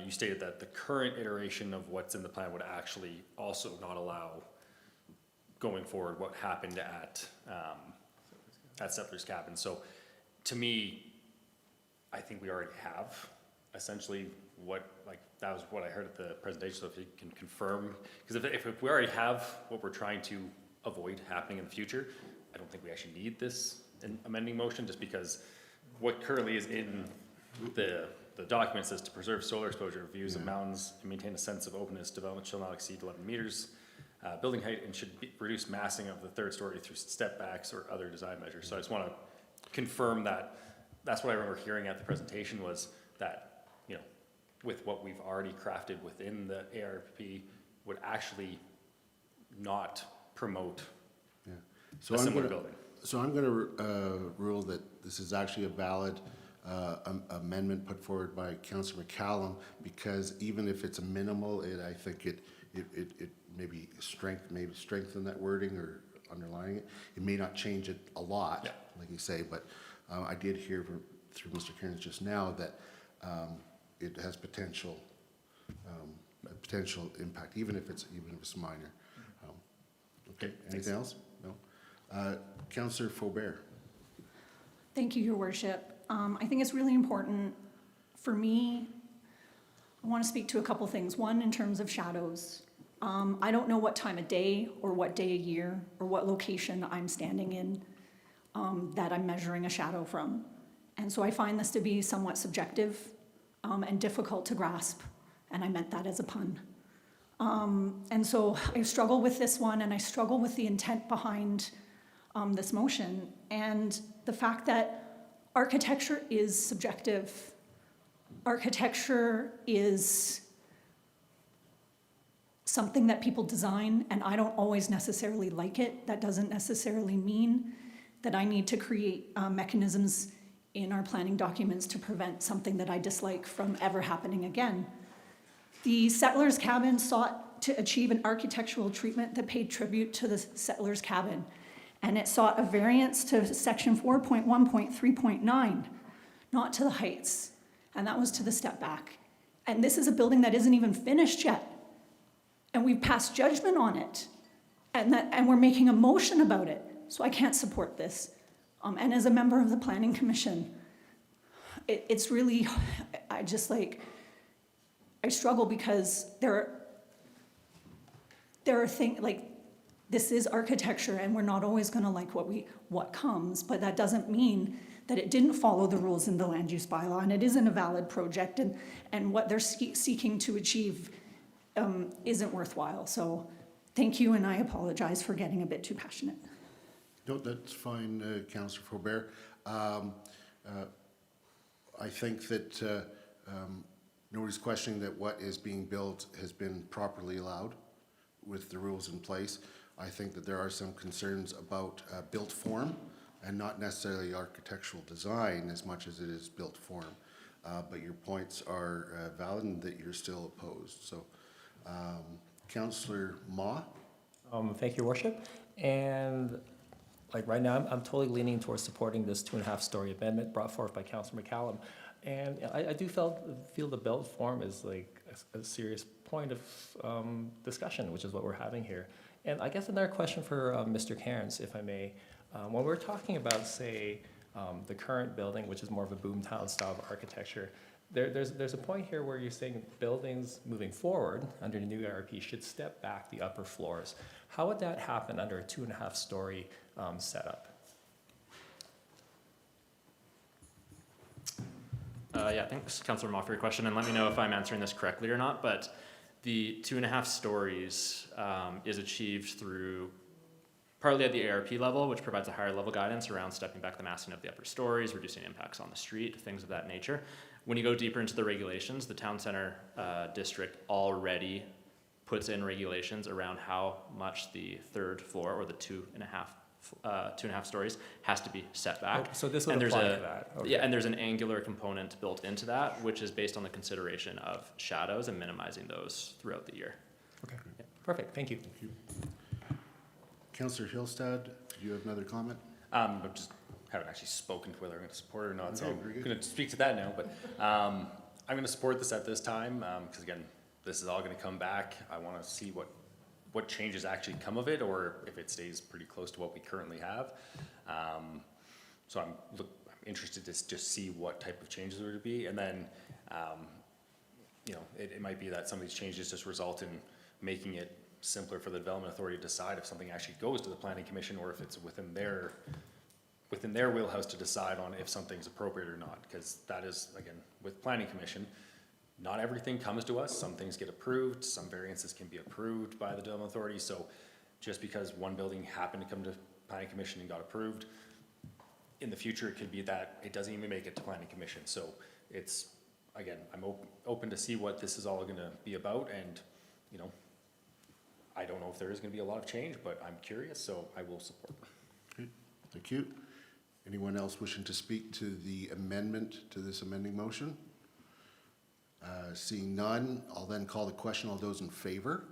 you stated that the current iteration of what's in the plan would actually also not allow going forward what happened at Settler's Cabin. So to me, I think we already have essentially what, like, that was what I heard at the presentation. So if you can confirm, because if we already have what we're trying to avoid happening in the future, I don't think we actually need this amending motion, just because what currently is in the document says to preserve solar exposure, views of mountains, and maintain a sense of openness. Development shall not exceed 11 meters. Building height, and should reduce massing of the third story through step backs or other design measures. So I just want to confirm that that's what I remember hearing at the presentation, was that, you know, with what we've already crafted within the ARP would actually not promote So a I'm similar gonna, building. So I'm going to rule that this is actually a valid amendment put forward by Councillor McCallum, because even if it's a minimal, I think it maybe strengthen that wording or underlining it. It may not change it a lot, like you say, but I did hear through Mr. Cairns just now that it has potential impact, even if it's minor. Okay. Anything else? No. Councillor Faubert. Thank you, Your Worship. I think it's really important for me. I want to speak to a couple things. One, in terms of shadows. I don't know what time of day or what day of year or what location I'm standing in that I'm measuring a shadow from. And so I find this to be somewhat subjective and difficult to grasp. And I meant that as a pun. And so I struggle with this one, and I struggle with the intent behind this motion, and the fact that architecture is subjective. Architecture is something that people design, and I don't always necessarily like it. That doesn't necessarily mean that I need to create mechanisms in our planning documents to prevent something that I dislike from ever happening again. The Settlers Cabin sought to achieve an architectural treatment that paid tribute to the Settlers Cabin, and it sought a variance to section 4.1.3.9, not to the heights, and that was to the step back. And this is a building that isn't even finished yet, and we've passed judgment on it, and we're making a motion about it, so I can't support this. And as a member of the Planning Commission, it's really, I struggle, because there are things like, this is architecture, and we're not always going to like what comes, but that doesn't mean that it didn't follow the rules in the land use bylaw, and it isn't a valid project, and what they're seeking to achieve isn't worthwhile. So thank you, and I apologize for getting a bit too passionate. No, that's fine, Councillor Faubert. I think that nobody's questioning that what is being built has been properly allowed with the rules in place. I think that there are some concerns about built form and not necessarily architectural design as much as it is built form. But your points are valid, and that you're still opposed. So, Councillor Ma? Thank you, Your Worship. And like right now, I'm totally leaning towards supporting this 2.5-story amendment brought forth by Councillor McCallum. And I do feel the built form is like a serious point of discussion, which is what we're having here. And I guess another question for Mr. Cairns, if I may. When we're talking about, say, the current building, which is more of a boomtown style of architecture, there's a point here where you're saying buildings moving forward under the new ARP should step back the upper floors. How would that happen under a 2.5-story setup? Yeah, thanks, Councillor Ma, for your question, and let me know if I'm answering this correctly or not, but the 2.5 stories is achieved through partly at the ARP level, which provides a higher level guidance around stepping back the massing of the upper stories, reducing impacts on the street, things of that nature. When you go deeper into the regulations, the town center district already puts in regulations around how much the third floor or the 2.5 stories has to be set back. Oh, so this would And there's apply a- to that. Okay. Yeah, and there's an angular component built into that, which is based on the consideration of shadows and minimizing those throughout the year. Okay, perfect, thank you. Councillor Hillstad, do you have another comment? I just haven't actually spoken to whether I'm going to support it or not, so Okay, I'm very good. going to speak to that now. But I'm going to support this at this time because again, this is all going to come back. I want to see what changes actually come of it, or if it stays pretty close to what we currently have. So I'm interested to just see what type of changes there would be, and then you know, it might be that some of these changes just result in making it simpler for the Development Authority to decide if something actually goes to the Planning Commission, or if it's within their wheelhouse to decide on if something's appropriate or not. Because that is, again, with Planning Commission, not everything comes to us. Some things get approved, some variances can be approved by the Development Authority. So just because one building happened to come to Planning Commission and got approved, in the future, it could be that it doesn't even make it to Planning Commission. So it's, again, I'm open to see what this is all gonna be about, and, you know, I don't know if there is gonna be a lot of change, but I'm curious, so I will support. Okay, thank you. Anyone else wishing to speak to the amendment to this amending motion? Seeing none, I'll then call the question. All those in favor?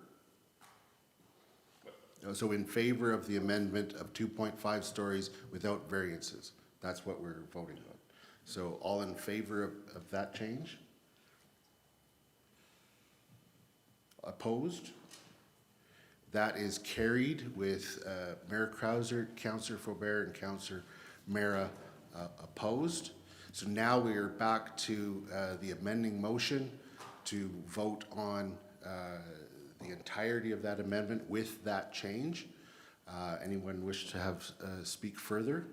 So in favor of the amendment of 2.5 stories without variances. That's what we're voting on. So all in favor of that change? Opposed? That is carried with Mayor Krauser, Councillor Faubert, and Councillor Mara opposed. So now we are back to the amending motion to vote on the entirety of that amendment with that change. Anyone wish to have speak further?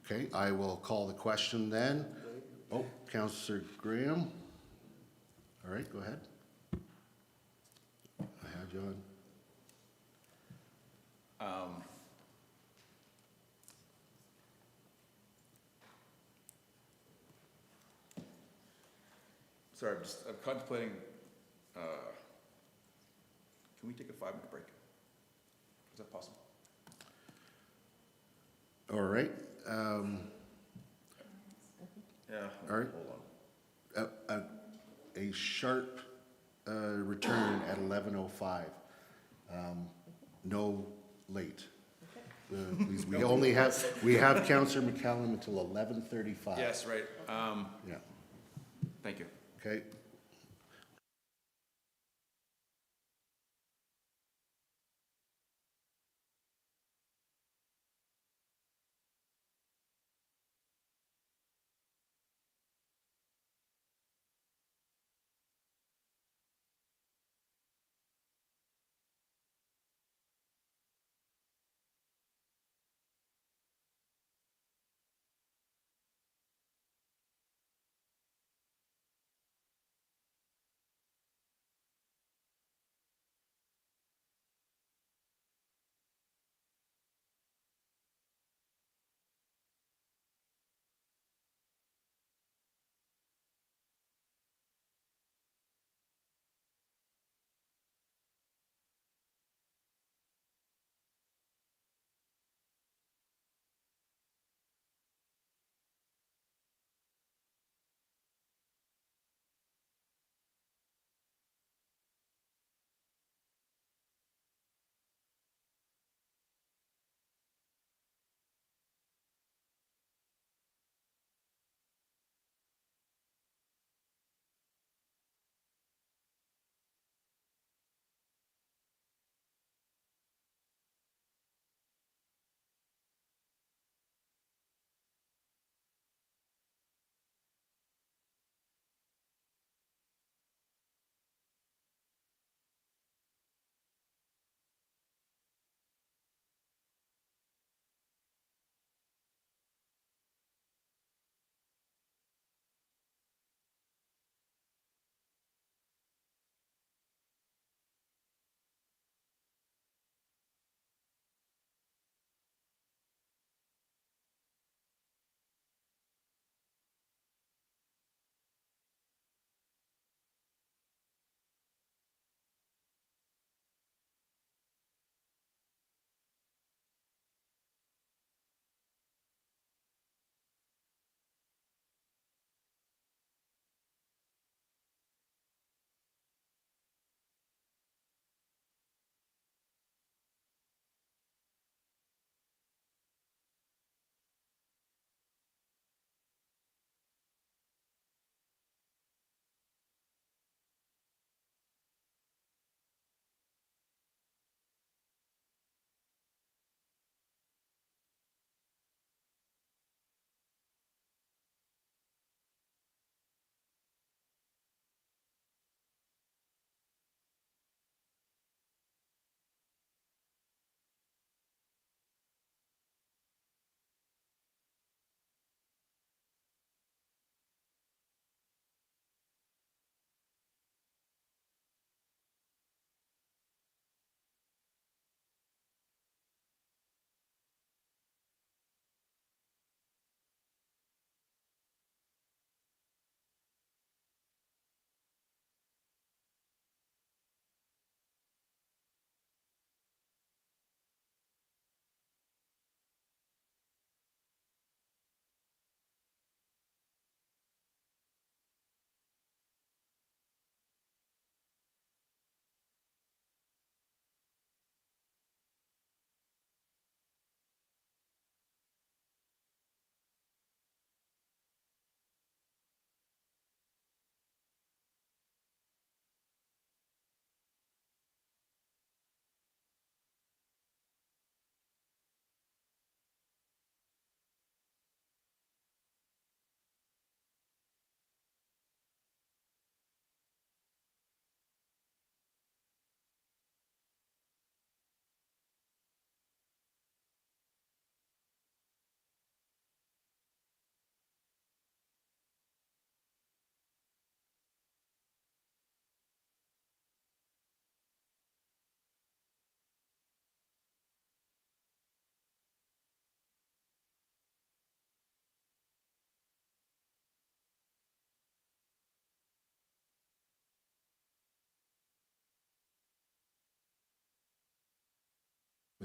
Okay, I will call the question then. Oh, Councillor Graham. All right, go ahead. I had you on. Sorry, I'm contemplating, can we take a 5-minute break? Is that possible? All right. Yeah. All right. Hold on. A sharp return at 11:05. No late. Please, we have Councillor McCallum until 11:35. Yes, right. Yeah, Thank you. okay.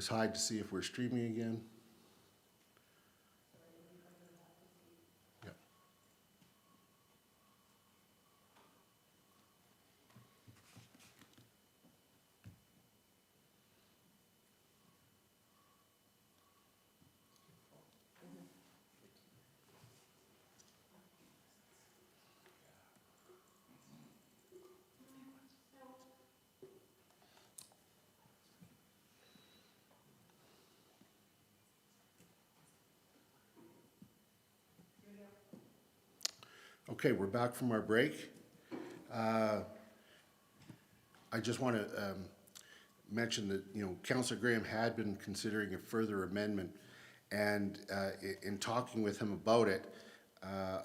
Ms. Hyde to see if we're streaming again. Yep. Okay, we're back from our break. I just want to mention that, Councillor Graham had been considering a further amendment, and in talking with him about it, I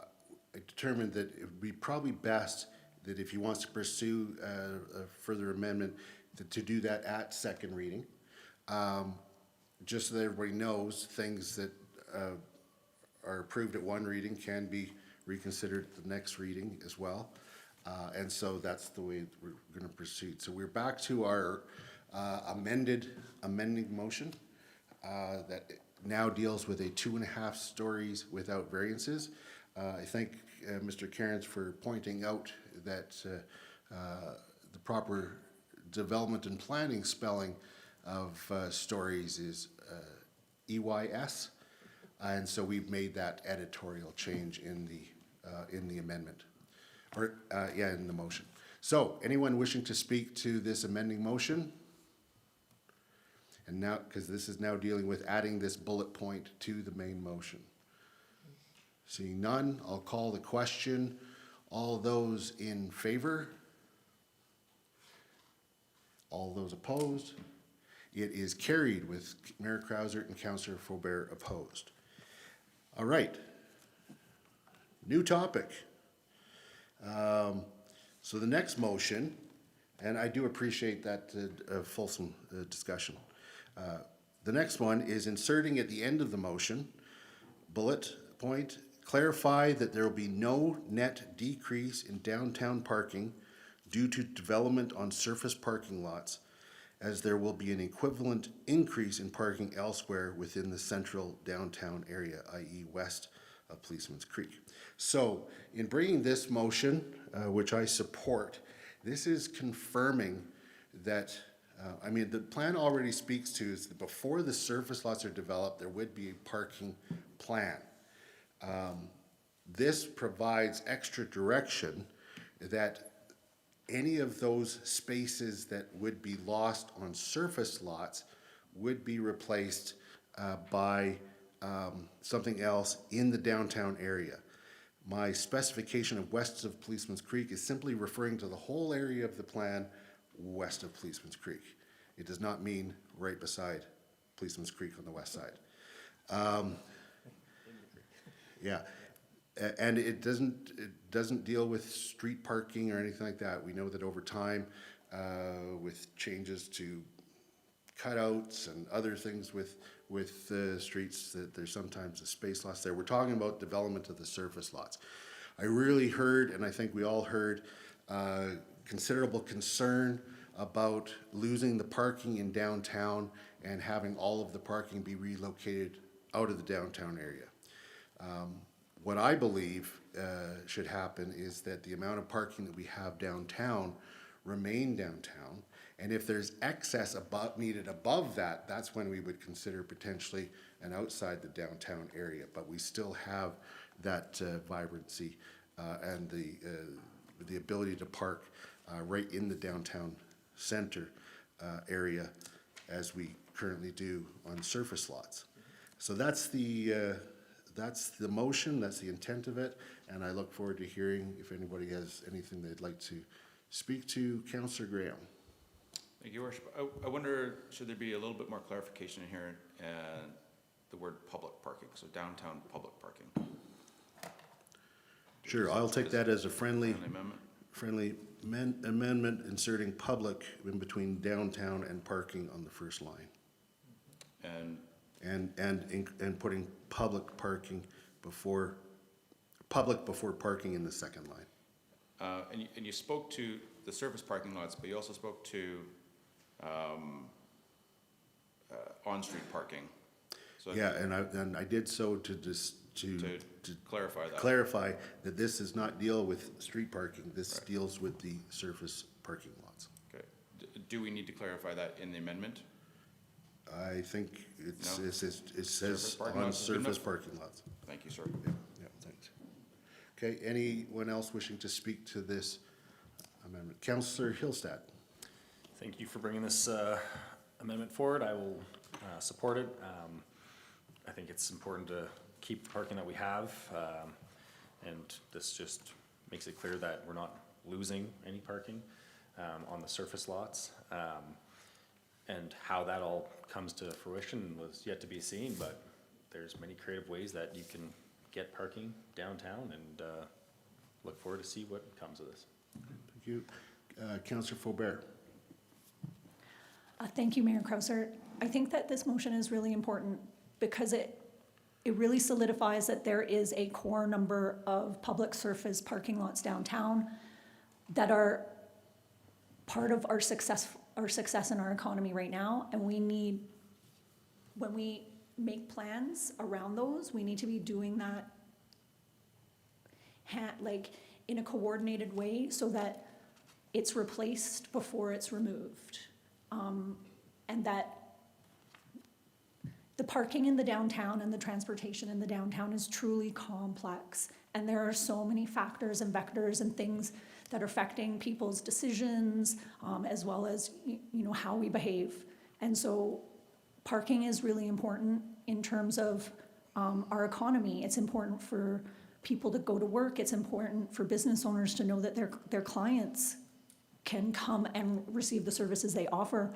determined that it would be probably best that if he wants to pursue a further amendment, to do that at second reading. Just so that everybody knows, things that are approved at one reading can be reconsidered at the next reading as well. And so that's the way we're going to proceed. So we're back to our amending motion that now deals with a 2.5 stories without variances. I thank Mr. Cairns for pointing out that the proper development and planning spelling of stories is EYS. And so we've made that editorial change in the amendment, or in the motion. So anyone wishing to speak to this amending motion? And now, because this is now dealing with adding this bullet point to the main motion. Seeing none, I'll call the question. All those in favor? All those opposed? It is carried with Mayor Krauser and Councillor Faubert opposed. All right. New topic. So the next motion, and I do appreciate that fulsome discussion. The next one is inserting at the end of the motion, bullet point, clarify that there will be no net decrease in downtown parking due to development on surface parking lots, as there will be an equivalent increase in parking elsewhere within the central downtown area, i.e. west of Policeman's Creek. So in bringing this motion, which I support, this is confirming that, the plan already speaks to is that before the surface lots are developed, there would be a parking plan. This provides extra direction that any of those spaces that would be lost on surface lots would be replaced by something else in the downtown area. My specification of west of Policeman's Creek is simply referring to the whole area of the plan west of Policeman's Creek. It does not mean right beside Policeman's Creek on the west side. And it doesn't deal with street parking or anything like that. We know that over time, with changes to cutouts and other things with streets, that there's sometimes a space loss there. We're talking about development of the surface lots. I really heard, and I think we all heard, considerable concern about losing the parking in downtown and having all of the parking be relocated out of the downtown area. What I believe should happen is that the amount of parking that we have downtown remain downtown, and if there's excess needed above that, that's when we would consider potentially an outside the downtown area. But we still have that vibrancy and the ability to park right in the downtown center area as we currently do on surface lots. So that's the motion, that's the intent of it, and I look forward to hearing if anybody has anything they'd like to speak to. Councillor Graham. Thank you, Worship. I wonder, should there be a little bit more clarification in here, the word public parking, so downtown public parking? Sure, I'll take that as a friendly amendment. amendment, inserting public in between downtown and parking on the first line. And putting public parking before parking in the second line. And you spoke to the surface parking lots, but you also spoke to on-street parking. So Yeah, and I did so to to clarify that. clarify that this does not deal with street parking. This deals with the surface parking lots. Okay. Do we need to clarify that in the amendment? I think it's, No? it says Surface parking on lots is good surface enough? parking lots. Thank you, sir. Yeah, yeah, thanks. Okay, anyone else wishing to speak to this amendment? Councillor Hillstad. Thank you for bringing this amendment forward. I will support it. I think it's important to keep the parking that we have, and this just makes it clear that we're not losing any parking on the surface lots. And how that all comes to fruition was yet to be seen, but there's many creative ways that you can get parking downtown, and look forward to see what comes of this. Thank you. Councillor Faubert. Thank you, Mayor Krauser. I think that this motion is really important because it really solidifies that there is a core number of public surface parking lots downtown that are part of our success in our economy right now. And we need, when we make plans around those, we need to be doing that like in a coordinated way so that it's replaced before it's removed. And that the parking in the downtown and the transportation in the downtown is truly complex. And there are so many factors and vectors and things that are affecting people's decisions, as well as, how we behave. And so parking is really important in terms of our economy. It's important for people to go to work. It's important for business owners to know that their clients can come and receive the services they offer.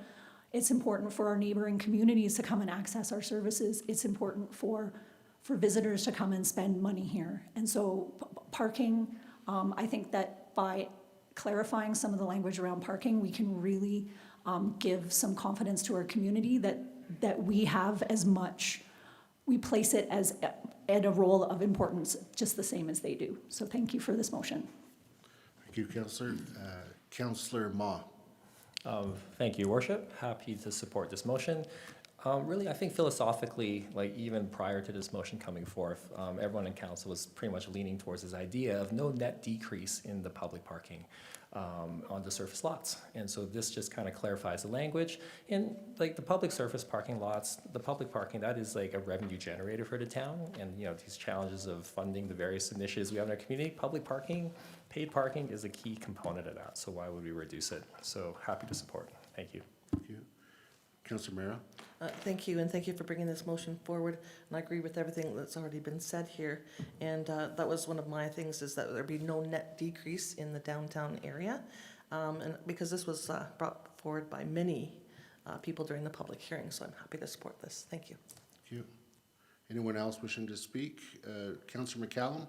It's important for our neighboring communities to come and access our services. It's important for visitors to come and spend money here. And so parking, I think that by clarifying some of the language around parking, we can really give some confidence to our community that we have as much, we place it as at a role of importance just the same as they do. So thank you for this motion. Thank you, Councillor. Councillor Ma. Thank you, Your Worship. Happy to support this motion. Really, I think philosophically, like even prior to this motion coming forth, everyone in council was pretty much leaning towards this idea of no net decrease in the public parking on the surface lots. And so this just kind of clarifies the language. And like the public surface parking lots, the public parking, that is like a revenue generator for the town. And these challenges of funding the various initiatives we have in our community, public parking, paid parking is a key component of that. So why would we reduce it? So happy to support. Thank you. Thank you. Councillor Mera. Thank you, and thank you for bringing this motion forward. And I agree with everything that's already been said here. And that was one of my things, is that there be no net decrease in the downtown area. And because this was brought forward by many people during the public hearing, so I'm happy to support this. Thank you. Thank you. Anyone else wishing to speak? Councillor McCallum.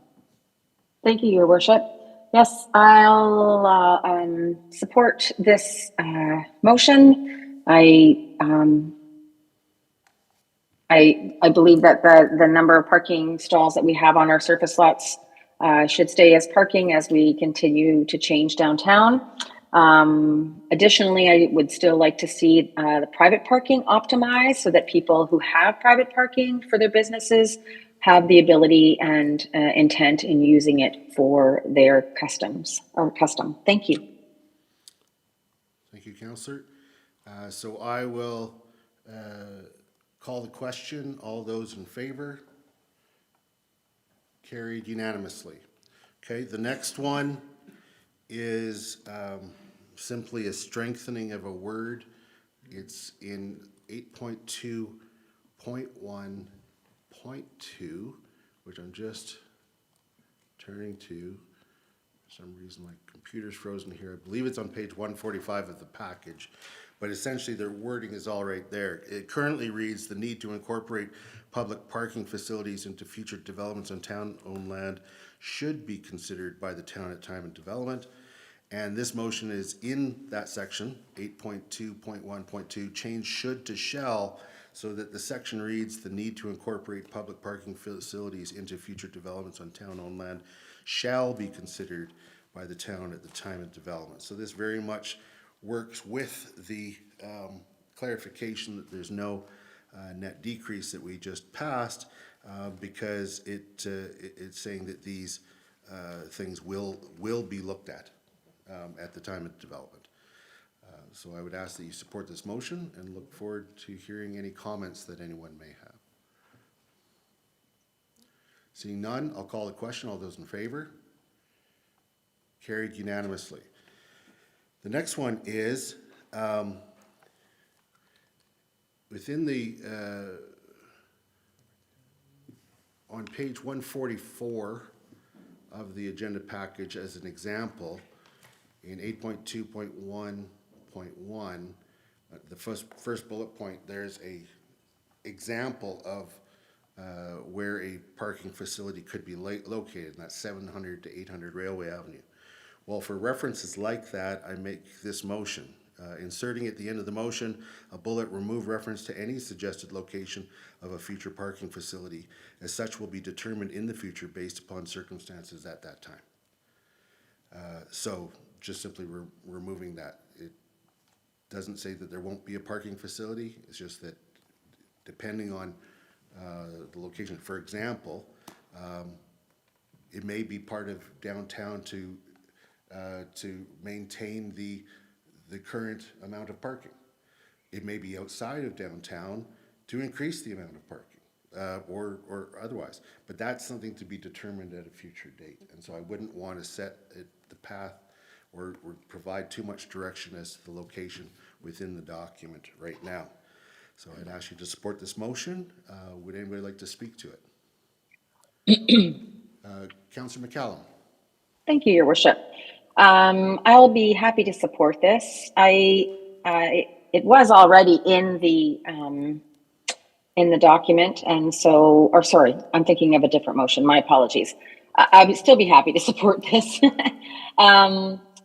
Thank you, Your Worship. Yes, I'll support this motion. I believe that the number of parking stalls that we have on our surface lots should stay as parking as we continue to change downtown. Additionally, I would still like to see the private parking optimized so that people who have private parking for their businesses have the ability and intent in using it for their custom. Thank you. Thank you, Councillor. So I will call the question. All those in favor? Carried unanimously. Okay, the next one is simply a strengthening of a word. It's in 8.2.1.2, which I'm just turning to. For some reason, my computer's frozen here. I believe it's on page 145 of the package, but essentially their wording is all right there. It currently reads, the need to incorporate public parking facilities into future developments on town-owned land should be considered by the town at time of development. And this motion is in that section, 8.2.1.2, change should to shall, so that the section reads, the need to incorporate public parking facilities into future developments on town-owned land shall be considered by the town at the time of development. So this very much works with the clarification that there's no net decrease that we just passed, because it's saying that these things will be looked at the time of development. So I would ask that you support this motion and look forward to hearing any comments that anyone may have. Seeing none, I'll call the question. All those in favor? Carried unanimously. The next one is within the, on page 144 of the agenda package as an example, in 8.2.1.1, the first bullet point, there's a example of where a parking facility could be located, and that's 700 to 800 Railway Avenue. Well, for references like that, I make this motion. Inserting at the end of the motion a bullet, remove reference to any suggested location of a future parking facility, as such will be determined in the future based upon circumstances at that time. So just simply removing that. It doesn't say that there won't be a parking facility, it's just that depending on the location. For example, it may be part of downtown to maintain the current amount of parking. It may be outside of downtown to increase the amount of parking, or otherwise. But that's something to be determined at a future date. And so I wouldn't want to set the path or provide too much direction as to the location within the document right now. So I'd ask you to support this motion. Would anybody like to speak to it? Councillor McCallum. Thank you, Your Worship. I'll be happy to support this. It was already in the document, and so, or sorry, I'm thinking of a different motion. My apologies. I would still be happy to support this.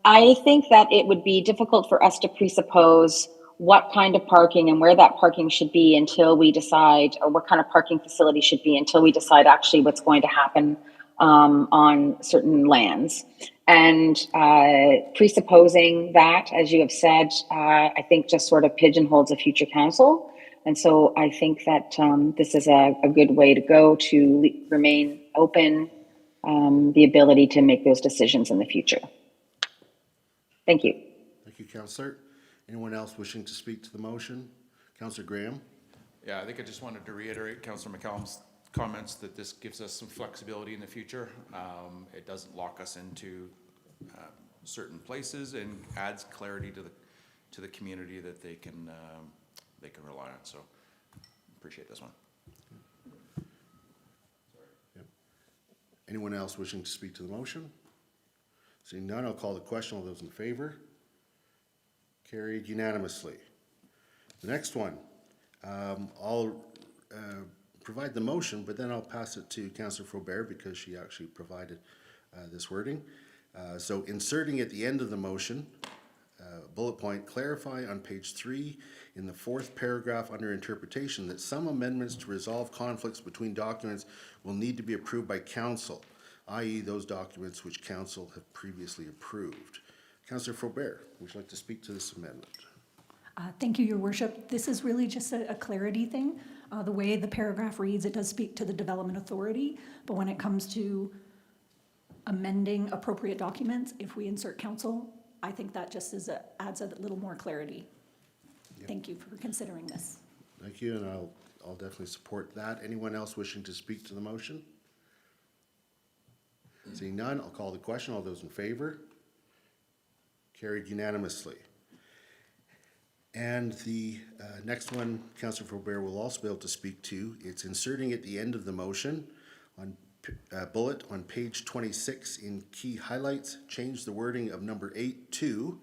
I think that it would be difficult for us to presuppose what kind of parking and where that parking should be until we decide, or what kind of parking facility should be until we decide actually what's going to happen on certain lands. And presupposing that, as you have said, I think just sort of pigeonholes a future council. And so I think that this is a good way to go to remain open, the ability to make those decisions in the future. Thank you. Thank you, Councillor. Anyone else wishing to speak to the motion? Councillor Graham? Yeah, I think I just wanted to reiterate Councillor McCallum's comments that this gives us some flexibility in the future. It doesn't lock us into certain places and adds clarity to the community that they can rely on. So appreciate this one. Yep. Anyone else wishing to speak to the motion? Seeing none, I'll call the question. All those in favor? Carried unanimously. The next one, I'll provide the motion, but then I'll pass it to Councillor Faubert because she actually provided this wording. So inserting at the end of the motion, bullet point, clarify on page 3 in the 4th paragraph under interpretation that some amendments to resolve conflicts between documents will need to be approved by council, i.e. those documents which council have previously approved. Councillor Faubert, would you like to speak to this amendment? Thank you, Your Worship. This is really just a clarity thing. The way the paragraph reads, it does speak to the development authority, but when it comes to amending appropriate documents, if we insert council, I think that just adds a little more clarity. Yep. Thank you for considering this. Thank you, and I'll definitely support that. Anyone else wishing to speak to the motion? Seeing none, I'll call the question. All those in favor? Carried unanimously. And the next one, Councillor Faubert will also be able to speak to. It's inserting at the end of the motion on bullet on page 26 in key highlights, change the wording of number 8 to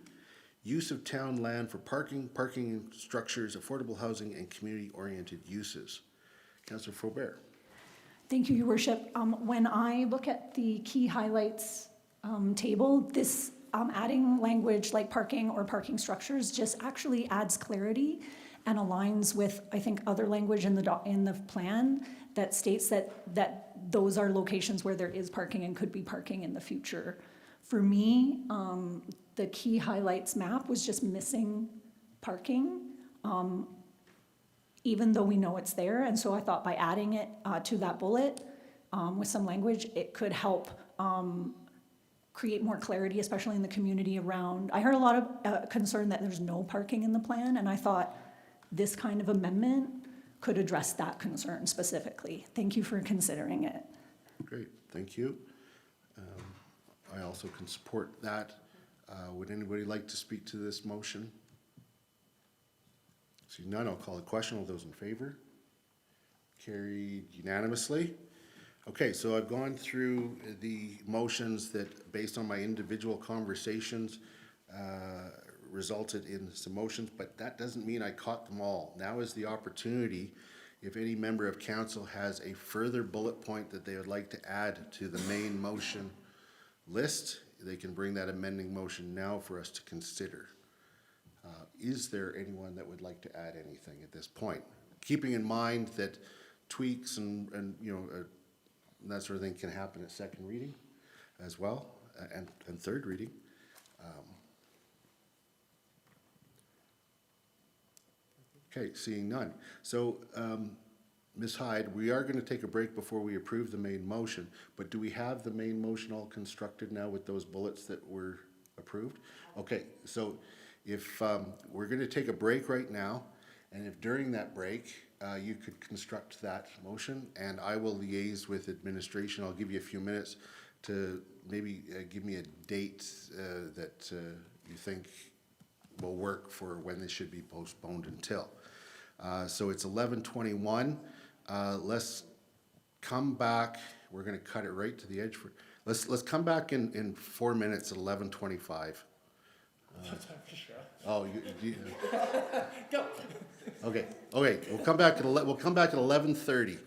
use of town land for parking structures, affordable housing, and community-oriented uses. Councillor Faubert. Thank you, Your Worship. When I look at the key highlights table, this adding language like parking or parking structures just actually adds clarity and aligns with, I think, other language in the plan that states that those are locations where there is parking and could be parking in the future. For me, the key highlights map was just missing parking. even though we know it's there. And so I thought by adding it to that bullet with some language, it could help create more clarity, especially in the community around. I heard a lot of concern that there's no parking in the plan, and I thought this kind of amendment could address that concern specifically. Thank you for considering it. Great, thank you. I also can support that. Would anybody like to speak to this motion? Seeing none, I'll call the question. All those in favor? Carried unanimously. Okay, so I've gone through the motions that, based on my individual conversations, resulted in some motions, but that doesn't mean I caught them all. Now is the opportunity, if any member of council has a further bullet point that they would like to add to the main motion list, they can bring that amending motion now for us to consider. Is there anyone that would like to add anything at this point? Keeping in mind that tweaks and that sort of thing can happen at second reading as well, and third reading. Okay, seeing none. So, Ms. Hyde, we are going to take a break before we approve the main motion, but do we have the main motion all constructed now with those bullets that were approved? Okay, so if we're going to take a break right now, and if during that break you could construct that motion, and I will liaise with administration. I'll give you a few minutes to maybe give me a date that you think will work for when this should be postponed until. So it's 11:21. Let's come back. We're going to cut it right to the edge. Let's come back in 4 minutes at 11:25. Oh, go. Okay. We'll come back at 11:30.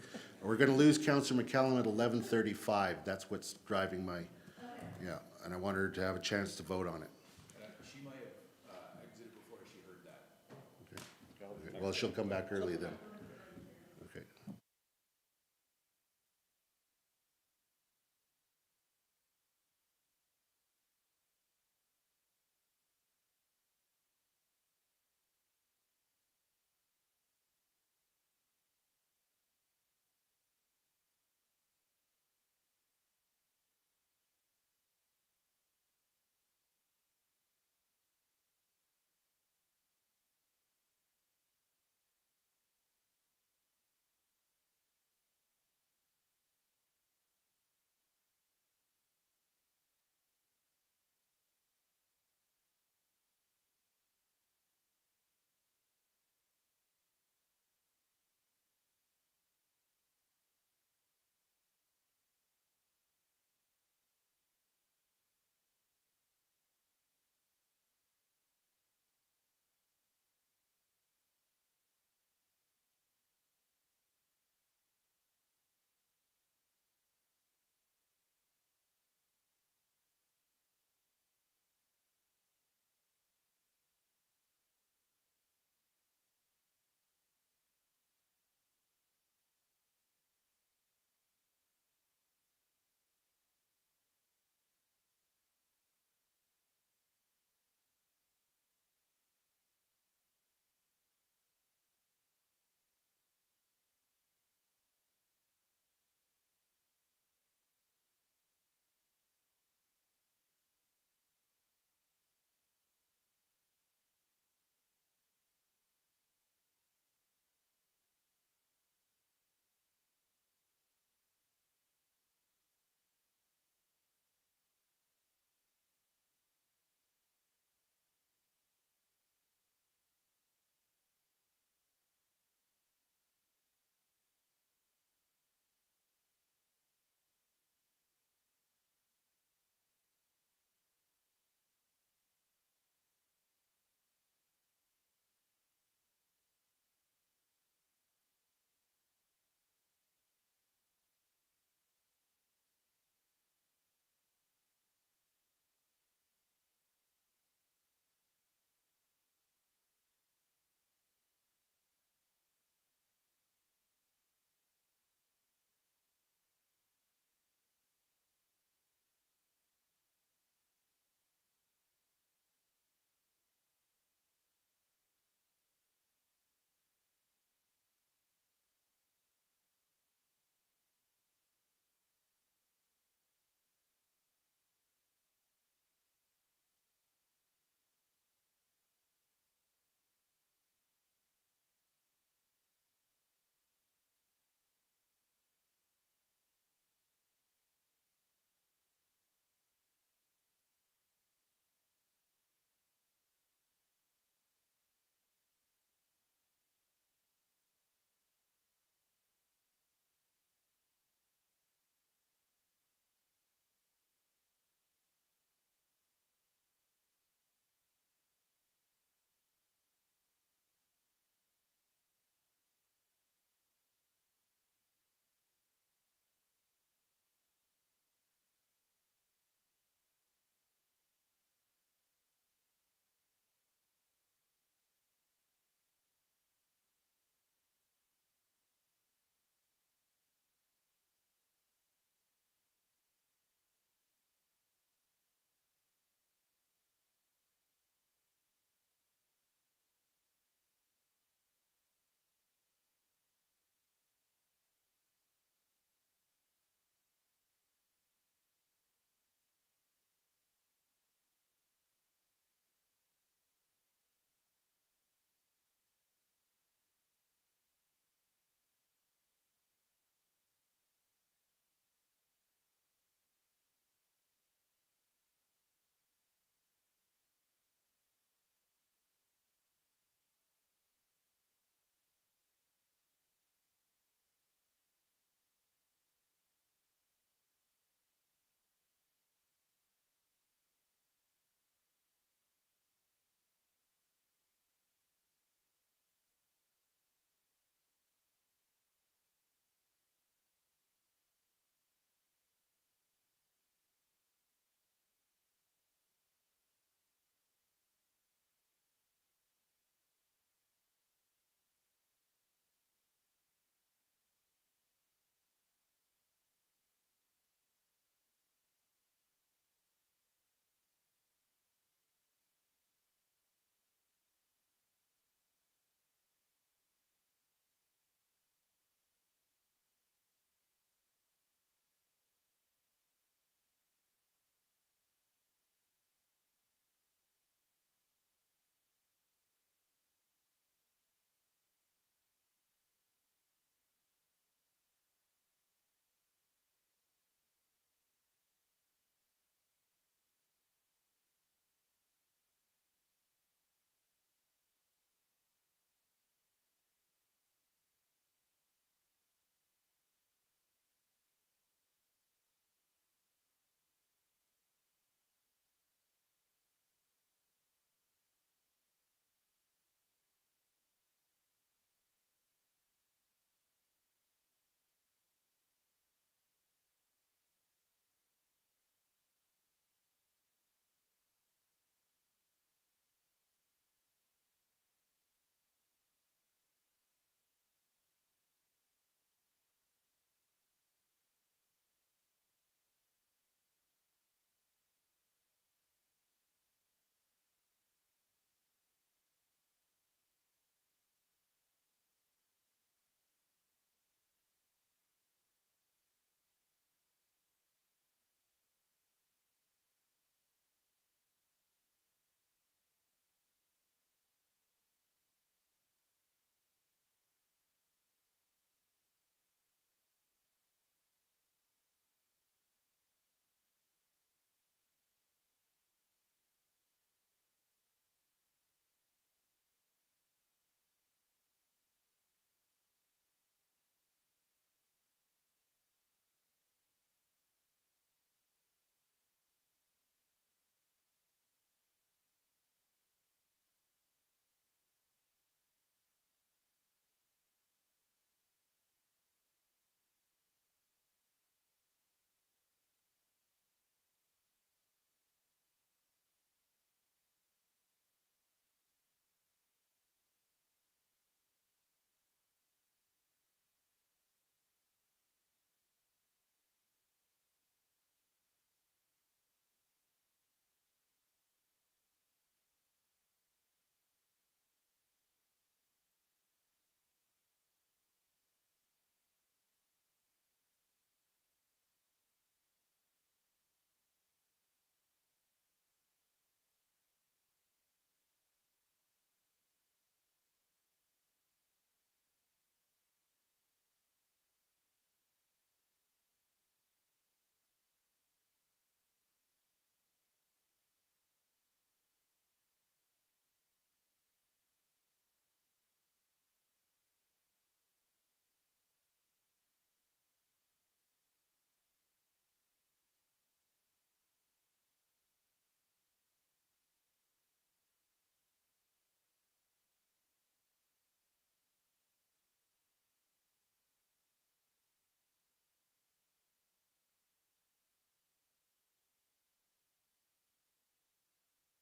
We're going to lose Councillor McCallum at 11:35. That's what's driving my. Yeah, and I want her to have a chance to vote on it. She might have exited before she heard that. Okay. Well, she'll come back early then.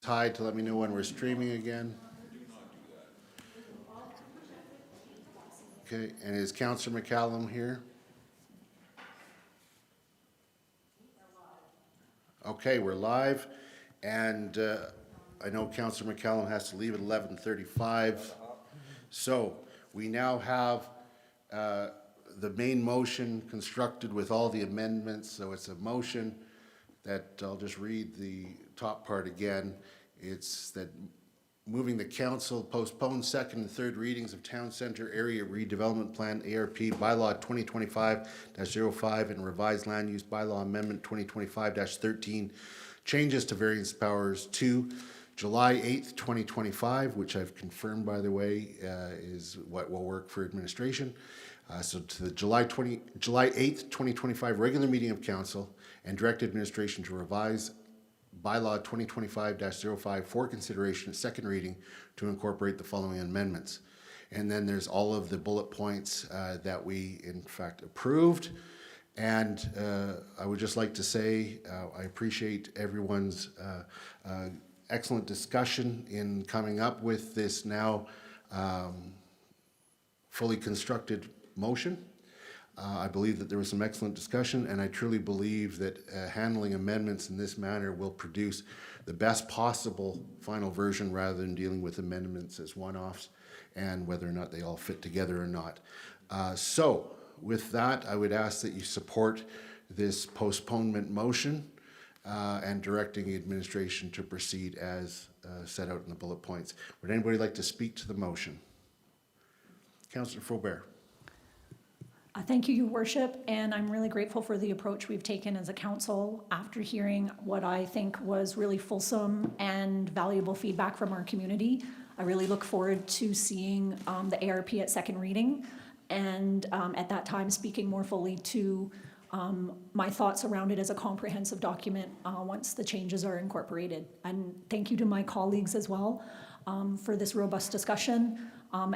Tide to let me know when we're streaming again. Okay, and is Councillor McCallum here? Okay, we're live, and I know Councillor McCallum has to leave at 11:35. So we now have the main motion constructed with all the amendments. So it's a motion that, I'll just read the top part again. It's that moving the council postpone second and third readings of Town Centre Area Redevelopment Plan, ARP, Bylaw 2025-05 and Revised Land Use Bylaw Amendment 2025-13, changes to variance powers to July 8th, 2025, which I've confirmed, by the way, is what will work for administration. So to the July 8th, 2025 regular meeting of council, and direct administration to revise Bylaw 2025-05 for consideration at second reading to incorporate the following amendments. And then there's all of the bullet points that we in fact approved. And I would just like to say I appreciate everyone's excellent discussion in coming up with this now fully constructed motion. I believe that there was some excellent discussion, and I truly believe that handling amendments in this manner will produce the best possible final version rather than dealing with amendments as one-offs and whether or not they all fit together or not. So with that, I would ask that you support this postponement motion and directing the administration to proceed as set out in the bullet points. Would anybody like to speak to the motion? Councillor Faubert. Thank you, Your Worship, and I'm really grateful for the approach we've taken as a council after hearing what I think was really fulsome and valuable feedback from our community. I really look forward to seeing the ARP at second reading, and at that time speaking more fully to my thoughts around it as a comprehensive document once the changes are incorporated. And thank you to my colleagues as well for this robust discussion.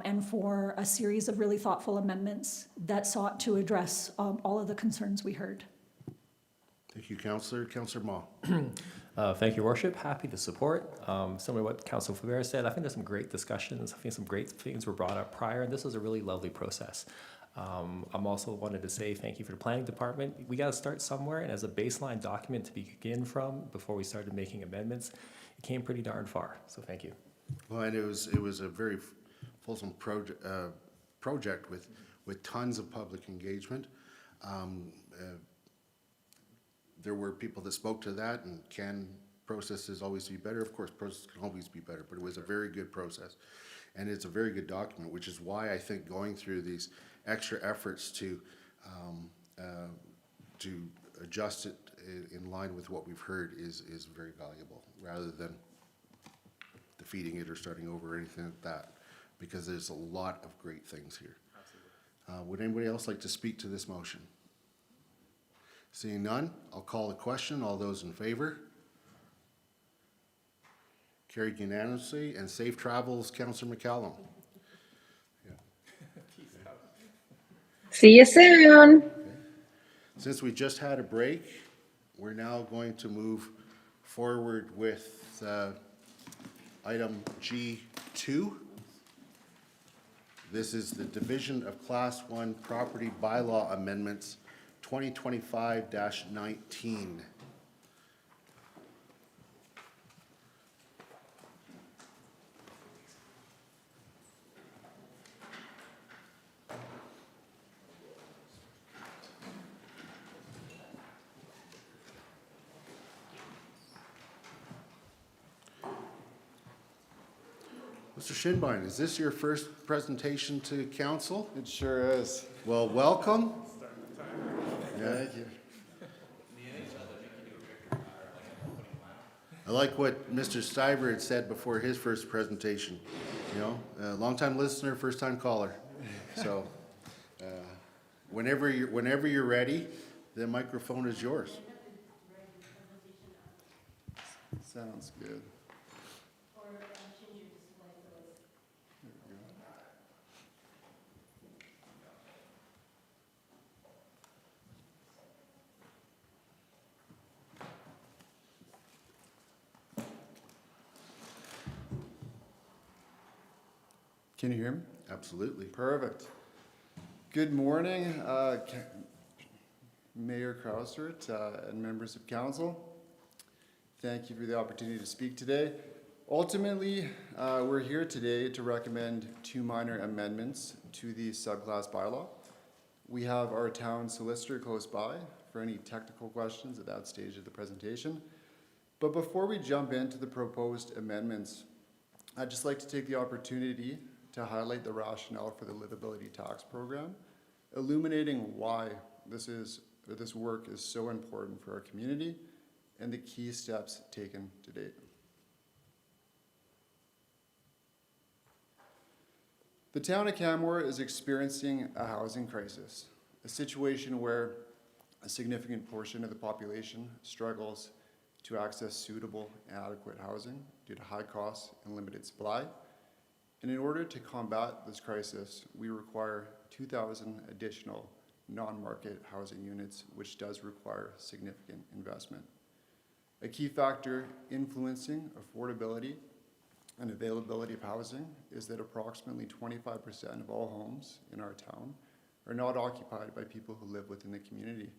And for a series of really thoughtful amendments that sought to address all of the concerns we heard. Thank you, Councillor. Councillor Maw. Thank you, Your Worship. Happy to support. Similar to what Councillor Faubert said, I think there's some great discussions. I think some great things were brought up prior, and this was a really lovely process. I'm also wanted to say thank you for the planning department. We got to start somewhere, and as a baseline document to begin from before we started making amendments, it came pretty darn far. So thank you. Well, and it was a very fulsome project with tons of public engagement. There were people that spoke to that, and can processes always be better? Of course, processes can always be better, but it was a very good process. And it's a very good document, which is why I think going through these extra efforts to adjust it in line with what we've heard is very valuable, rather than defeating it or starting over or anything like that, because there's a lot of great things here. Would anybody else like to speak to this motion? Seeing none, I'll call the question. All those in favor? Carried unanimously, and safe travels, Councillor McCallum. See you soon. Since we just had a break, we're now going to move forward with item G2. This is the Division of Class 1 Property Bylaw Amendments 2025-19. Mr. Shinbine, is this your first presentation to council? It sure is. Well, welcome. Thank you. I like what Mr. Stiver had said before his first presentation. You know, long-time listener, first-time caller. So, whenever you're ready, the microphone is yours. Sounds good. Can you hear me? Absolutely. Perfect. Good morning, Mayor Krausert and members of council. Thank you for the opportunity to speak today. Ultimately, we're here today to recommend 2 minor amendments to the subclass bylaw. We have our town solicitor close by for any technical questions at that stage of the presentation. But before we jump into the proposed amendments, I'd just like to take the opportunity to highlight the rationale for the Livability tax program, illuminating why this work is so important for our community and the key steps taken to date. The town of Canmore is experiencing a housing crisis, a situation where a significant portion of the population struggles to access suitable and adequate housing due to high costs and limited supply. And in order to combat this crisis, we require 2,000 additional non-market housing units, which does require significant investment. A key factor influencing affordability and availability of housing is that approximately 25% of all homes in our town are not occupied by people who live within the community.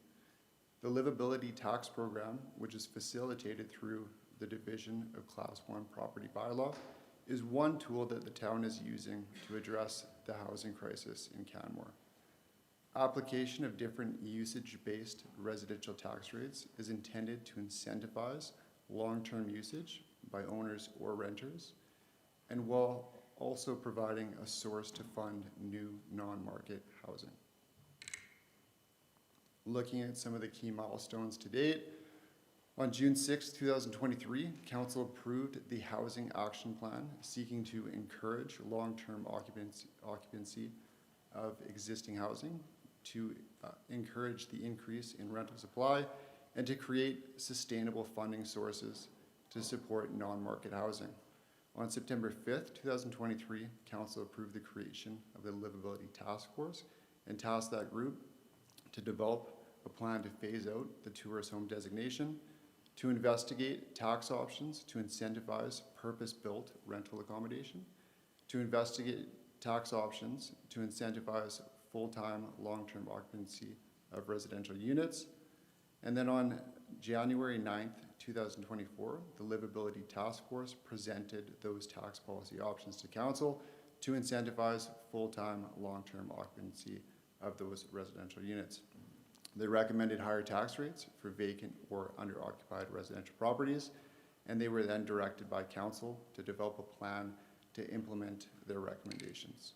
The Livability tax program, which is facilitated through the Division of Class 1 Property Bylaw, is one tool that the town is using to address the housing crisis in Canmore. Application of different usage-based residential tax rates is intended to incentivize long-term usage by owners or renters, and while also providing a source to fund new non-market housing. Looking at some of the key milestones to date, on June 6, 2023, Council approved the Housing Action Plan seeking to encourage long-term occupancy of existing housing, to encourage the increase in rental supply, and to create sustainable funding sources to support non-market housing. On September 5th, 2023, Council approved the creation of the Livability Task Force and tasked that group to develop a plan to phase out the tourist home designation, to investigate tax options to incentivize purpose-built rental accommodation, to investigate tax options to incentivize full-time long-term occupancy of residential units. And then on January 9th, 2024, the Livability Task Force presented those tax policy options to Council to incentivize full-time long-term occupancy of those residential units. They recommended higher tax rates for vacant or under-occupied residential properties, and they were then directed by Council to develop a plan to implement their recommendations.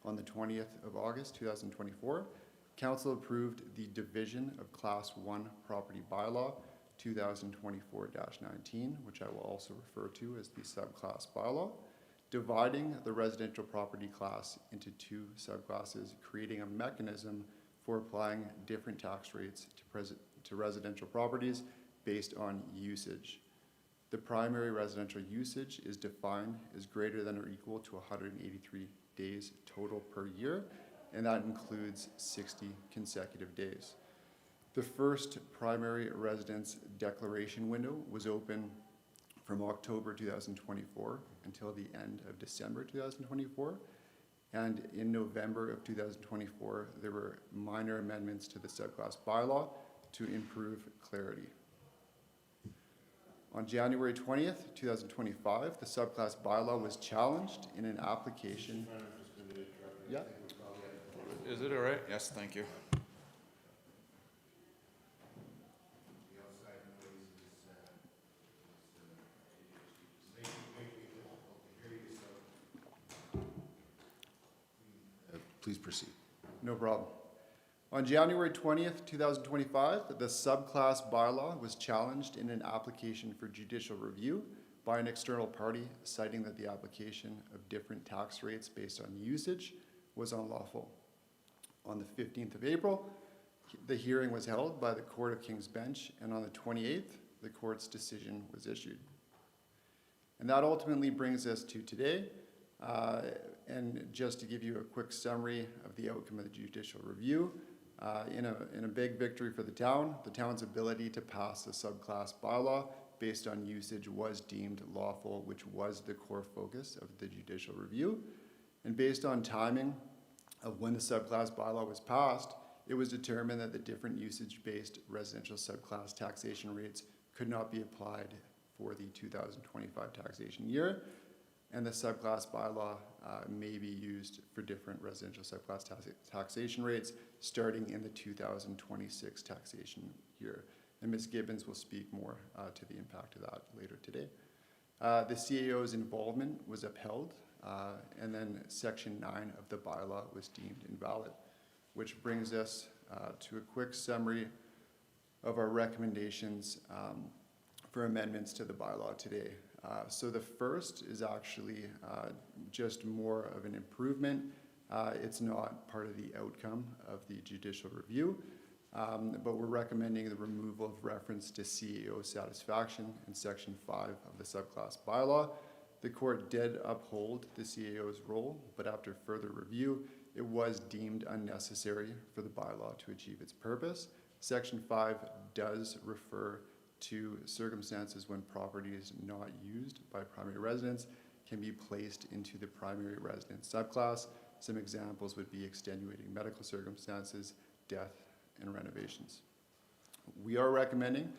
On the 20th of August, 2024, Council approved the Division of Class 1 Property Bylaw 2024-19, which I will also refer to as the subclass bylaw, dividing the residential property class into 2 subclasses, creating a mechanism for applying different tax rates to residential properties based on usage. The primary residential usage is defined as greater than or equal to 183 days total per year, and that includes 60 consecutive days. The first primary residence declaration window was open from October 2024 until the end of December 2024. And in November of 2024, there were minor amendments to the subclass bylaw to improve clarity. On January 20th, 2025, the subclass bylaw was challenged in an application. Yeah. Is it all right? Yes, thank you. Please proceed. No problem. On January 20th, 2025, the subclass bylaw was challenged in an application for judicial review by an external party, citing that the application of different tax rates based on usage was unlawful. On the 15th of April, the hearing was held by the Court of King's Bench, and on the 28th, the court's decision was issued. And that ultimately brings us to today. And just to give you a quick summary of the outcome of the judicial review, in a big victory for the town's ability to pass the subclass bylaw based on usage was deemed lawful, which was the core focus of the judicial review. And based on timing of when the subclass bylaw was passed, it was determined that the different usage-based residential subclass taxation rates could not be applied for the 2025 taxation year, and the subclass bylaw may be used for different residential subclass taxation rates starting in the 2026 taxation year. And Ms. Gibbons will speak more to the impact of that later today. The CAO's involvement was upheld, and then Section 9 of the bylaw was deemed invalid, which brings us to a quick summary of our recommendations for amendments to the bylaw today. So the first is actually just more of an improvement. It's not part of the outcome of the judicial review, but we're recommending the removal of reference to CAO satisfaction in Section 5 of the subclass bylaw. The court did uphold the CAO's role, but after further review, it was deemed unnecessary for the bylaw to achieve its purpose. Section 5 does refer to circumstances when property is not used by primary residents can be placed into the primary residence subclass. Some examples would be extenuating medical circumstances, death, and renovations. We are recommending,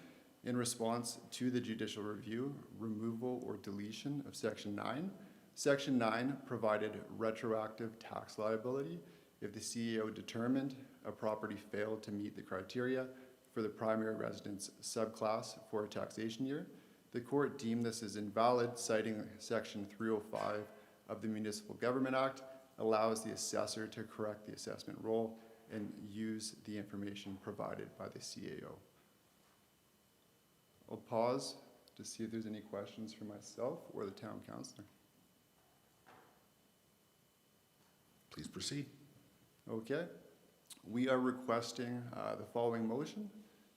in response to the judicial review, removal or deletion of Section 9. Section 9 provided retroactive tax liability if the CEO determined a property failed to meet the criteria for the primary residence subclass for a taxation year. The court deemed this as invalid, citing Section 305 of the Municipal Government Act, allows the assessor to correct the assessment roll and use the information provided by the CAO. I'll pause to see if there's any questions for myself or the town councillor. Please proceed. Okay. We are requesting the following motion.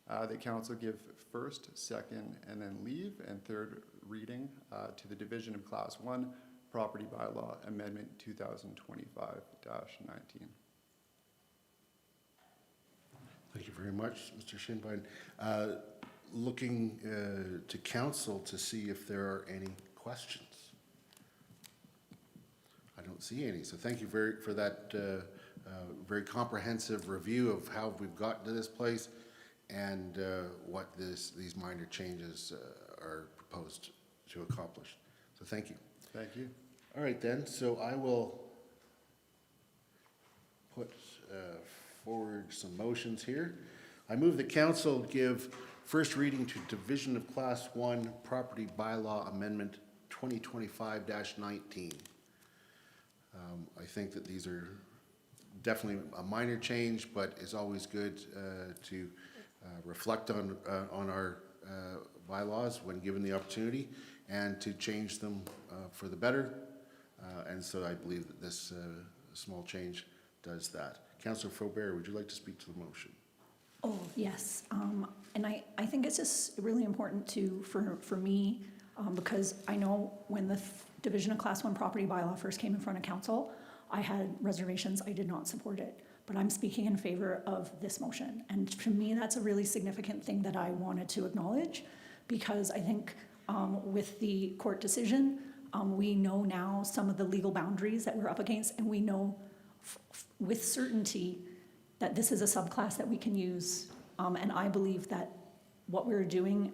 That council give first, second, and then leave, and third reading to the Division of Class 1 Property Bylaw Amendment 2025-19. Thank you very much, Mr. Shinbein. Looking to council to see if there are any questions. I don't see any, so thank you for that very comprehensive review of how we've gotten to this place and what these minor changes are proposed to accomplish. So thank you. Thank you. All right then, so I will put forward some motions here. I move that council give first reading to Division of Class 1 Property Bylaw Amendment 2025-19. I think that these are definitely a minor change, but it's always good to reflect on our bylaws when given the opportunity and to change them for the better. And so I believe that this small change does that. Councillor Faubert, would you like to speak to the motion? Oh, yes. And I think it's just really important for me, because I know when the Division of Class 1 Property Bylaw first came in front of council, I had reservations. I did not support it. But I'm speaking in favor of this motion. And to me, that's a really significant thing that I wanted to acknowledge, because I think with the court decision, we know now some of the legal boundaries that we're up against, and we know with certainty that this is a subclass that we can use. And I believe that what we're doing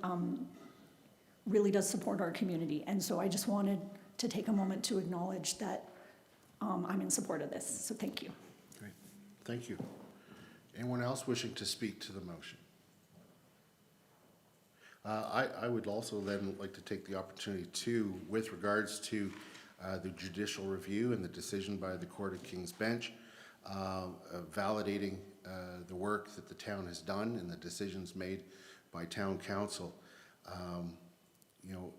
really does support our community. And so I just wanted to take a moment to acknowledge that I'm in support of this. So thank you. Great, thank you. Anyone else wishing to speak to the motion? I would also then like to take the opportunity to, with regards to the judicial review and the decision by the Court of King's Bench, validating the work that the town has done and the decisions made by town council. You know,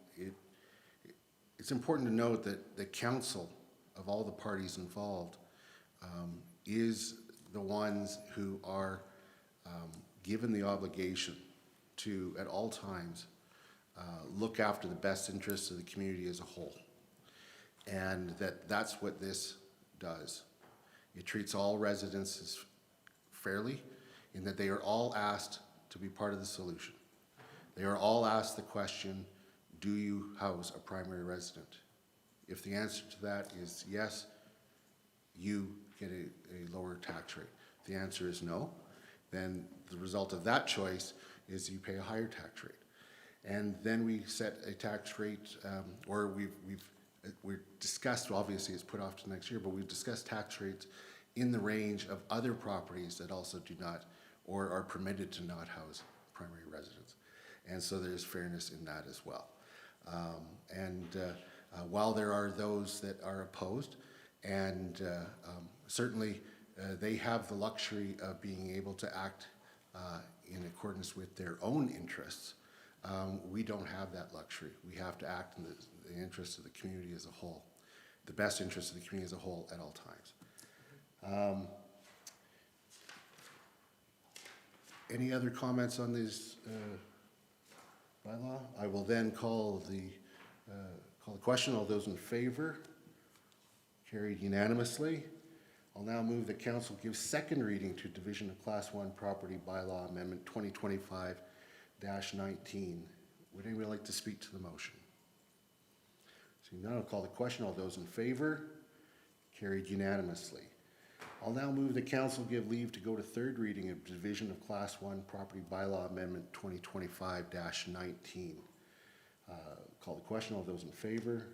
it's important to note that the council of all the parties involved is the ones who are given the obligation to, at all times, look after the best interests of the community as a whole. And that's what this does. It treats all residents fairly in that they are all asked to be part of the solution. They are all asked the question, do you house a primary resident? If the answer to that is yes, you get a lower tax rate. If the answer is no, then the result of that choice is you pay a higher tax rate. And then we set a tax rate, or we're discussed, obviously it's put off to next year, but we've discussed tax rates in the range of other properties that also do not, or are permitted to not house primary residents. And so there's fairness in that as well. While there are those that are opposed, and certainly they have the luxury of being able to act in accordance with their own interests, we don't have that luxury. We have to act in the interests of the community as a whole, the best interests of the community as a whole at all times. Any other comments on this bylaw? I will then call the question. All those in favor? Carried unanimously. I'll now move that council give second reading to Division of Class 1 Property Bylaw Amendment 2025-19. Would anyone like to speak to the motion? Seeing none, I'll call the question. All those in favor? Carried unanimously. I'll now move that council give leave to go to third reading of Division of Class 1 Property Bylaw Amendment 2025-19. Call the question. All those in favor?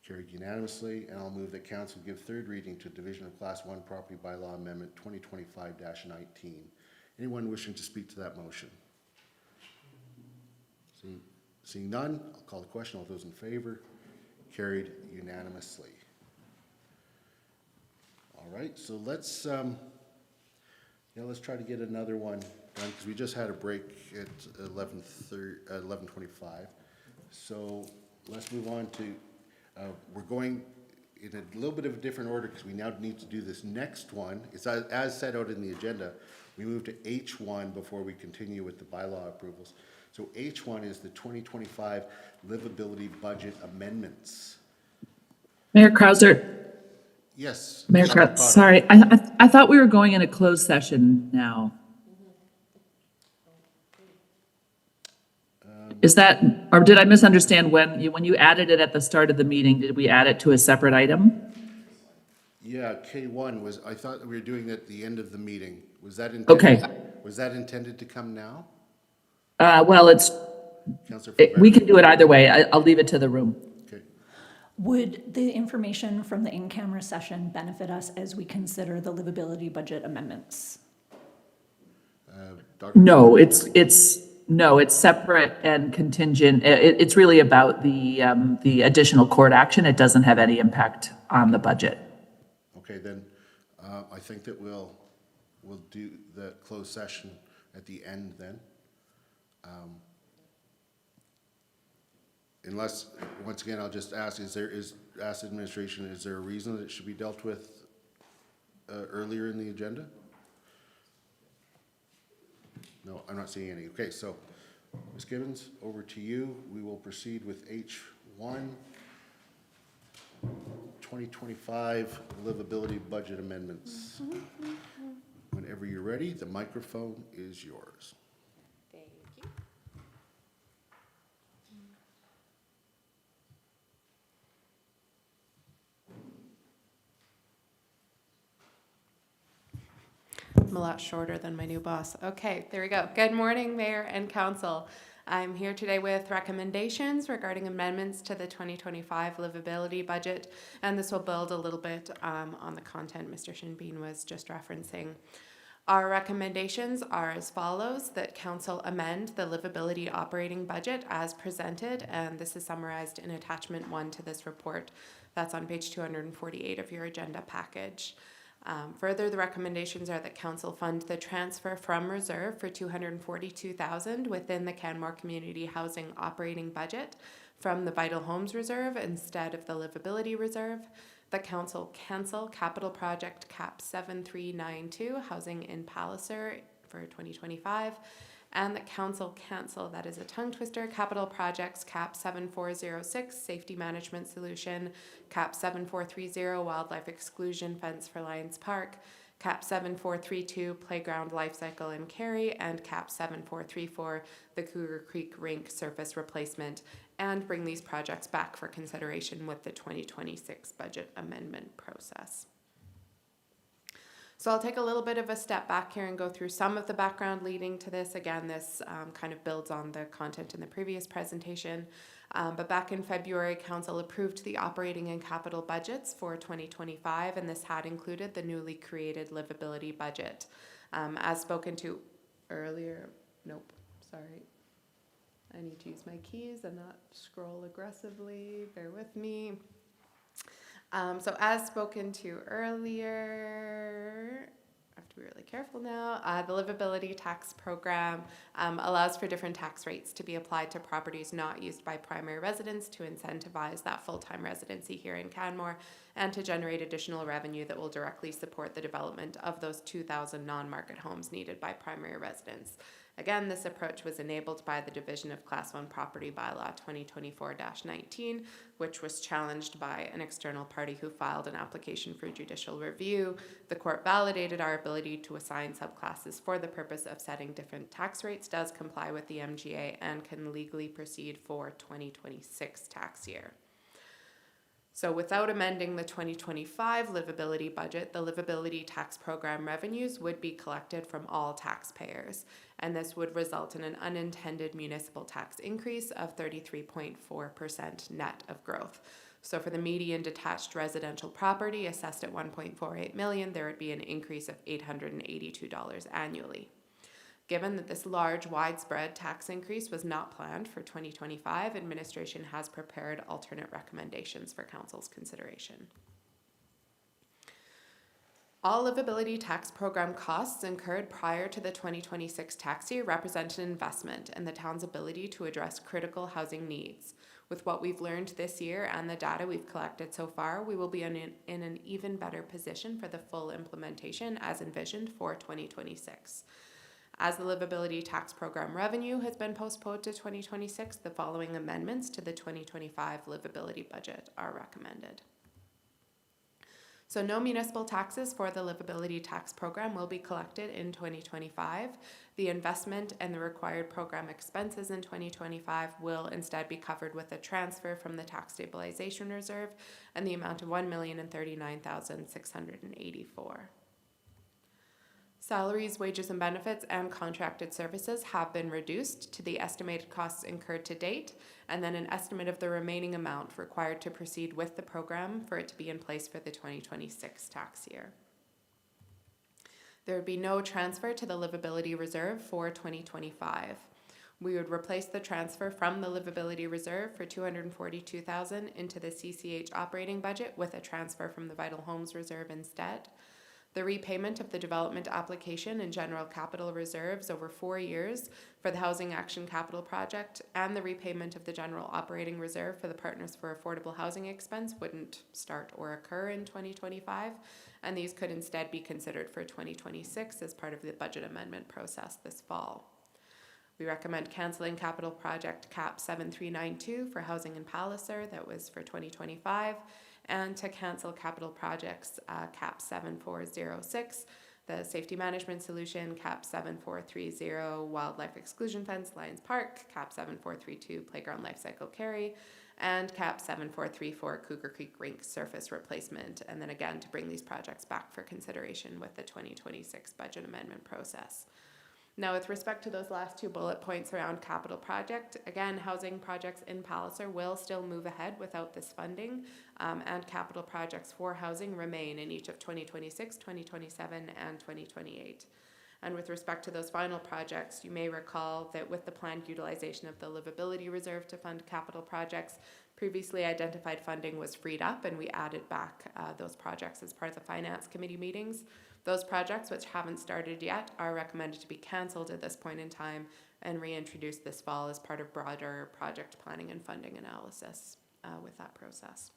Carried unanimously. And I'll move that council give third reading to Division of Class 1 Property Bylaw Amendment 2025-19. Anyone wishing to speak to that motion? Seeing none, I'll call the question. All those in favor? Carried unanimously. All right, so let's try to get another one done, because we just had a break at 11:25. So let's move on to, we're going in a little bit of a different order, because we now need to do this next one. It's as set out in the agenda. We move to H1 before we continue with the bylaw approvals. So H1 is the 2025 Livability Budget Amendments. Mayor Krauser. Yes. Mayor Dr. Krauser, Potter. sorry, I thought we were going in a closed session now. Is that, or did I misunderstand when you added it at the start of the meeting, did we add it to a separate item? Yeah, K1 was, I thought we were doing it at the end of the meeting. Was that intended? Okay. Was that intended to come now? Well, Councillor we can do it either way. I'll leave it to the room. Okay. Would the information from the in-camera session benefit us as we consider the livability budget amendments? No, it's separate and contingent. It's really about the additional court action. It doesn't have any impact on the budget. Okay, then I think that we'll do the closed session at the end then. Unless, once again, I'll just ask, ask administration, is there a reason that it should be dealt with earlier in the agenda? No, I'm not seeing any. Okay, so Ms. Gibbons, over to you. We will proceed with H1, 2025 Livability Budget Amendments. Whenever you're ready, the microphone is yours. Thank you. I'm a lot shorter than my new boss. Okay, there we go. Good morning, Mayor and Council. I'm here today with recommendations regarding amendments to the 2025 livability budget, and this will build a little bit on the content Mr. Shinbeen was just referencing. Our recommendations are as follows: that Council amend the livability operating budget as presented, and this is summarized in attachment 1 to this report. That's on page 248 of your agenda package. Further, the recommendations are that Council fund the transfer from reserve for $242,000 within the Canmore Community Housing operating budget from the Vital Homes Reserve instead of the Livability Reserve. The Council cancel capital project CAP 7392, housing in Palliser for 2025. And the Council cancel, that is a tongue twister, capital projects CAP 7406, safety management solution, CAP 7430, wildlife exclusion fence for Lions Park, CAP 7432, playground life cycle in Cary, and CAP 7434, the Cougar Creek rink surface replacement, and bring these projects back for consideration with the 2026 budget amendment process. So I'll take a little bit of a step back here and go through some of the background leading to this. Again, this kind of builds on the content in the previous presentation. But back in February, Council approved the operating and capital budgets for 2025, and this had included the newly created Livability budget. As spoken to earlier, sorry. I need to use my keys and not scroll aggressively. Bear with me. So as spoken to earlier, I have to be really careful now. The Livability tax program allows for different tax rates to be applied to properties not used by primary residents to incentivize that full-time residency here in Canmore and to generate additional revenue that will directly support the development of those 2,000 non-market homes needed by primary residents. Again, this approach was enabled by the Division of Class 1 Property Bylaw 2024-19, which was challenged by an external party who filed an application for judicial review. The court validated our ability to assign subclasses for the purpose of setting different tax rates, does comply with the MGA, and can legally proceed for 2026 tax year. So without amending the 2025 Livability budget, the Livability tax program revenues would be collected from all taxpayers, and this would result in an unintended municipal tax increase of 33.4% net of growth. So for the median detached residential property assessed at $1.48 million, there would be an increase of $882 annually. Given that this large, widespread tax increase was not planned for 2025, administration has prepared alternate recommendations for Council's consideration. All Livability tax program costs incurred prior to the 2026 tax year represent an investment in the town's ability to address critical housing needs. With what we've learned this year and the data we've collected so far, we will be in an even better position for the full implementation as envisioned for 2026. As the Livability tax program revenue has been postponed to 2026, the following amendments to the 2025 Livability budget are recommended. So no municipal taxes for the Livability tax program will be collected in 2025. The investment and the required program expenses in 2025 will instead be covered with a transfer from the tax stabilization reserve and the amount of $1,039,684. Salaries, wages, and benefits and contracted services have been reduced to the estimated costs incurred to date, and then an estimate of the remaining amount required to proceed with the program for it to be in place for the 2026 tax year. There would be no transfer to the Livability Reserve for 2025. We would replace the transfer from the Livability Reserve for $242,000 into the CCH operating budget with a transfer from the Vital Homes Reserve instead. The repayment of the development application and general capital reserves over 4 years for the Housing Action Capital Project and the repayment of the general operating reserve for the Partners for Affordable Housing expense wouldn't start or occur in 2025, and these could instead be considered for 2026 as part of the budget amendment process this fall. We recommend canceling capital project CAP 7392 for housing in Palliser, that was for 2025, and to cancel capital projects CAP 7406, the safety management solution, CAP 7430, wildlife exclusion fence, Lions Park, CAP 7432, playground life cycle carry, and CAP 7434, Cougar Creek rink surface replacement, and then again to bring these projects back for consideration with the 2026 budget amendment process. Now, with respect to those last two bullet points around capital project, again, housing projects in Palliser will still move ahead without this funding, and capital projects for housing remain in each of 2026, 2027, and 2028. And with respect to those final projects, you may recall that with the planned utilization of the Livability Reserve to fund capital projects, previously identified funding was freed up, and we added back those projects as part of the Finance Committee meetings. Those projects, which haven't started yet, are recommended to be cancelled at this point in time and reintroduced this fall as part of broader project planning and funding analysis with that process.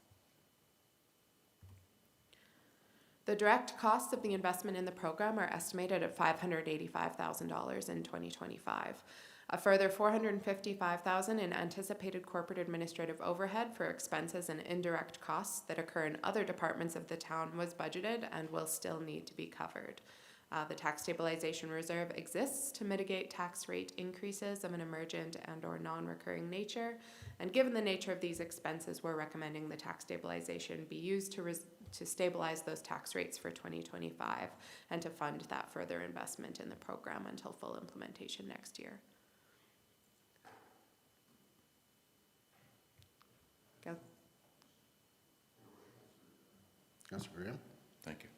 The direct costs of the investment in the program are estimated at $585,000 in 2025. A further $455,000 in anticipated corporate administrative overhead for expenses and indirect costs that occur in other departments of the town was budgeted and will still need to be covered. The tax stabilization reserve exists to mitigate tax rate increases of an emergent and or non-recurring nature, and given the nature of these expenses, we're recommending the tax stabilization be used to stabilize those tax rates for 2025 and to fund that further investment in the program until full implementation next year. Go. Councillor Graham? Thank you.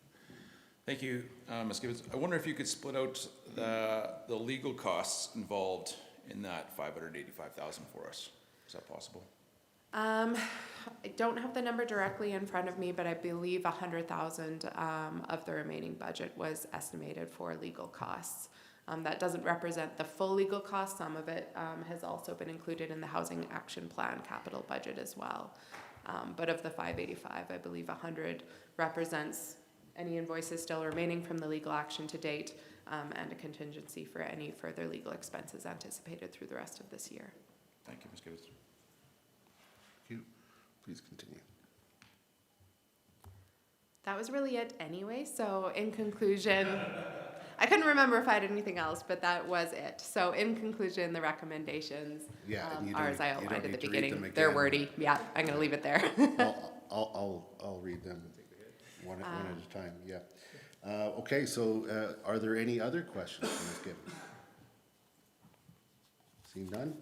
Thank you, Ms. Gibbons. I wonder if you could split out the legal costs involved in that $585,000 for us. Is that possible? I don't have the number directly in front of me, but I believe 100,000 of the remaining budget was estimated for legal costs. That doesn't represent the full legal cost. Some of it has also been included in the Housing Action Plan capital budget as well. But of the 585, I believe 100 represents any invoices still remaining from the legal action to date, and a contingency for any further legal expenses anticipated through the rest of this year. Thank you, Ms. Gibbons. Thank you. Please continue. That was really it anyway. So in conclusion, I couldn't remember if I had anything else, but that was it. So in conclusion, the recommendations And you are as I don't outlined at need the to read them beginning. They're again. wordy. Yeah, I'm going to leave it there. I'll read them one at a time, yeah. Okay, so are there any other questions for Ms. Gibbons? Seeing none,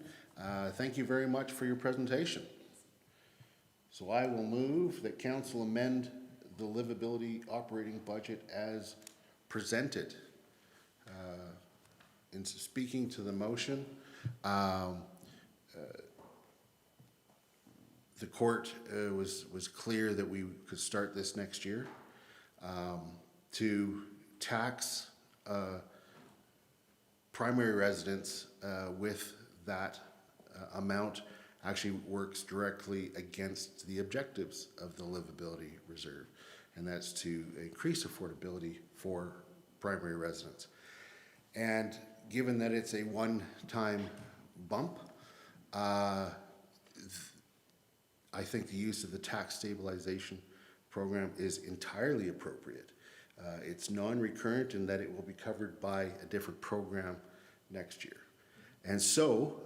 thank you very much for your presentation. So I will move that council amend the livability operating budget as presented. In speaking to the motion, the court was clear that we could start this next year. To tax primary residents with that amount actually works directly against the objectives of the livability reserve, and that's to increase affordability for primary residents. And given that it's a one-time bump, I think the use of the tax stabilization program is entirely appropriate. It's non-recurrent in that it will be covered by a different program next year. And so,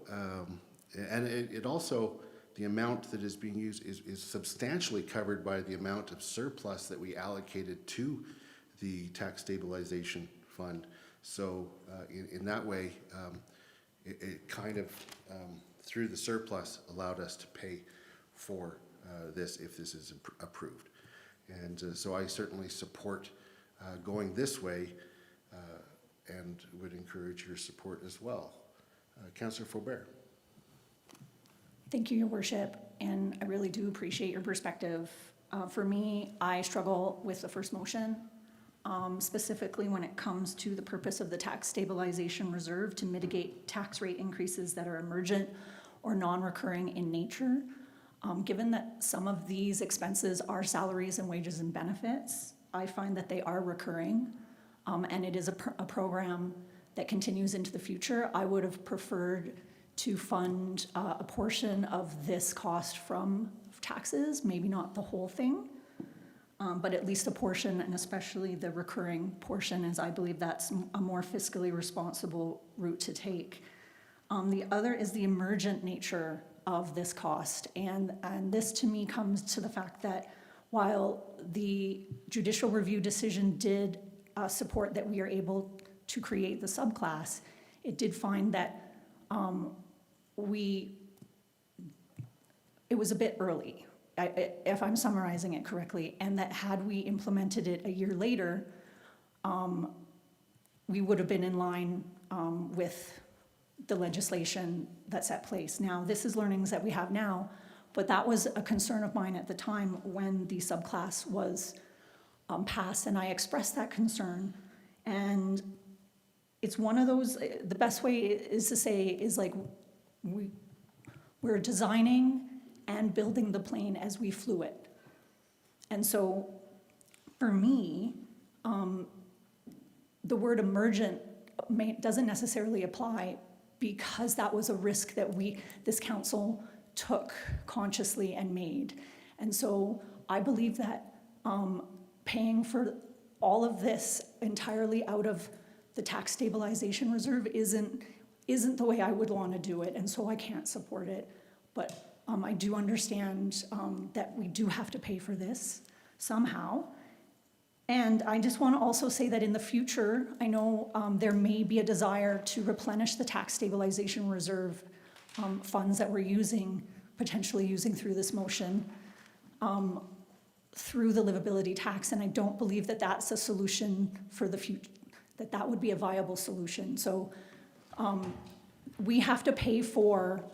and it also, the amount that is being used is substantially covered by the amount of surplus that we allocated to the tax stabilization fund. So in that way, it kind of, through the surplus, allowed us to pay for this if this is approved. And so I certainly support going this way and would encourage your support as well. Councillor Faubert. Thank you, Your Worship, and I really do appreciate your perspective. For me, I struggle with the first motion, specifically when it comes to the purpose of the tax stabilization reserve to mitigate tax rate increases that are emergent or non-recurring in nature. Given that some of these expenses are salaries and wages and benefits, I find that they are recurring, and it is a program that continues into the future. I would have preferred to fund a portion of this cost from taxes, maybe not the whole thing, but at least a portion, and especially the recurring portion, as I believe that's a more fiscally responsible route to take. The other is the emergent nature of this cost, and this to me comes to the fact that while the judicial review decision did support that we are able to create the subclass, it did find that it was a bit early, if I'm summarizing it correctly, and that had we implemented it a year later, we would have been in line with the legislation that's at place. Now, this is learnings that we have now, but that was a concern of mine at the time when the subclass was passed, and I expressed that concern. And it's one of those, the best way is to say is like, we're designing and building the plane as we flew it. And so for me, the word emergent doesn't necessarily apply because that was a risk that this council took consciously and made. And so I believe that paying for all of this entirely out of the tax stabilization reserve isn't the way I would want to do it, and so I can't support it. But I do understand that we do have to pay for this. somehow. And I just want to also say that in the future, I know there may be a desire to replenish the tax stabilization reserve funds that we're using, potentially using through this motion, through the livability tax. And I don't believe that that's a solution for the future, that would be a viable solution. So we have to pay for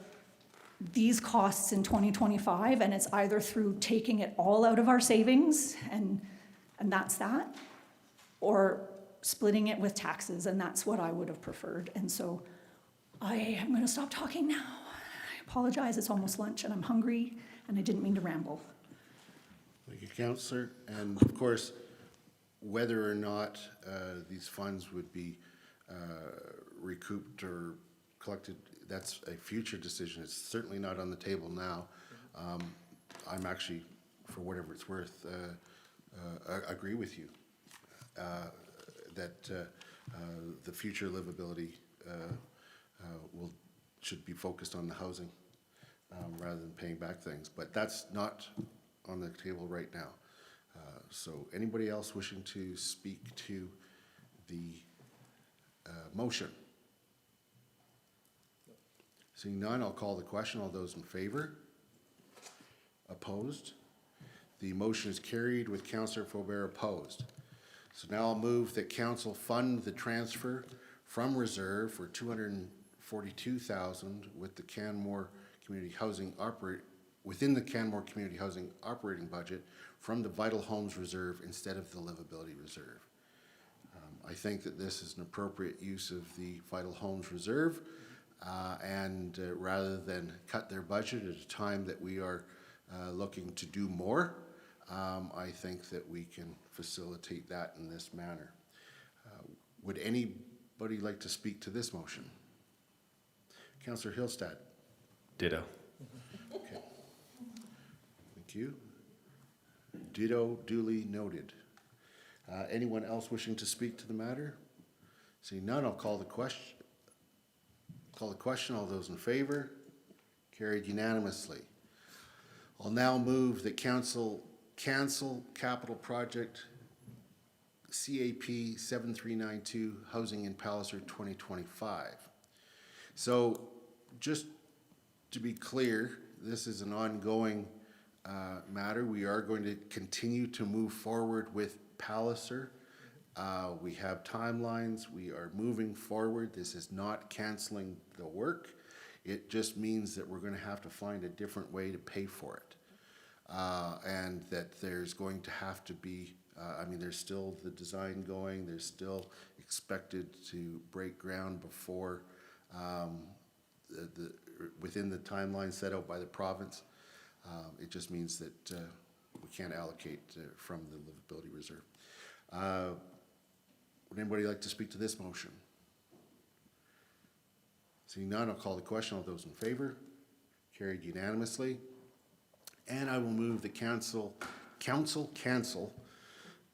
these costs in 2025, and it's either through taking it all out of our savings, and that's that, or splitting it with taxes, and that's what I would have preferred. And so I am going to stop talking now. I apologize, it's almost lunch, and I'm hungry, and I didn't mean to ramble. Thank you, Councillor. And of course, whether or not these funds would be recouped or collected, that's a future decision. It's certainly not on the table now. I'm actually, for whatever it's worth, agree with you that the future livability should be focused on the housing rather than paying back things. But that's not on the table right now. So anybody else wishing to speak to the motion? Seeing none, I'll call the question. All those in favor? Opposed? The motion is carried with Councillor Faubert opposed. So now I'll move that Council fund the transfer from reserve for $242,000 with the Canmore Community Housing within the Canmore Community Housing operating budget from the Vital Homes Reserve instead of the Livability Reserve. I think that this is an appropriate use of the Vital Homes Reserve, and rather than cut their budget at a time that we are looking to do more, I think that we can facilitate that in this manner. Would anybody like to speak to this motion? Councillor Hillstad. Ditto. Okay. Thank you. Ditto duly noted. Anyone else wishing to speak to the matter? Seeing none, I'll call the question. All those in favor? Carried unanimously. I'll now move that Council cancel capital project CAP 7392 Housing in Palliser 2025. So just to be clear, this is an ongoing matter. We are going to continue to move forward with Palliser. We have timelines. We are moving forward. This is not canceling the work. It just means that we're going to have to find a different way to pay for it. And that there's going to have to be, there's still the design going. There's still expected to break ground before within the timeline set out by the province. It just means that we can't allocate from the Livability Reserve. Would anybody like to speak to this motion? Seeing none, I'll call the question. All those in favor? Carried unanimously. And I will move the council cancel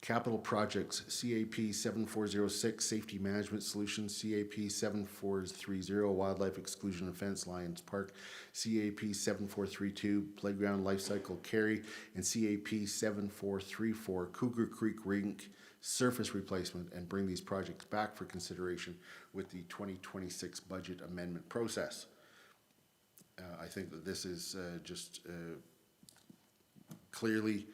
capital projects CAP 7406 Safety Management Solutions, CAP 7430 Wildlife Exclusion and Fence Lions Park, CAP 7432 Playground Life Cycle Carry, and CAP 7434 Cougar Creek Rink Surface Replacement, and bring these projects back for consideration with the 2026 budget amendment process. I think that this is just clearly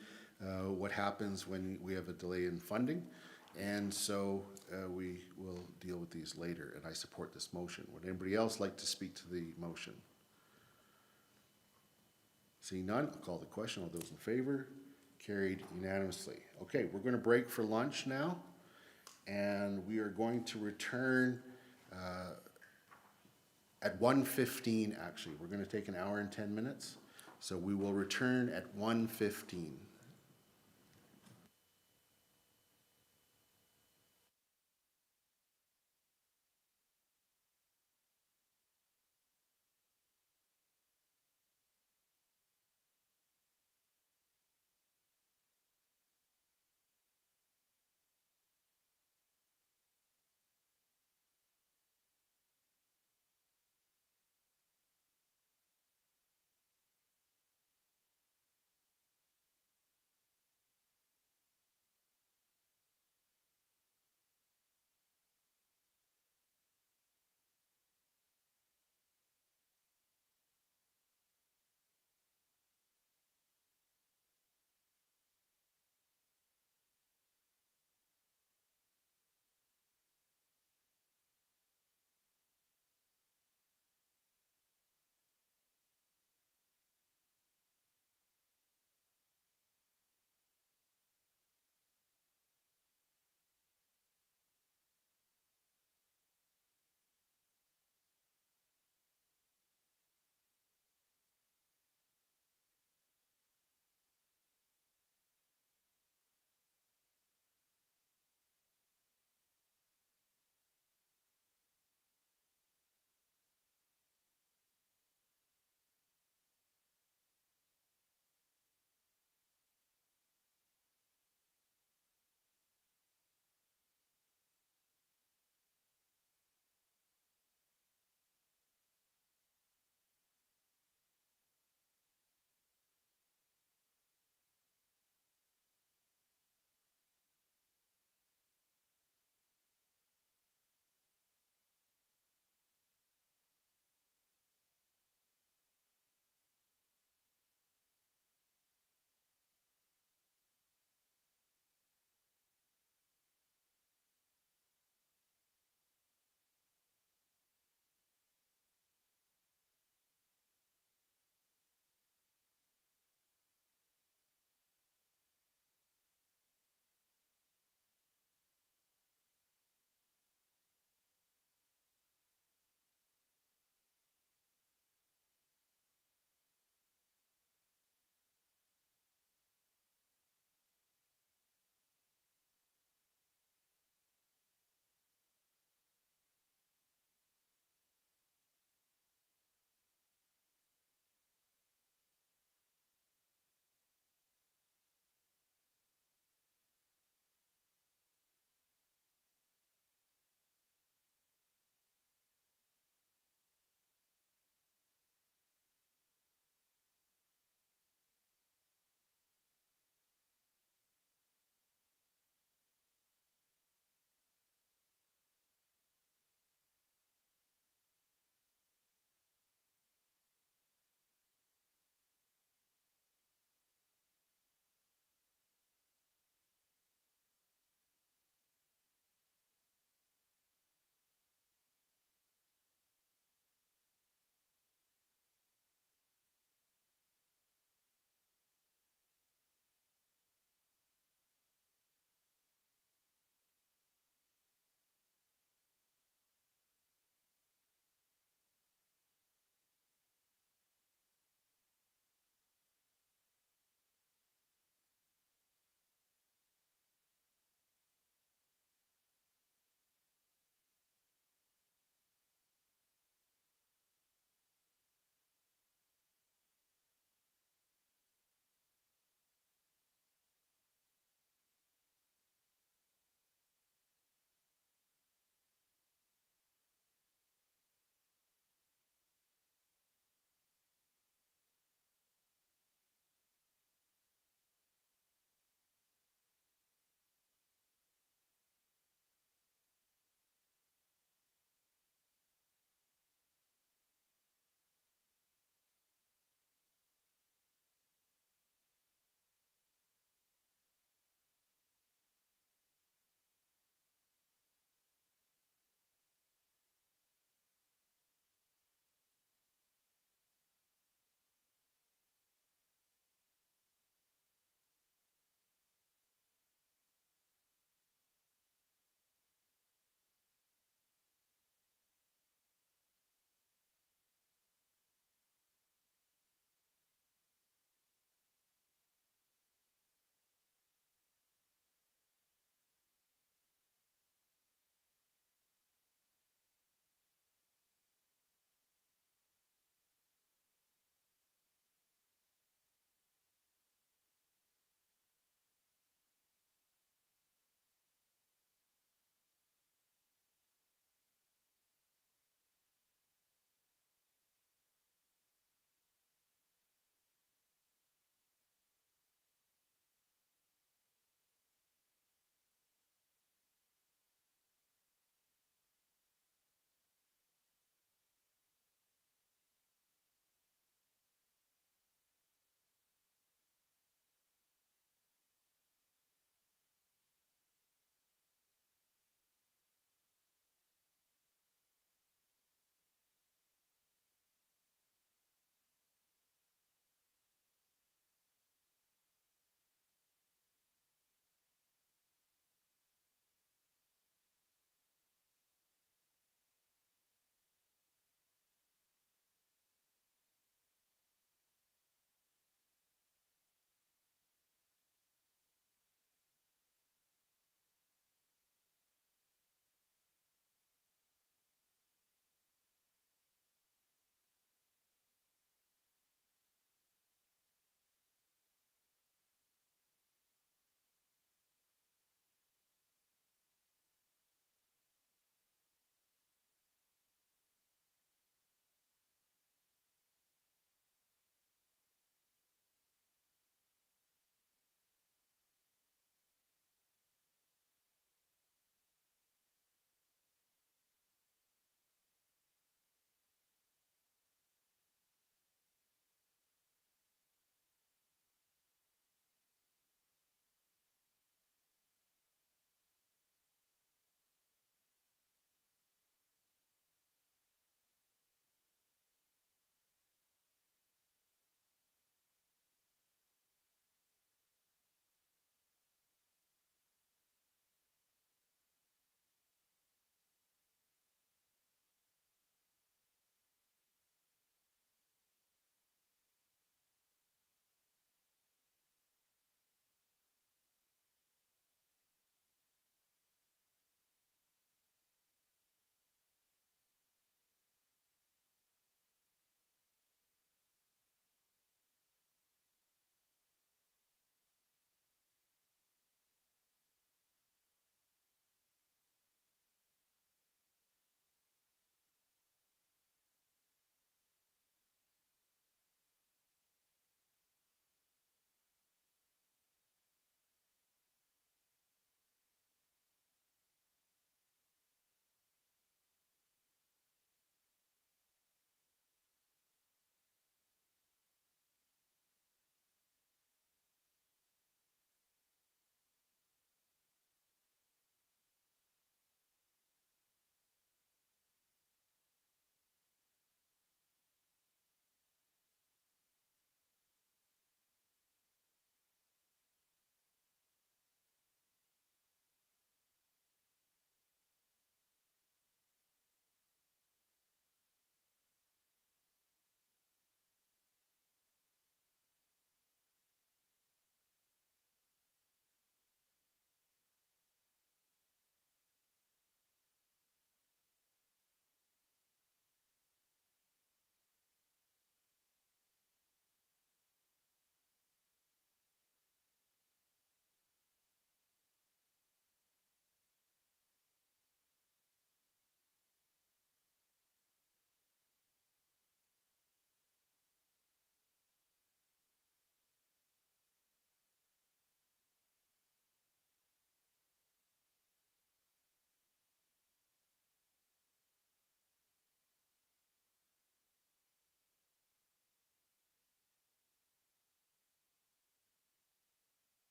what happens when we have a delay in funding, and so we will deal with these later, and I support this motion. Would anybody else like to speak to the motion? Seeing none, I'll call the question. All those in favor? Carried unanimously. Okay, we're going to break for lunch now, and we are going to return at 1:15 actually. We're going to take an hour and 10 minutes, so we will return at 1:15.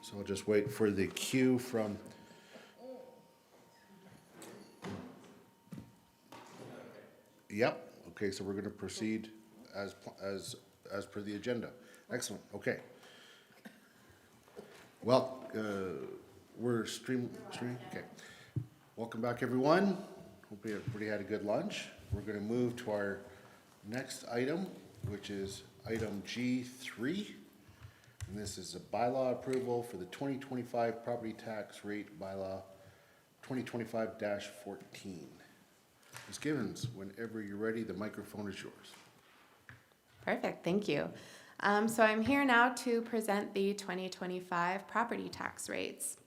So I'll just wait for the cue from. Yep, okay, so we're gonna proceed as per the agenda. Excellent, okay. Well, we're streaming, okay. Welcome back, everyone. Hope everybody had a good lunch. We're gonna move to our next item, which is item G3. And this is a bylaw approval for the 2025 property tax rate bylaw 2025-14. Ms. Givens, whenever you're ready, the microphone is yours. Perfect, thank you. So I'm here now to present the 2025 property tax rates.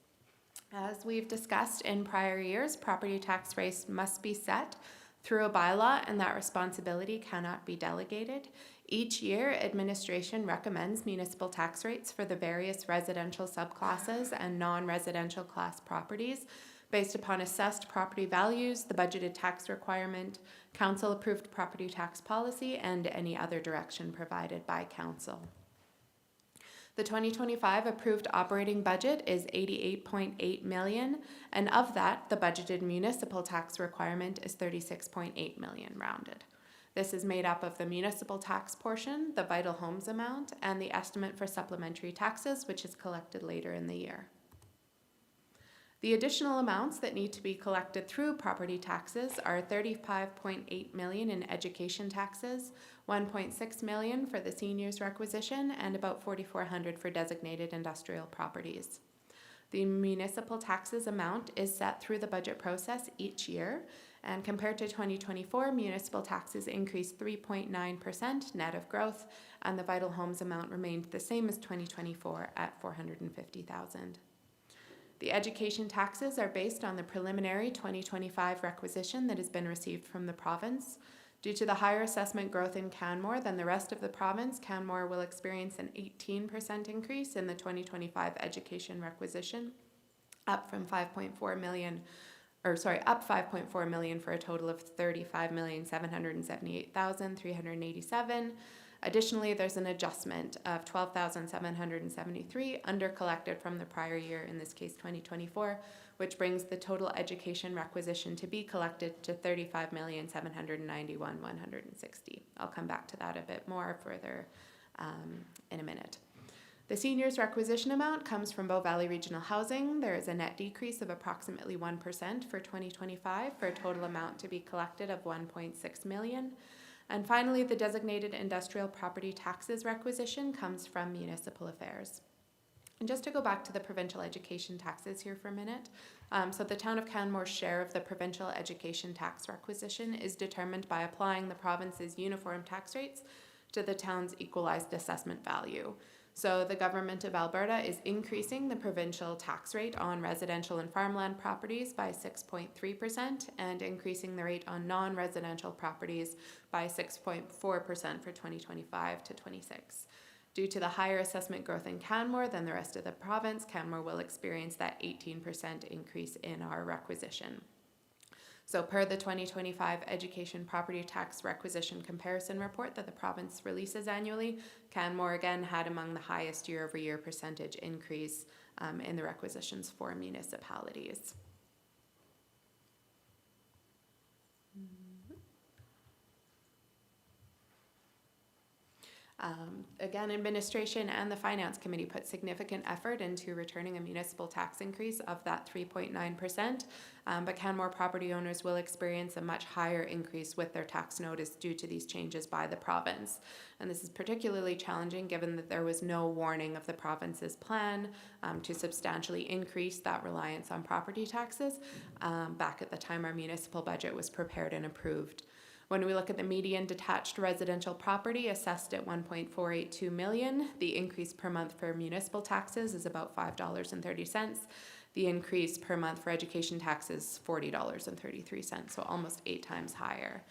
As we've discussed in prior years, property tax rates must be set through a bylaw, and that responsibility cannot be delegated. Each year, administration recommends municipal tax rates for the various residential subclasses and non-residential class properties based upon assessed property values, the budgeted tax requirement, council-approved property tax policy, and any other direction provided by council. The 2025 approved operating budget is $88.8 million, and of that, the budgeted municipal tax requirement is $36.8 million rounded. This is made up of the municipal tax portion, the vital homes amount, and the estimate for supplementary taxes, which is collected later in the year. The additional amounts that need to be collected through property taxes are $35.8 million in education taxes, $1.6 million for the seniors requisition, and about $4,400 for designated industrial properties. The municipal taxes amount is set through the budget process each year, and compared to 2024, municipal taxes increased 3.9% net of growth, and the vital homes amount remained the same as 2024 at $450,000. The education taxes are based on the preliminary 2025 requisition that has been received from the province. Due to the higher assessment growth in Canmore than the rest of the province, Canmore will experience an 18% increase in the 2025 education requisition, up 5.4 million for a total of $35,778,387. Additionally, there's an adjustment of $12,773 under-collected from the prior year, in this case 2024, which brings the total education requisition to be collected to $35,791,160. I'll come back to that a bit more further in a minute. The seniors requisition amount comes from Bow Valley Regional Housing. There is a net decrease of approximately 1% for 2025 for a total amount to be collected of $1.6 million. And finally, the designated industrial property taxes requisition comes from municipal affairs. And just to go back to the provincial education taxes here for a minute, so the town of Canmore's share of the provincial education tax requisition is determined by applying the province's uniform tax rates to the town's equalized assessment value. So the government of Alberta is increasing the provincial tax rate on residential and farmland properties by 6.3% and increasing the rate on non-residential properties by 6.4% for 2025 to 26. Due to the higher assessment growth in Canmore than the rest of the province, Canmore will experience that 18% increase in our requisition. So per the 2025 Education Property Tax Requisition Comparison Report that the province releases annually, Canmore again had among the highest year-over-year percentage increase in the requisitions for municipalities. Again, administration and the finance committee put significant effort into returning a municipal tax increase of that 3.9%, but Canmore property owners will experience a much higher increase with their tax notice due to these changes by the province. And this is particularly challenging given that there was no warning of the province's plan to substantially increase that reliance on property taxes back at the time our municipal budget was prepared and approved. When we look at the median detached residential property assessed at $1.482 million, the increase per month for municipal taxes is about $5.30. The increase per month for education taxes, $40.33, so almost 8 times higher.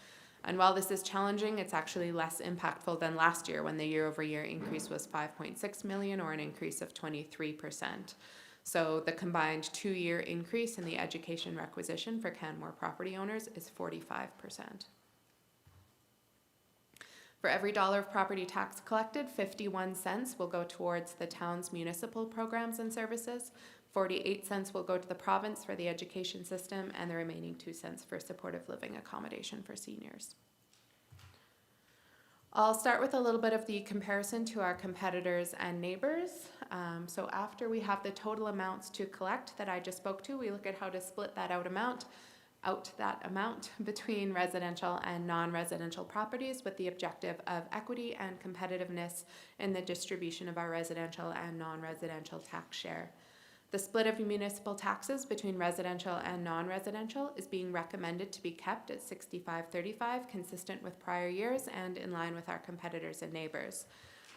And while this is challenging, it's actually less impactful than last year when the year-over-year increase was $5.6 million, or an increase of 23%. So the combined 2-year increase in the education requisition for Canmore property owners is 45%. For every dollar of property tax collected, 51 cents will go towards the town's municipal programs and services, 48 cents will go to the province for the education system, and the remaining 2 cents for supportive living accommodation for seniors. I'll start with a little bit of the comparison to our competitors and neighbors. So after we have the total amounts to collect that I just spoke to, we look at how to split that amount between residential and non-residential properties with the objective of equity and competitiveness in the distribution of our residential and non-residential tax share. The split of municipal taxes between residential and non-residential is being recommended to be kept at 65-35, consistent with prior years and in line with our competitors and neighbors.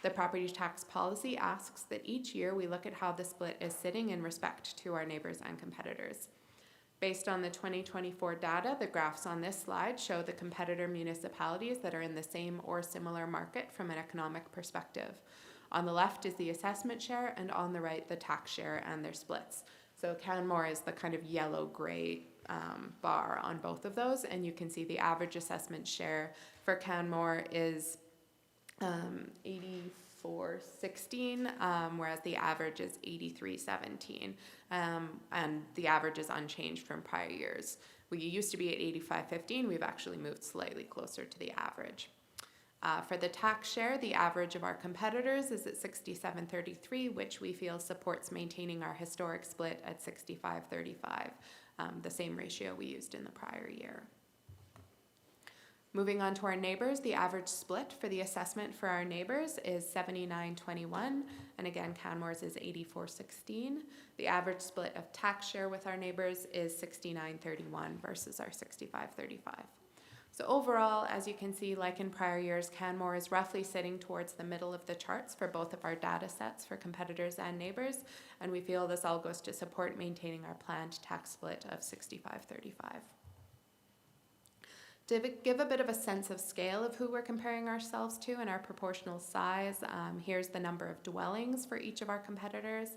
The property tax policy asks that each year we look at how the split is sitting in respect to our neighbors and competitors. Based on the 2024 data, the graphs on this slide show the competitor municipalities that are in the same or similar market from an economic perspective. On the left is the assessment share, and on the right, the tax share and their splits. So Canmore is the kind of yellow-gray bar on both of those, and you can see the average assessment share for Canmore is 84.16, whereas the average is 83.17, and the average is unchanged from prior years. We used to be at 85.15. We've actually moved slightly closer to the average. For the tax share, the average of our competitors is at 67.33, which we feel supports maintaining our historic split at 65.35, the same ratio we used in the prior year. Moving on to our neighbors, the average split for the assessment for our neighbors is 79.21, and again, Canmore's is 84.16. The average split of tax share with our neighbors is 69.31 versus our 65.35. So overall, as you can see, like in prior years, Canmore is roughly sitting towards the middle of the charts for both of our data sets for competitors and neighbors, and we feel this all goes to support maintaining our planned tax split of 65-35. To give a bit of a sense of scale of who we're comparing ourselves to and our proportional size, here's the number of dwellings for each of our competitors.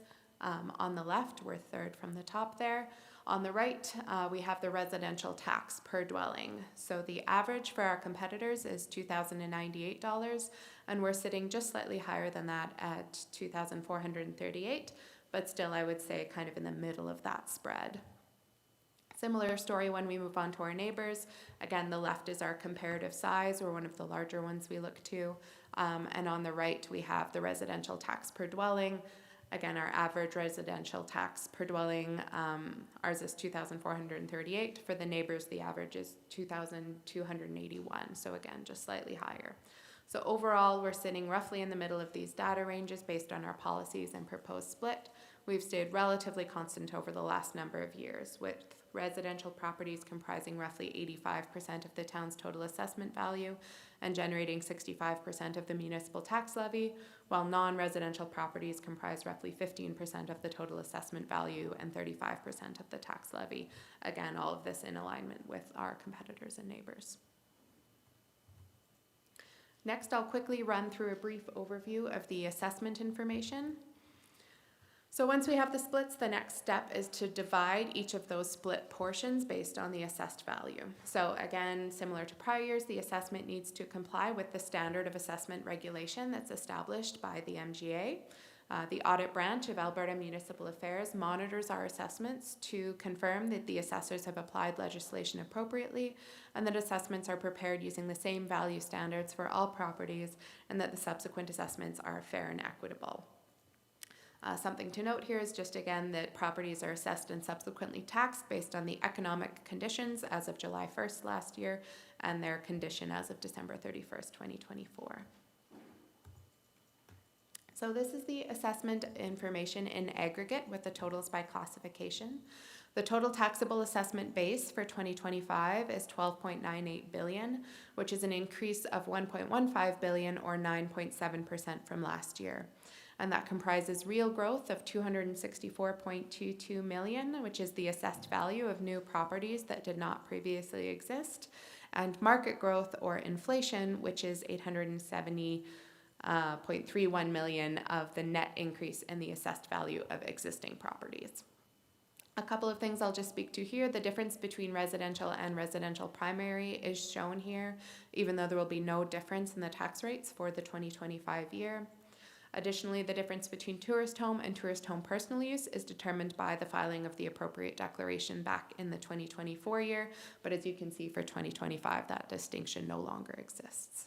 On the left, we're third from the top there. On the right, we have the residential tax per dwelling. So the average for our competitors is $2,098, and we're sitting just slightly higher than that at $2,438, but still I would say kind of in the middle of that spread. Similar story when we move on to our neighbors. Again, the left is our comparative size, or one of the larger ones we look to. And on the right, we have the residential tax per dwelling. Again, our average residential tax per dwelling, ours is $2,438. For the neighbors, the average is $2,281. So again, just slightly higher. So overall, we're sitting roughly in the middle of these data ranges based on our policies and proposed split. We've stayed relatively constant over the last number of years, with residential properties comprising roughly 85% of the town's total assessment value and generating 65% of the municipal tax levy, while non-residential properties comprise roughly 15% of the total assessment value and 35% of the tax levy. Again, all of this in alignment with our competitors and neighbors. Next, I'll quickly run through a brief overview of the assessment information. So once we have the splits, the next step is to divide each of those split portions based on the assessed value. So again, similar to prior years, the assessment needs to comply with the standard of assessment regulation that's established by the MGA. The audit branch of Alberta Municipal Affairs monitors our assessments to confirm that the assessors have applied legislation appropriately and that assessments are prepared using the same value standards for all properties and that the subsequent assessments are fair and equitable. Something to note here is just again that properties are assessed and subsequently taxed based on the economic conditions as of July 1st last year and their condition as of December 31st, 2024. So this is the assessment information in aggregate with the totals by classification. The total taxable assessment base for 2025 is $12.98 billion, which is an increase of $1.15 billion or 9.7% from last year. And that comprises real growth of $264.22 million, which is the assessed value of new properties that did not previously exist, and market growth or inflation, which is $870.31 million of the net increase in the assessed value of existing properties. A couple of things I'll just speak to here. The difference between residential and residential primary is shown here, even though there will be no difference in the tax rates for the 2025 year. Additionally, the difference between tourist home and tourist home personal use is determined by the filing of the appropriate declaration back in the 2024 year, but as you can see for 2025, that distinction no longer exists.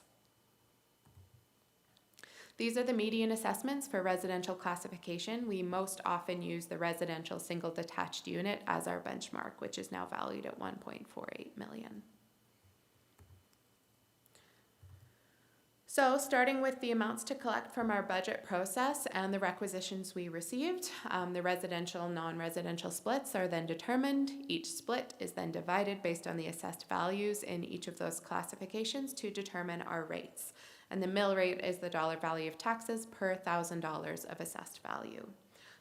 These are the median assessments for residential classification. We most often use the residential single detached unit as our benchmark, which is now valued at 1.48 million. So starting with the amounts to collect from our budget process and the requisitions we received, the residential, non-residential splits are then determined. Each split is then divided based on the assessed values in each of those classifications to determine our rates. And the mill rate is the dollar value of taxes per $1,000 of assessed value.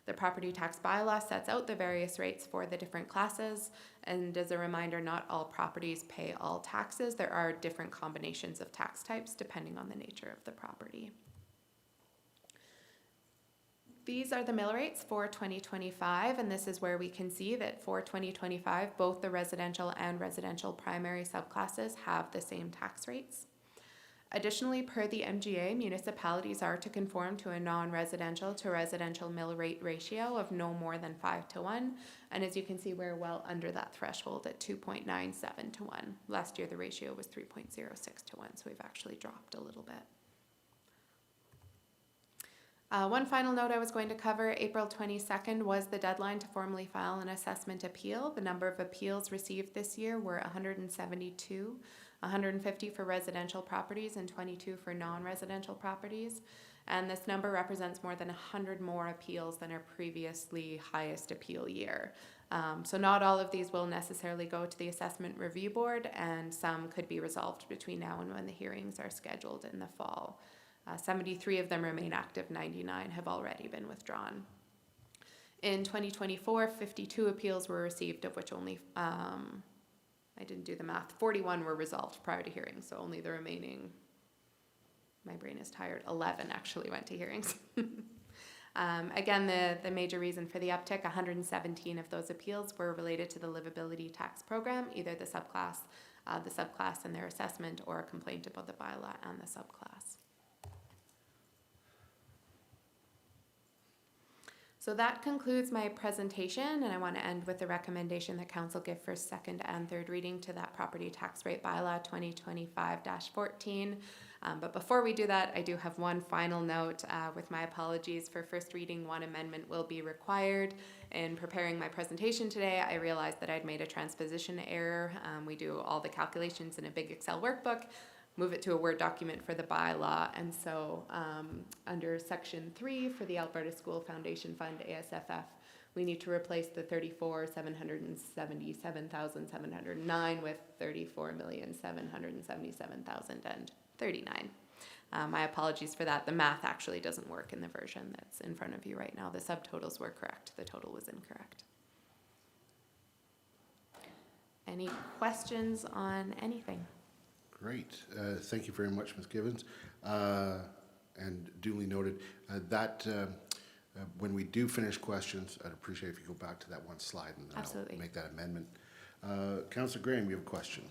The property tax bylaw sets out the various rates for the different classes, and as a reminder, not all properties pay all taxes. There are different combinations of tax types depending on the nature of the property. These are the mill rates for 2025, and this is where we can see that for 2025, both the residential and residential primary subclasses have the same tax rates. Additionally, per the MGA, municipalities are to conform to a non-residential to residential mill rate ratio of no more than 5:1. And as you can see, we're well under that threshold at 2.97:1. Last year, the ratio was 3.06:1, so we've actually dropped a little bit. One final note I was going to cover, April 22nd was the deadline to formally file an assessment appeal. The number of appeals received this year were 172. 150 for residential properties and 22 for non-residential properties. And this number represents more than 100 more appeals than our previously highest appeal year. So not all of these will necessarily go to the assessment review board, and some could be resolved between now and when the hearings are scheduled in the fall. 73 of them remain active, 99 have already been withdrawn. In 2024, 52 appeals were received, of which only I didn't do the math. 41 were resolved prior to hearings, so only the remaining, my brain is tired, 11 actually went to hearings. Again, the major reason for the uptick, 117 of those appeals were related to the Livability tax program, either the subclass and their assessment, or a complaint about the bylaw and the subclass. So that concludes my presentation, and I want to end with the recommendation that Council give first, second, and third reading to that property tax rate bylaw 2025-14. But before we do that, I do have one final note with my apologies. For first reading, one amendment will be required. In preparing my presentation today, I realized that I'd made a transposition error. We do all the calculations in a big Excel workbook, move it to a Word document for the bylaw. And so under Section 3 for the Alberta School Foundation Fund, ASFF, we need to replace the 34,777,709 with 34,777,039. My apologies for that. The math actually doesn't work in the version that's in front of you right now. The subtotals were correct. The total was incorrect. Any questions on anything? Great. Thank you very much, Ms. Gibbons. And duly noted that when we do finish questions, I'd appreciate if you go back to that one slide and then Absolutely. I'll make that amendment. Councillor Graham, you have a question.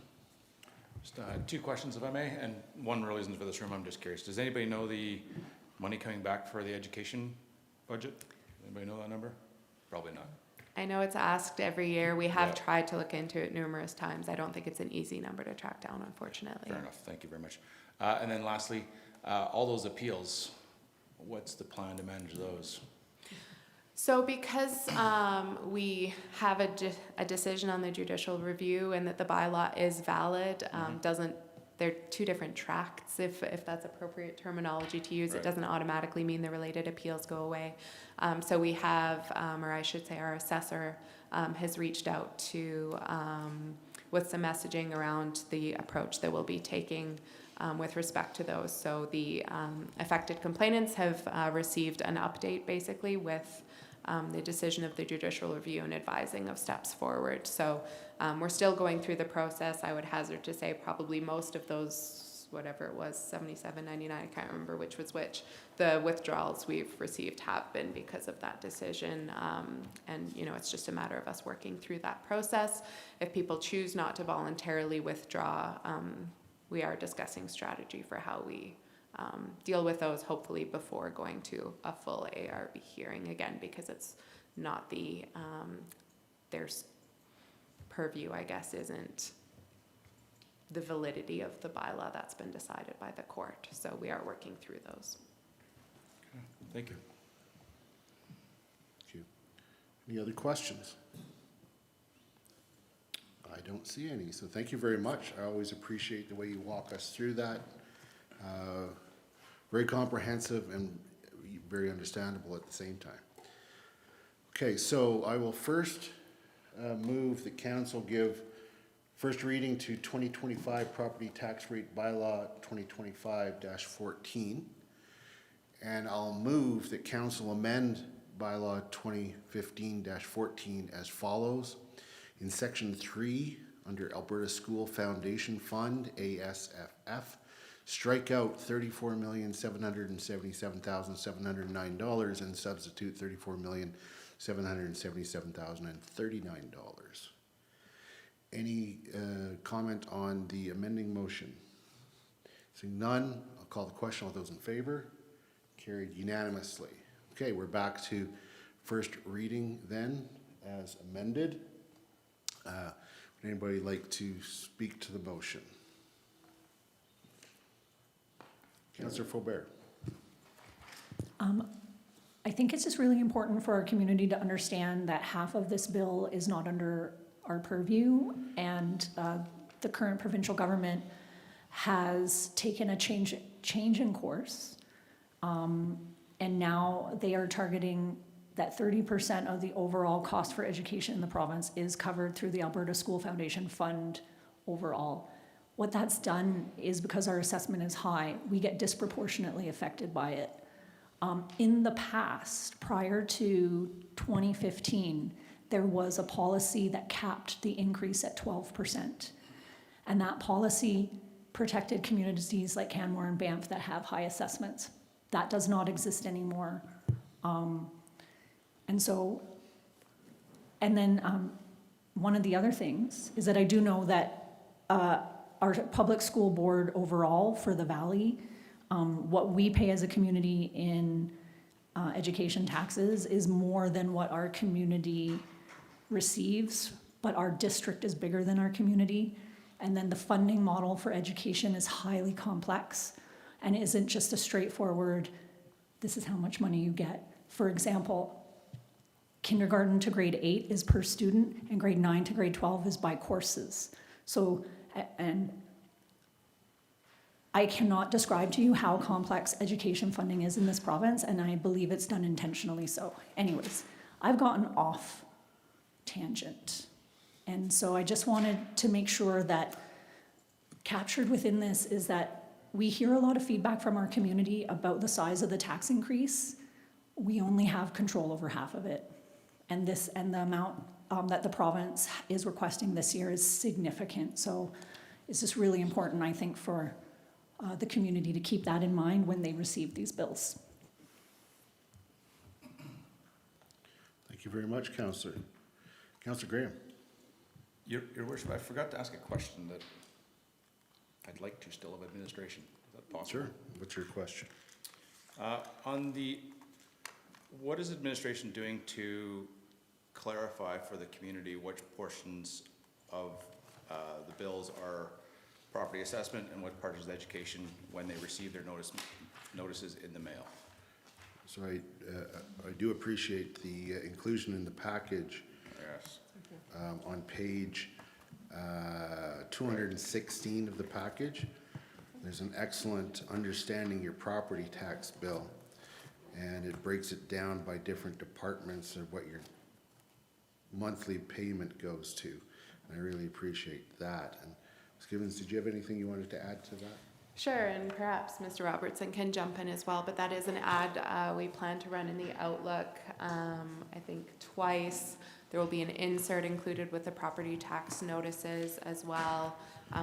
Just two questions, if I may, and one really isn't for this room. I'm just curious. Does anybody know the money coming back for the education budget? Anybody know that number? Probably not. I know it's asked every year. We have Yeah. tried to look into it numerous times. I don't think it's an easy number to track down, unfortunately. Fair enough. Thank you very much. And then lastly, all those appeals, what's the plan to manage those? So because we have a decision on the judicial review and that the bylaw is valid, they're two different tracts, if that's appropriate terminology to use. It Right. doesn't automatically mean the related appeals go away. So we have, or I should say our assessor has reached out to with some messaging around the approach that we'll be taking with respect to those. So the affected complainants have received an update basically with the decision of the judicial review and advising of steps forward. So we're still going through the process. I would hazard to say probably most of those whatever it was, 77.99, I can't remember which was which. The withdrawals we've received have been because of that decision. And, you know, it's just a matter of us working through that process. If people choose not to voluntarily withdraw, we are discussing strategy for how we deal with those, hopefully before going to a full ARB hearing again, because it's not the, there's purview, I guess, isn't the validity of the bylaw that's been decided by the court. So we are working through those. Thank you. Thank you. Any other questions? I don't see any, so thank you very much. I always appreciate the way you walk us through that. Very comprehensive and very understandable at the same time. Okay, so I will first move that council give first reading to 2025 property tax rate bylaw 2025-14. And I'll move that council amend bylaw 2015-14 as follows. In section 3, under Alberta School Foundation Fund, ASFF, strike out $34,777,709 and substitute $34,777,039. Any comment on the amending motion? Seeing none, I'll call the question. All those in favor? Carried unanimously. Okay, we're back to first reading then, as amended. Would anybody like to speak to the motion? Councillor Faubert. I think it's just really important for our community to understand that half of this bill is not under our purview, and the current provincial government has taken a change in course, and now they are targeting that 30% of the overall cost for education in the province is covered through the Alberta School Foundation Fund overall. What that's done is, because our assessment is high, we get disproportionately affected by it. In the past, prior to 2015, there was a policy that capped the increase at 12%. And that policy protected communities like Canmore and Banff that have high assessments. That does not exist anymore. One of the other things is that I do know that our public school board overall for the Valley, what we pay as a community in education taxes is more than what our community receives, but our district is bigger than our community. And then the funding model for education is highly complex and isn't just a straightforward, this is how much money you get. For example, kindergarten to grade 8 is per student, and grade 9 to grade 12 is by courses. So, and I cannot describe to you how complex education funding is in this province, and I believe it's done intentionally so. Anyways, I've gotten off tangent. And so I just wanted to make sure that captured within this is that we hear a lot of feedback from our community about the size of the tax increase. We only have control over half of it. And the amount that the province is requesting this year is significant. So it's just really important, I think, for the community to keep that in mind when they receive these bills. Thank you very much, Councillor. Councillor Graham. Your Worship, I forgot to ask a question that I'd like to still of administration. Is that possible? Sure. What's your question? What is administration doing to clarify for the community which portions of the bills are property assessment and what part is education when they receive their notices in the mail? So I do appreciate the inclusion in the package. Yes. On page 216 of the package. There's an excellent understanding your property tax bill, and it breaks it down by different departments of what your monthly payment goes to. And I really appreciate that. And Ms. Givens, did you have anything you wanted to add to that? Sure, and perhaps Mr. Robertson can jump in as well, but that is an ad we plan to run in the Outlook, I think twice. There will be an insert included with the property tax notices as well,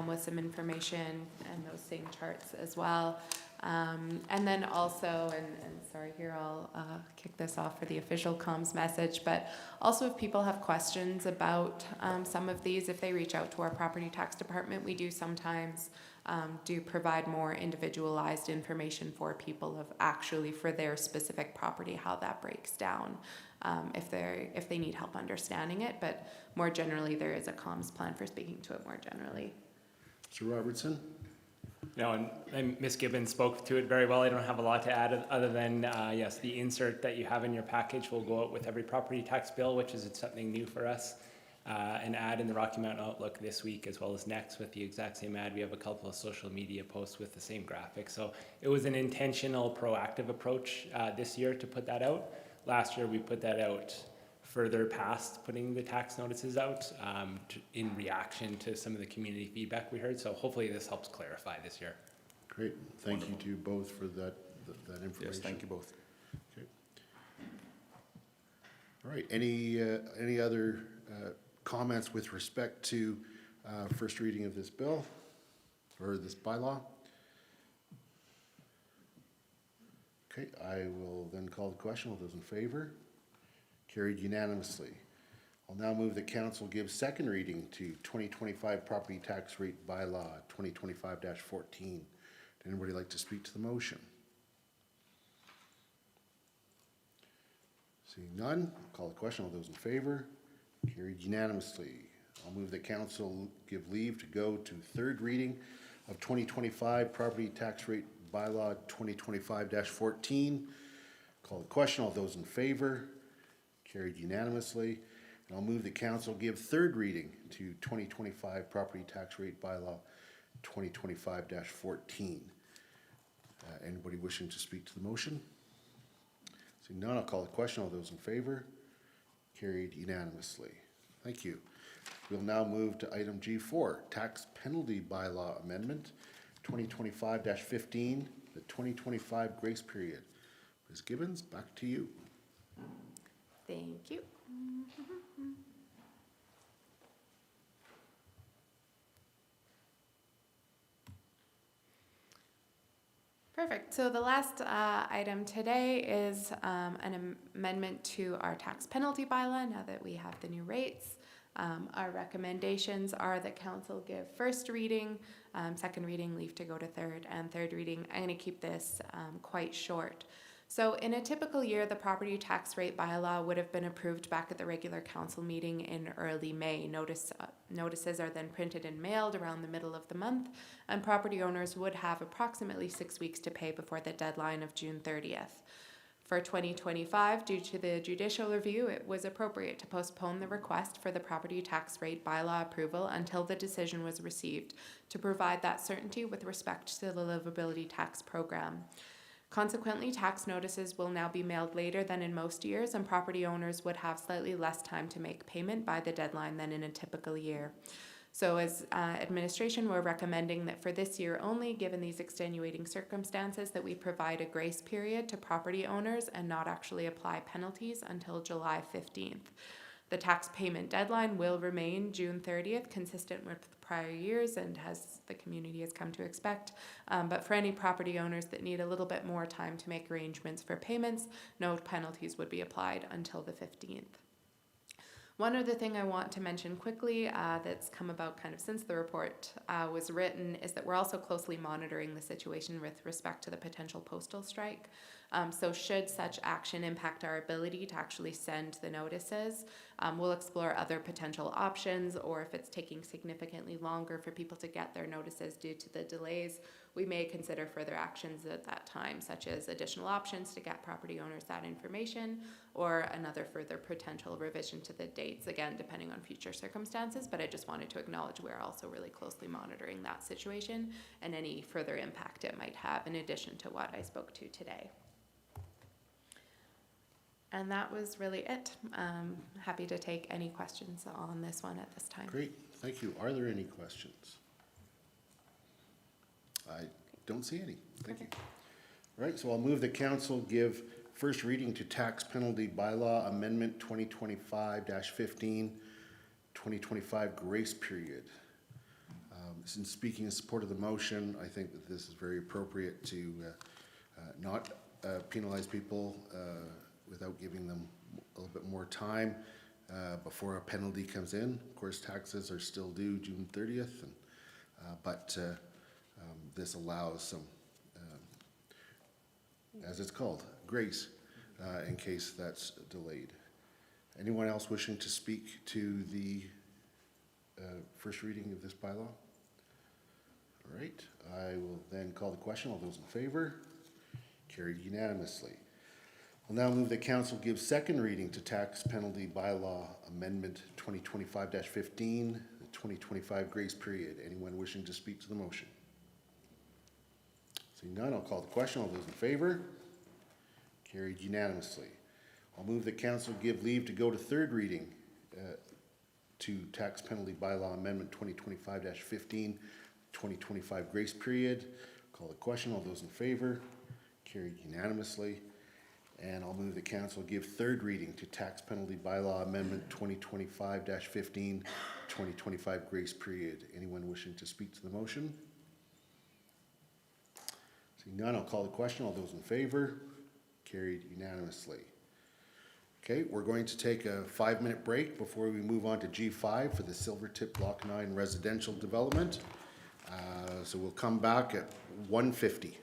with some information and those same charts as well. And then also, and sorry, here I'll kick this off for the official comms message, but also if people have questions about some of these, if they reach out to our property tax department, we do sometimes do provide more individualized information for people of actually for their specific property, how that breaks down, if they need help understanding it. But more generally, there is a comms plan for speaking to it more generally. Mr. Robertson? No, and Ms. Gibbons spoke to it very well. I don't have a lot to add other than, yes, the insert that you have in your package will go out with every property tax bill, which is something new for us. An ad in the Rocky Mountain Outlook this week as well as next with the exact same ad. We have a couple of social media posts with the same graphic. So it was an intentional, proactive approach this year to put that out. Last year we put that out further past putting the tax notices out in reaction to some of the community feedback we heard. So hopefully this helps clarify this year. Great. Thank you to you both for that information. Yes, thank you both. Okay. All right. Any other comments with respect to first reading of this bill or this bylaw? Okay, I will then call the question. All those in favor? Carried unanimously. I'll now move that council give second reading to 2025 property tax rate bylaw 2025-14. Would anybody like to speak to the motion? Seeing none, I'll call the question. All those in favor? Carried unanimously. I'll move that council give leave to go to third reading of 2025 property tax rate bylaw 2025-14. Call the question. All those in favor? Carried unanimously. And I'll move that council give third reading to 2025 property tax rate bylaw 2025-14. Anybody wishing to speak to the motion? Seeing none, I'll call the question. All those in favor? Carried unanimously. Thank you. We'll now move to item G4, tax penalty bylaw amendment 2025-15, the 2025 grace period. Ms. Gibbons, back to you. Thank you. Perfect. So the last item today is an amendment to our tax penalty bylaw now that we have the new rates. Our recommendations are that council give first reading, second reading, leave to go to third, and third reading. I'm going to keep this quite short. So in a typical year, the property tax rate bylaw would have been approved back at the regular council meeting in early May. Notices are then printed and mailed around the middle of the month, and property owners would have approximately 6 weeks to pay before the deadline of June 30th. For 2025, due to the judicial review, it was appropriate to postpone the request for the property tax rate bylaw approval until the decision was received to provide that certainty with respect to the Livability tax program. Consequently, tax notices will now be mailed later than in most years, and property owners would have slightly less time to make payment by the deadline than in a typical year. So as administration, we're recommending that for this year only, given these extenuating circumstances, that we provide a grace period to property owners and not actually apply penalties until July 15th. The tax payment deadline will remain June 30th, consistent with prior years and as the community has come to expect. But for any property owners that need a little bit more time to make arrangements for payments, no penalties would be applied until the 15th. One other thing I want to mention quickly that's come about kind of since the report was written is that we're also closely monitoring the situation with respect to the potential postal strike. So should such action impact our ability to actually send the notices, we'll explore other potential options, or if it's taking significantly longer for people to get their notices due to the delays, we may consider further actions at that time, such as additional options to get property owners that information, or another further potential revision to the dates, again, depending on future circumstances. But I just wanted to acknowledge we're also really closely monitoring that situation and any further impact it might have in addition to what I spoke to today. And that was really it. Happy to take any questions on this one at this time. Great, thank you. Are there any questions? I don't see any. Thank you. All right, so I'll move the council give first reading to tax penalty bylaw amendment 2025-15, 2025 grace period. Since speaking in support of the motion, I think that this is very appropriate to not penalize people without giving them a little bit more time before a penalty comes in. Of course, taxes are still due June 30th, but this allows some, as it's called, grace in case that's delayed. Anyone else wishing to speak to the first reading of this bylaw? All right, I will then call the question. All those in favor? Carried unanimously. I'll now move that council give second reading to tax penalty bylaw amendment 2025-15, the 2025 grace period. Anyone wishing to speak to the motion? Seeing none, I'll call the question. All those in favor? Carried unanimously. I'll move that council give leave to go to third reading to tax penalty bylaw amendment 2025-15, 2025 grace period. Call the question. All those in favor? Carried unanimously. And I'll move the council give third reading to tax penalty bylaw amendment 2025-15, 2025 grace period. Anyone wishing to speak to the motion? Seeing none, I'll call the question. All those in favor? Carried unanimously. Okay, we're going to take a 5-minute break before we move on to G5 for the Silvertip Block 9 residential development. So we'll come back at 1:50.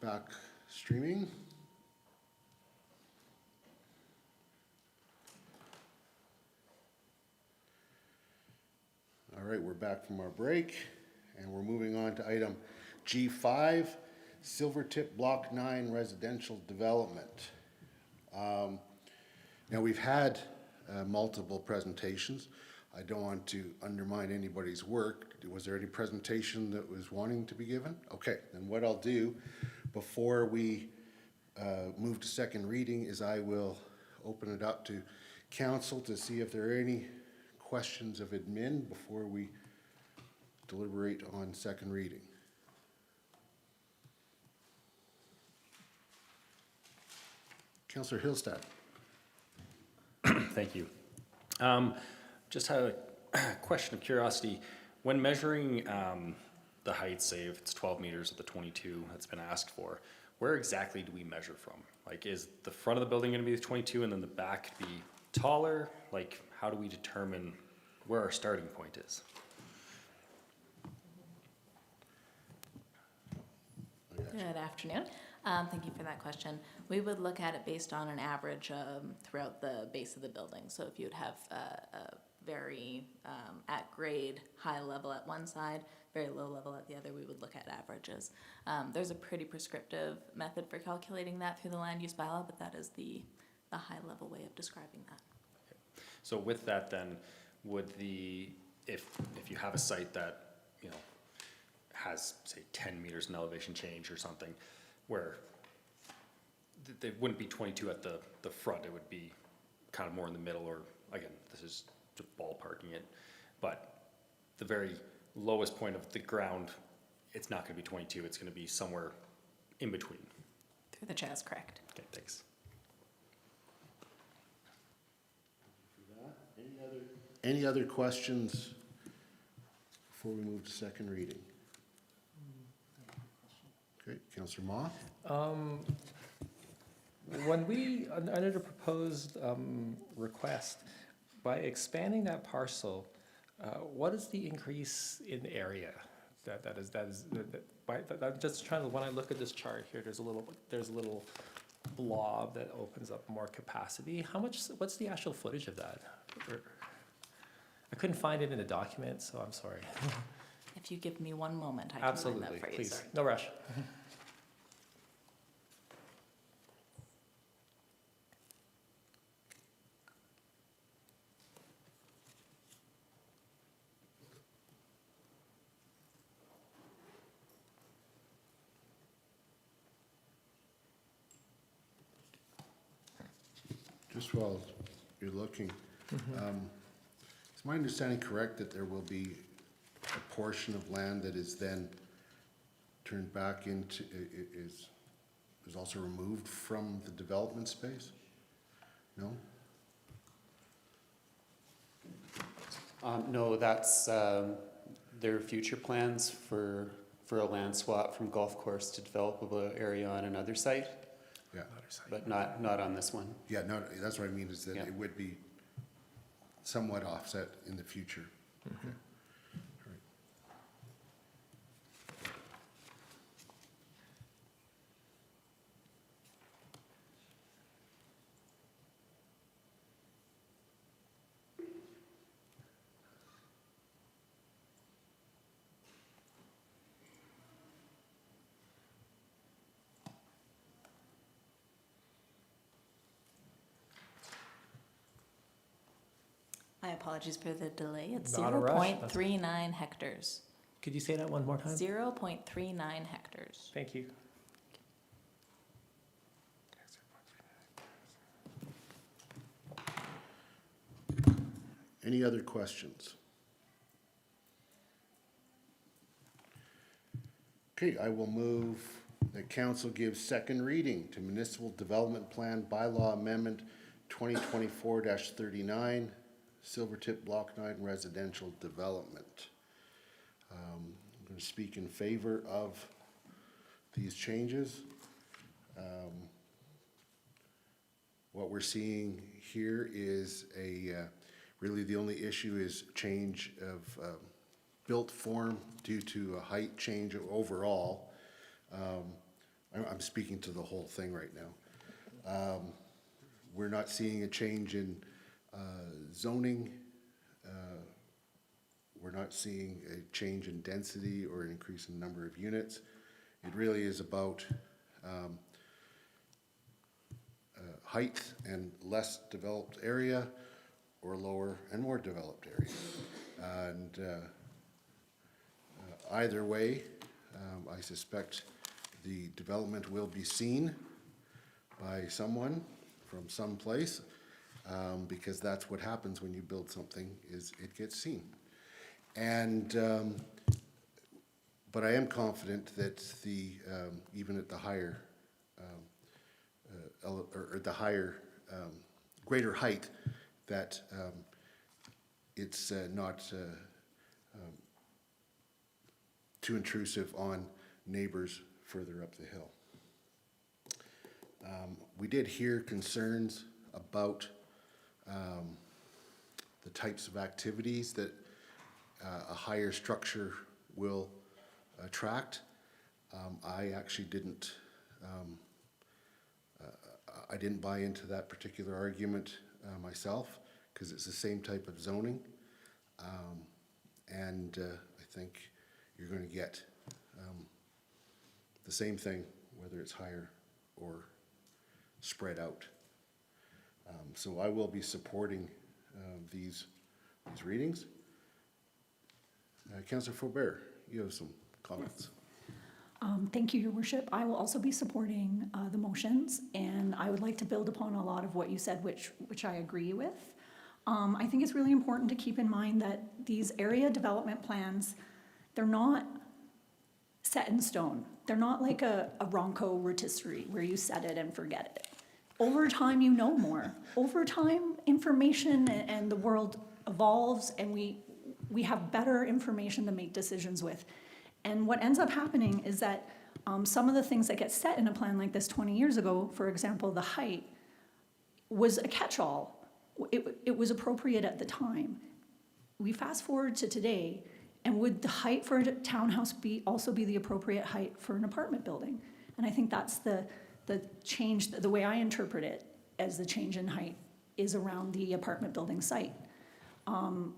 back streaming. All right, we're back from our break, and we're moving on to item G5, Silvertip Block 9 Residential Development. Now, we've had multiple presentations. I don't want to undermine anybody's work. Was there any presentation that was wanting to be given? Okay, then what I'll do before we move to second reading is I will open it up to council to see if there are any questions of admin before we deliberate on second reading. Councillor Hillstad. Thank you. Just had a question of curiosity. When measuring the height, say if it's 12 meters of the 22 that's been asked for, where exactly do we measure from? Like, is the front of the building going to be the 22 and then the back be taller? Like, how do we determine where our starting point is? Good afternoon. Thank you for that question. We would look at it based on an average throughout the base of the building. So if you would have a very at grade high level at one side, very low level at the other, we would look at averages. There's a pretty prescriptive method for calculating that through the land use bylaw, but that is the high level way of describing that. Okay. So with that then, would if you have a site that, you know, has say 10 meters in elevation change or something, where they wouldn't be 22 at the front, it would be kind of more in the middle, or again, this is just ballparking it, but the very lowest point of the ground, it's not going to be 22, it's going to be somewhere in between. Through the chair is correct. Okay, thanks. Any other questions before we move to second reading? Okay, Councillor Ma? When we, under the proposed request, by expanding that parcel, what is the increase in area? I'm just trying to, when I look at this chart here, there's a little blob that opens up more capacity. What's the actual footage of that? I couldn't find it in the document, so I'm sorry. If you give me one moment, I can find that for you, please, sir. no rush. Just while you're looking, is my understanding correct that there will be a portion of land that is then turned back into, is also removed from the development space? No? No, that's their future plans for a land swap from golf course to developable area on another site. Yeah. But not on this one. Yeah, no, that's what I mean, is that Yeah. it would be somewhat offset in the future. Okay. All right. My apologies for the delay. It's Not a rush. 0.39 hectares. Could you say that one more time? 0.39 hectares. Thank you. Any other questions? Okay, I will move that council gives second reading to Municipal Development Plan Bylaw Amendment 2024-39, Silvertip Block 9 Residential Development. I'm going to speak in favor of these changes. What we're seeing here is really the only issue is change of built form due to a height change overall. I'm speaking to the whole thing right now. We're not seeing a change in zoning. We're not seeing a change in density or an increase in number of units. It really is about height and less developed area, or lower and more developed area. And either way, I suspect the development will be seen by someone from some place, because that's what happens when you build something, is it gets seen. And but I am confident that the even at the higher or the higher greater height, that it's not too intrusive on neighbors further up the hill. We did hear concerns about the types of activities that a higher structure will attract. I actually didn't buy into that particular argument myself, because it's the same type of zoning. And I think you're going to get the same thing, whether it's higher or spread out. So I will be supporting these readings. Councillor Faubert, you have some comments. Thank you, Your Worship. I will also be supporting the motions, and I would like to build upon a lot of what you said, which I agree with. I think it's really important to keep in mind that these area development plans, they're not set in stone. They're not like a Ronco rotisserie where you set it and forget it. Over time, you know more. Over time, information and the world evolves, and we have better information to make decisions with. And what ends up happening is that some of the things that get set in a plan like this 20 years ago, for example, the height, was a catch-all. It was appropriate at the time. We fast forward to today, and would the height for a townhouse also be the appropriate height for an apartment building? And I think that's the change, the way I interpret it as the change in height is around the apartment building site.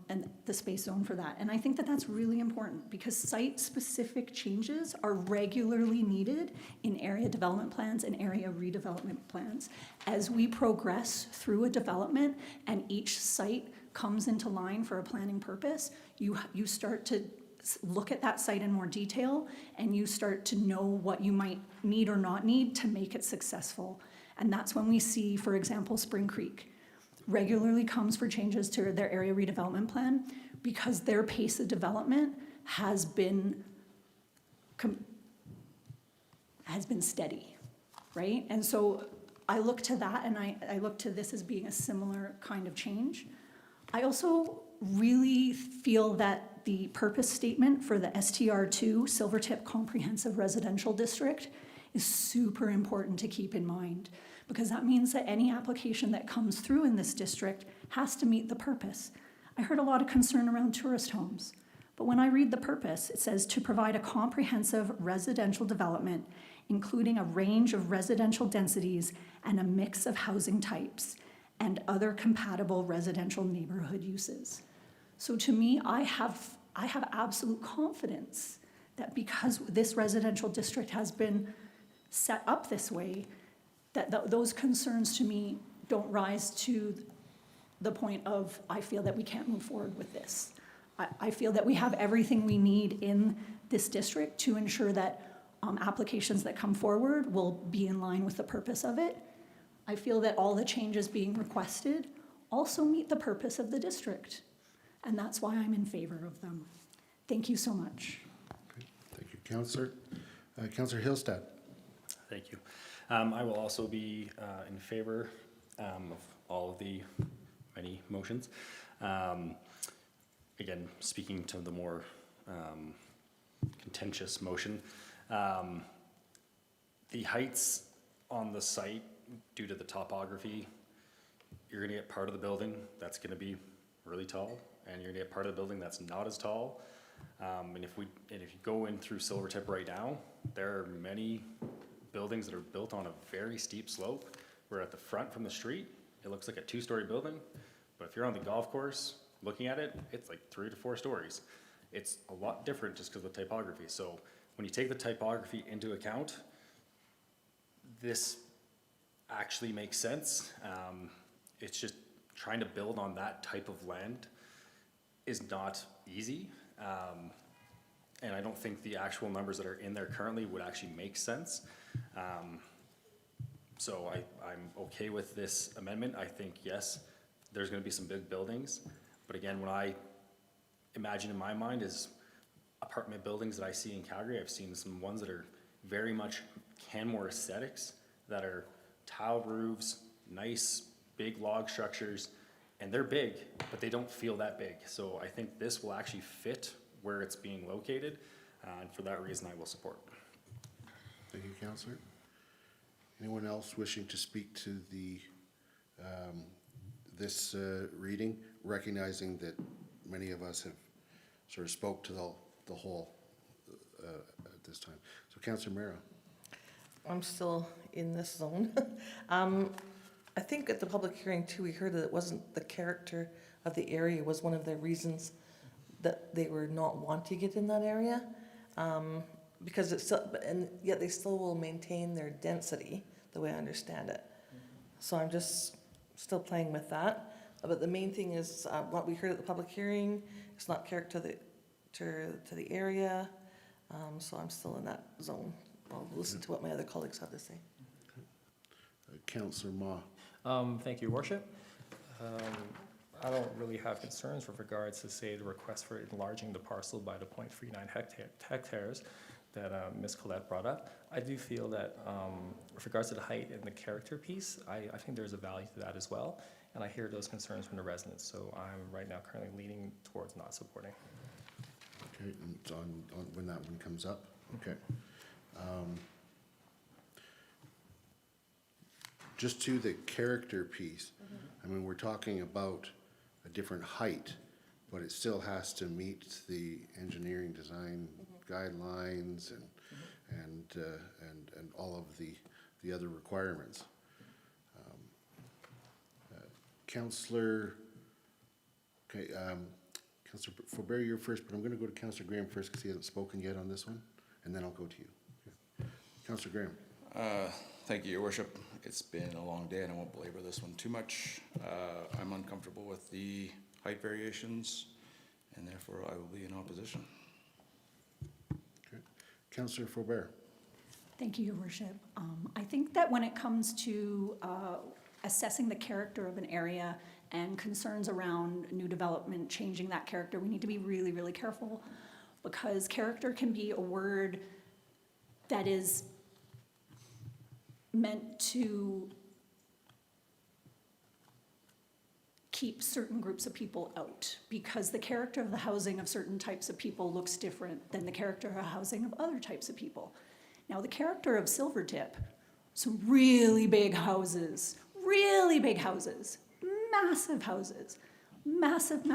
And the space zone for that. And I think that that's really important, because site-specific changes are regularly needed in area development plans and area redevelopment plans. As we progress through a development and each site comes into line for a planning purpose, you start to look at that site in more detail, and you start to know what you might need or not need to make it successful. And that's when we see, for example, Spring Creek regularly comes for changes to their area redevelopment plan, because their pace of development has been steady, right? And so I look to that, and I look to this as being a similar kind of change. I also really feel that the purpose statement for the STR2 Silvertip Comprehensive Residential District is super important to keep in mind, because that means that any application that comes through in this district has to meet the purpose. I heard a lot of concern around tourist homes, but when I read the purpose, it says to provide a comprehensive residential development, including a range of residential densities and a mix of housing types and other compatible residential neighborhood uses. So to me, I have absolute confidence that because this residential district has been set up this way, that those concerns to me don't rise to the point of, I feel that we can't move forward with this. I feel that we have everything we need in this district to ensure that applications that come forward will be in line with the purpose of it. I feel that all the changes being requested also meet the purpose of the district, and that's why I'm in favor of them. Thank you so much. Okay. Thank you, Councillor. Councillor Hillstead. Thank you. I will also be in favor of all of the many motions. Again, speaking to the more contentious motion, the heights on the site, due to the topography, you're gonna get part of the building that's gonna be really tall, and you're gonna get part of the building that's not as tall. And if you go in through Silvertip right now, there are many buildings that are built on a very steep slope, where at the front from the street, it looks like a 2-story building, but if you're on the golf course looking at it, it's like 3 to 4 stories. It's a lot different just because of the typography. So when you take the typography into account, this actually makes sense. It's just trying to build on that type of land is not easy. And I don't think the actual numbers that are in there currently would actually make sense. So I'm okay with this amendment. I think, yes, there's gonna be some big buildings, but again, what I imagine in my mind is apartment buildings that I see in Calgary. I've seen some ones that are very much Canmore aesthetics, that are tile roofs, nice, big log structures, and they're big, but they don't feel that big. So I think this will actually fit where it's being located, and for that reason, I will support. Thank you, Councillor. Anyone else wishing to speak to the, this reading, recognizing that many of us have sort of spoke to the whole at this time. So Councillor Mara. I'm still in this zone. I think at the public hearing too, we heard that it wasn't the character of the area was one of the reasons that they were not wanting it in that area. Because it's still, and yet they still will maintain their density, the way I understand it. So I'm just still playing with that. But the main thing is what we heard at the public hearing. It's not character to the area. So I'm still in that zone. I'll listen to what my other colleagues have to say. Councillor Ma. Thank you, Your Worship. I don't really have concerns with regards to, say, the request for enlarging the parcel by the 0.39 hectares that Ms. Collette brought up. I do feel that with regards to the height and the character piece, I think there's a value to that as well. And I hear those concerns from the residents, so I'm right now currently leaning towards not supporting. Okay, and it's on when that one comes up. Okay. Just to the character piece, I mean, we're talking about a different height, but it still has to meet the engineering design guidelines and all of the other requirements. Councillor, okay, Councillor Faubert, you're first, but I'm going to go to Councillor Graham first because he hasn't spoken yet on this one, and then I'll go to you. Okay. Councillor Graham. Thank you, Your Worship. It's been a long day and I won't belabor this one too much. I'm uncomfortable with the height variations and therefore I will be in opposition. Okay. Councillor Faubert. Thank you, Your Worship. I think that when it comes to assessing the character of an area and concerns around new development, changing that character, we need to be really, really careful, because character can be a word that is meant to keep certain groups of people out, because the character of the housing of certain types of people looks different than the character of housing of other types of people. Now, the character of Silvertip, some really big houses, massive,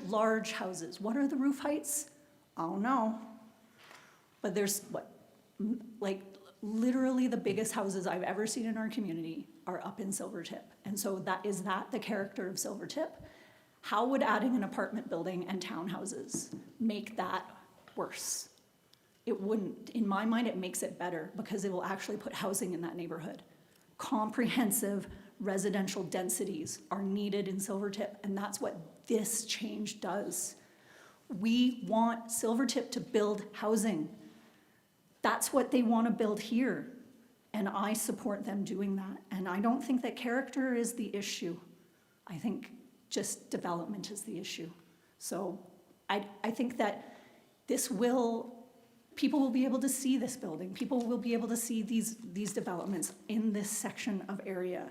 large houses. What are the roof heights? Oh no. But there's like literally the biggest houses I've ever seen in our community are up in Silvertip. And so is that the character of Silvertip? How would adding an apartment building and townhouses make that worse? It wouldn't. In my mind, it makes it better because it will actually put housing in that neighborhood. Comprehensive residential densities are needed in Silvertip, and that's what this change does. We want Silvertip to build housing. That's what they want to build here, and I support them doing that. And I don't think that character is the issue. I think just development is the issue. So I think that people will be able to see this building. People will be able to see these developments in this section of area,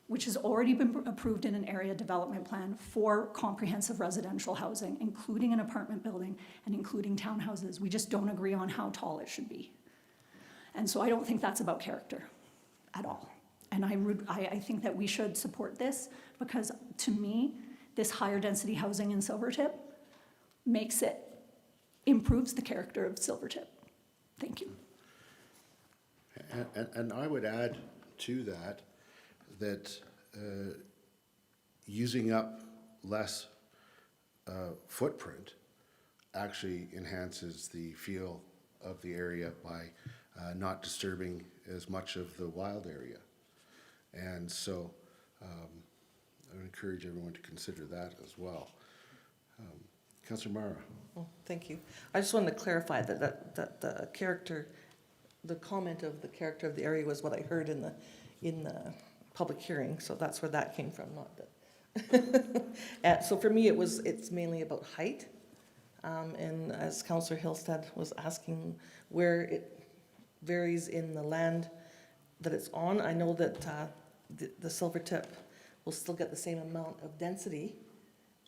which has already been approved in an area development plan for comprehensive residential housing, including an apartment building and including townhouses. We just don't agree on how tall it should be. And so I don't think that's about character at all. And I think that we should support this because, to me, this higher density housing in Silvertip improves the character of Silvertip. Thank you. And I would add to that, using up less footprint actually enhances the feel of the area by not disturbing as much of the wild area. And so I would encourage everyone to consider that as well. Councillor Mara. Oh, thank you. I just wanted to clarify that the character, the comment of the character of the area was what I heard in the public hearing, so that's where that came from, not that. So for me, it's mainly about height. And as Councillor Hillstead was asking where it varies in the land that it's on, I know that the Silvertip will still get the same amount of density,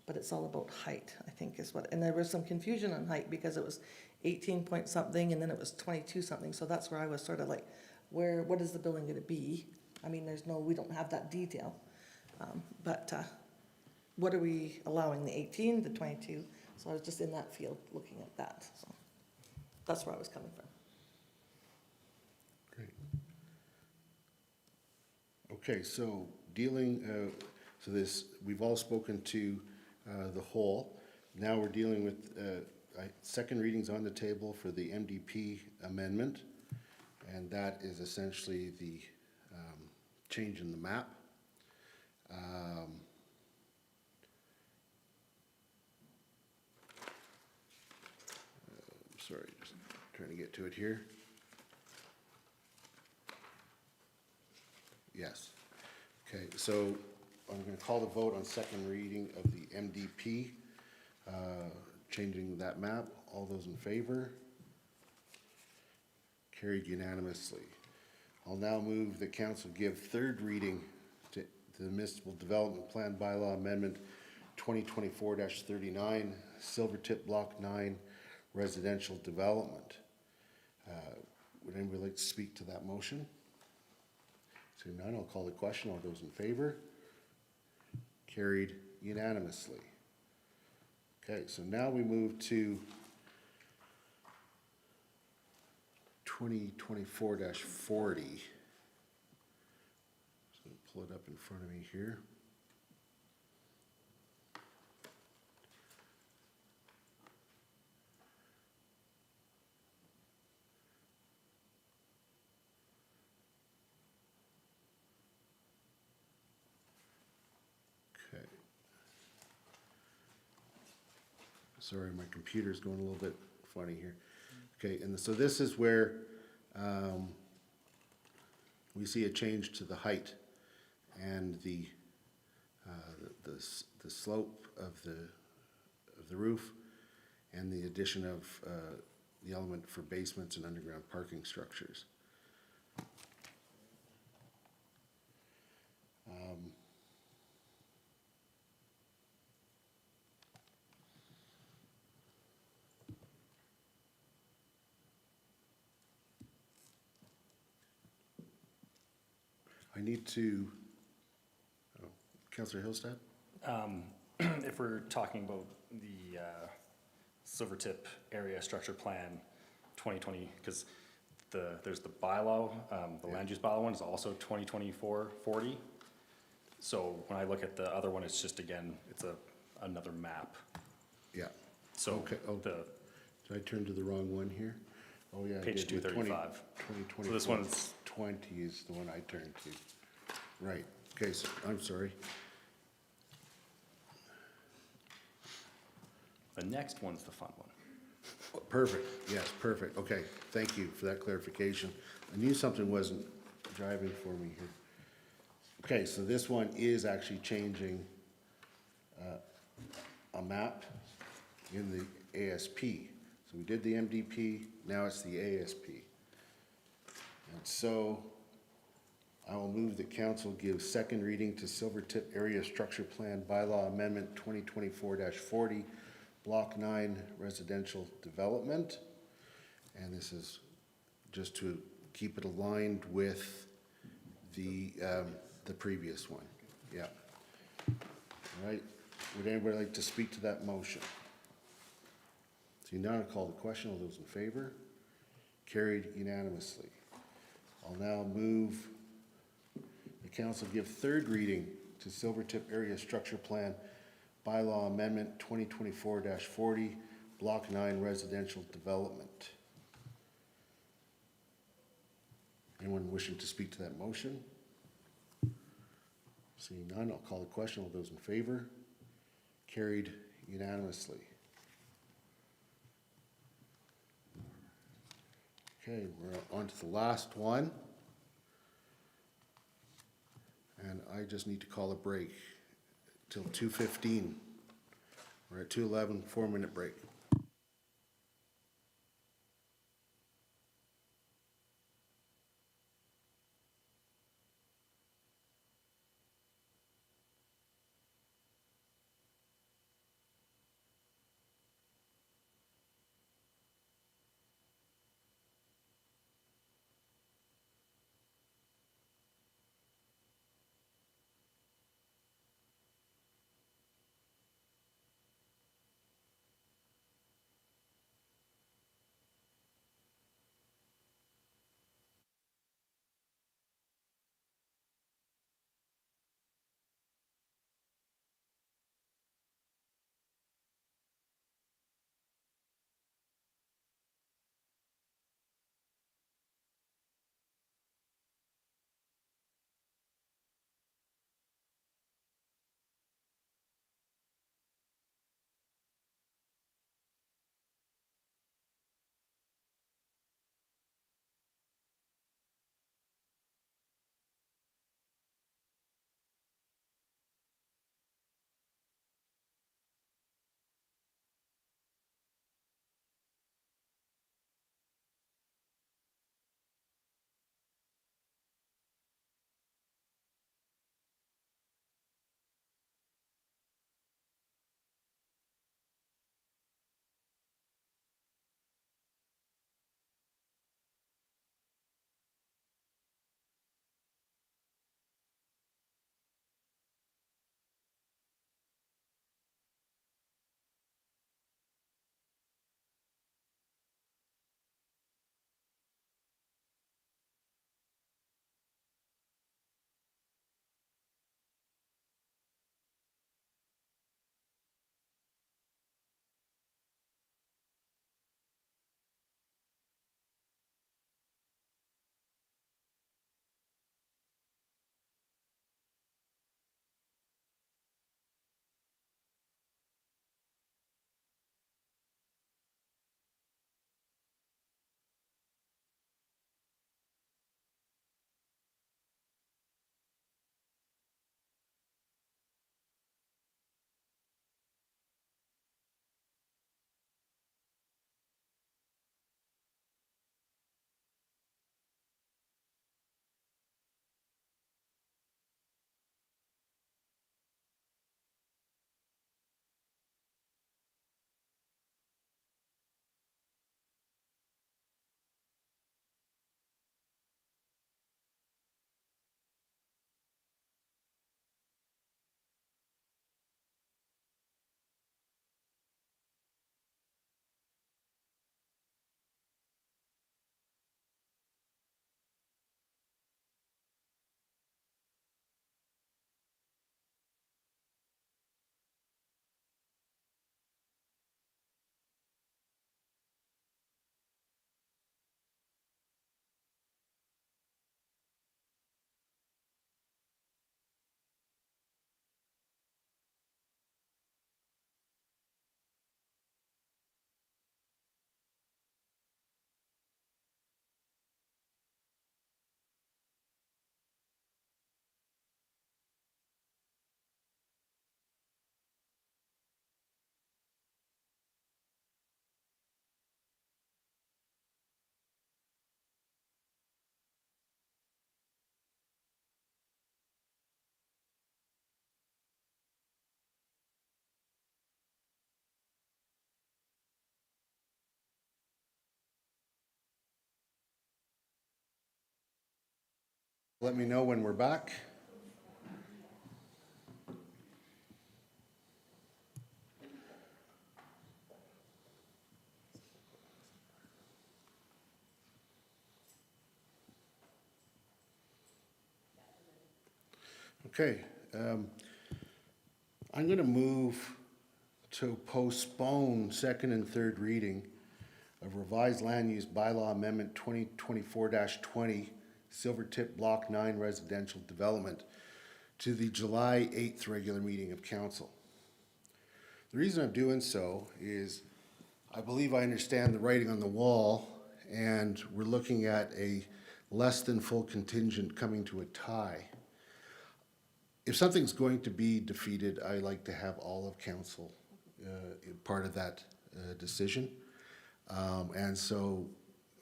but it's all about height, I think is what, and there was some confusion on height because it was 18 point something and then it was 22 something, so that's where I was sort of like, what is the building gonna be? I mean, we don't have that detail, but what are we allowing, the 18, the 22? So I was just in that field looking at that, so that's where I was coming from. Great. Okay, so we've all spoken to the whole. Now we're dealing with second readings on the table for the MDP amendment, and that is essentially the change in the map. Sorry, just trying to get to it here. Yes. Okay, so I'm going to call the vote on second reading of the MDP, changing that map. All those in favor? Carried unanimously. I'll now move the council give third reading to the Municipal Development Plan Bylaw Amendment 2024-39, Silvertip Block 9 Residential Development. Would anybody like to speak to that motion? Seeing none, I'll call the question. All those in favor? Carried unanimously. Okay, so now we move to 2024-40. Just gonna pull it up in front of me here. Okay. Sorry, my computer's going a little bit funny here. Okay, and so this is where we see a change to the height and the slope of the roof, and the addition of the element for basements and underground parking structures. I need to, Councillor Hillstead? If we're talking about the Silvertip Area Structure Plan 2020, because there's the bylaw, the land use bylaw one is also 2024-40. So when I look at the other one, it's just, again, it's another map. Yeah. So Okay. Oh, did I turn to the wrong one here? Oh, yeah. I Page did. 235. 2024. So this one's 20 is the one I turned to. Right. Okay, so I'm sorry. the next one's the fun one. Perfect, yes, perfect, okay, thank you for that clarification. I knew something wasn't driving for me here. Okay, so this one is actually changing a map in the ASP. So we did the MDP, now it's the ASP. And so I will move that council give second reading to Silvertip Area Structure Plan Bylaw Amendment 2024-40, Block 9 Residential Development. And this is just to keep it aligned with the previous one. Yeah. All right. Would anybody like to speak to that motion? So now I'll call the question. All those in favor? Carried unanimously. I'll now move the council give third reading to Silvertip Area Structure Plan Bylaw Amendment 2024-40, Block 9 Residential Development. Anyone wishing to speak to that motion? Seeing none, I'll call the question. All those in favor? Carried unanimously. Okay, we're on to the last one. And I just need to call a break till 2:15. We're at 2:11, 4-minute break. Let me know when we're back. Okay, I'm gonna move to postpone second and third reading of revised land use bylaw amendment 2024-20, Silvertip Block 9 residential development to the July 8th regular meeting of council. The reason I'm doing so is I believe I understand the writing on the wall, and we're looking at a less than full contingent coming to a tie. If something's going to be defeated, I like to have all of council part of that decision. And so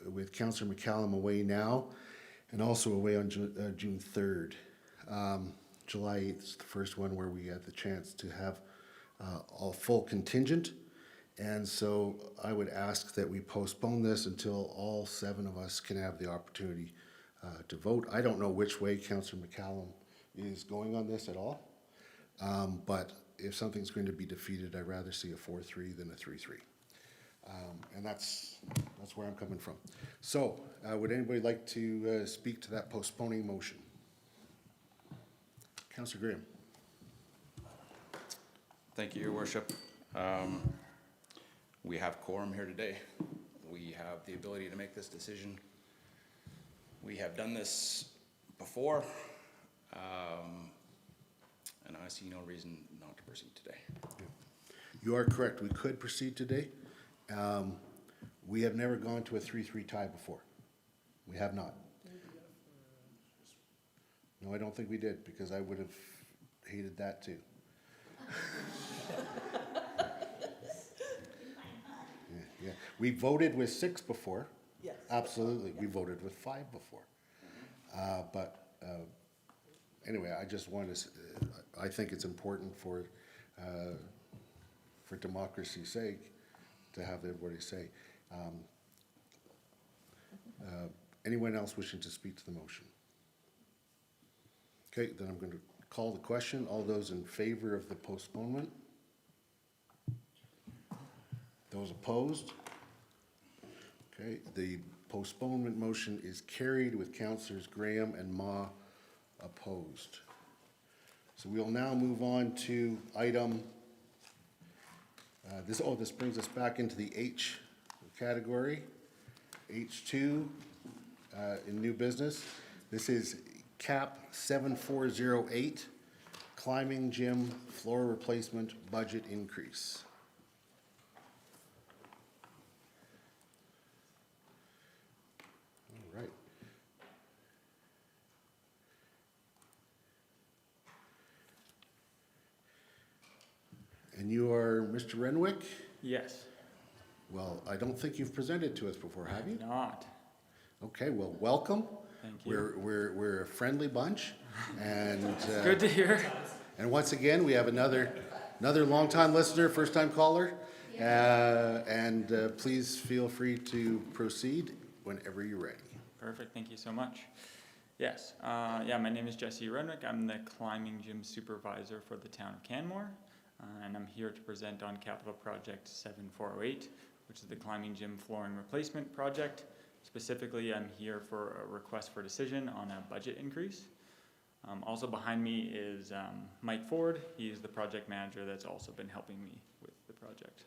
with Councillor McCallum away now, and also away on June 3rd, July 8th is the first one where we had the chance to have a full contingent. And so I would ask that we postpone this until all 7 of us can have the opportunity to vote. I don't know which way Councillor McCallum is going on this at all. But if something's going to be defeated, I'd rather see a 4-3 than a 3-3. And that's where I'm coming from. So would anybody like to speak to that postponing motion? Councillor Graham. Thank you, Your Worship. We have quorum here today. We have the ability to make this decision. We have done this before, and I see no reason not to proceed today. You are correct. We could proceed today. We have never gone to a 3-3 tie before. We have not. No, I don't think we did, because I would have hated that too. Yeah. We voted with 6 before. Yes. Absolutely. We voted with 5 before. Anyway, I just want to, I think it's important for democracy's sake to have everybody say. Anyone else wishing to speak to the motion? Okay, then I'm going to call the question. All those in favor of the postponement? Those opposed? Okay, the postponement motion is carried with Councillors Graham and Ma opposed. So we'll now move on to item, this brings us back into the H category, H2 in new business. This is CAP 7408, climbing gym floor replacement budget increase. All right. And you are Mr. Renwick? Yes. Well, I don't think you've presented to us before, have you? Not. Okay, well, welcome. Thank you. We're a friendly bunch, and Good to hear. And once again, we have another longtime listener, first-time caller, and please feel free to proceed whenever you're ready. Perfect. Thank you so much. Yes. Yeah, my name is Jesse Renwick. I'm the climbing gym supervisor for the town of Canmore, and I'm here to present on Capital Project 7408, which is the climbing gym flooring replacement project. Specifically, I'm here for a request for decision on a budget increase. Also behind me is Mike Ford. He's the project manager that's also been helping me with the project.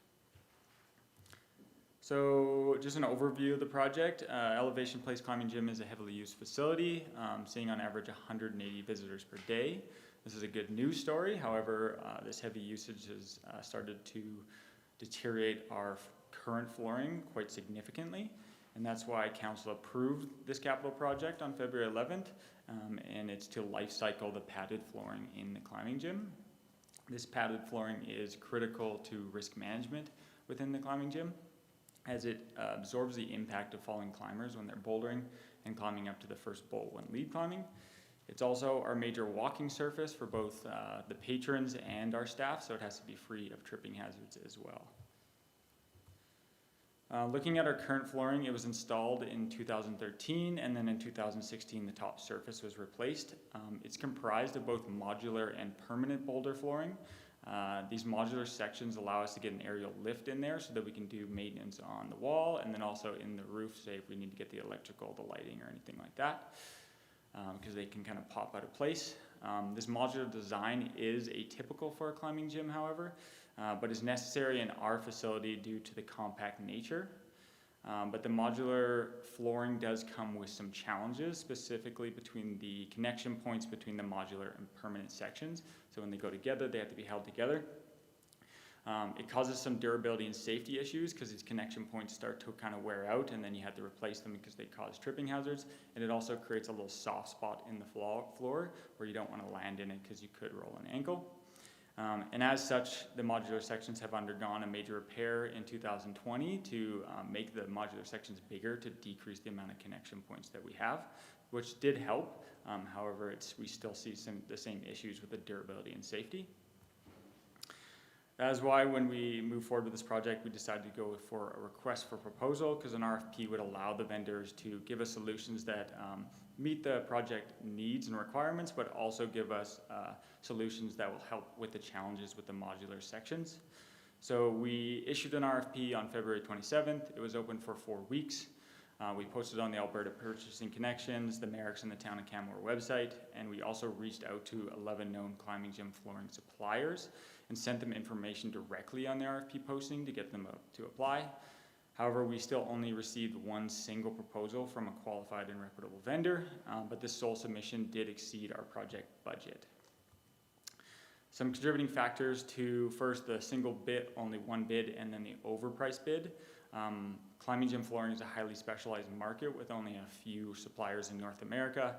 So just an overview of the project. Elevation Place Climbing Gym is a heavily used facility, seeing on average 180 visitors per day. This is a good news story. However, this heavy usage has started to deteriorate our current flooring quite significantly. And that's why council approved this capital project on February 11th, and it's to life cycle the padded flooring in the climbing gym. This padded flooring is critical to risk management within the climbing gym, as it absorbs the impact of falling climbers when they're bouldering and climbing up to the first bowl when lead climbing. It's also our major walking surface for both the patrons and our staff, so it has to be free of tripping hazards as well. Looking at our current flooring, it was installed in 2013, and then in 2016 the top surface was replaced. It's comprised of both modular and permanent boulder flooring. These modular sections allow us to get an aerial lift in there so that we can do maintenance on the wall and then also in the roof, say if we need to get the electrical, the lighting, or anything like that, because they can kind of pop out of place. This modular design is atypical for a climbing gym, however, but is necessary in our facility due to the compact nature. But the modular flooring does come with some challenges, specifically between the connection points between the modular and permanent sections. So when they go together, they have to be held together. It causes some durability and safety issues because these connection points start to kind of wear out, and then you have to replace them because they cause tripping hazards. And it also creates a little soft spot in the floor where you don't want to land in it because you could roll an ankle. And as such, the modular sections have undergone a major repair in 2020 to make the modular sections bigger to decrease the amount of connection points that we have, which did help. However, we still see the same issues with the durability and safety. That is why when we move forward with this project, we decided to go for a request for proposal, because an RFP would allow the vendors to give us solutions that meet the project needs and requirements, but also give us solutions that will help with the challenges with the modular sections. So we issued an RFP on February 27th. It was open for 4 weeks. We posted on the Alberta Purchasing Connections, the Merricks, and the Town of Canmore website, and we also reached out to 11 known climbing gym flooring suppliers and sent them information directly on the RFP posting to get them to apply. However, we still only received one single proposal from a qualified and reputable vendor, but this sole submission did exceed our project budget. Some contributing factors to, first, the single bid, only one bid, and then the overpriced bid. Climbing gym flooring is a highly specialized market with only a few suppliers in North America.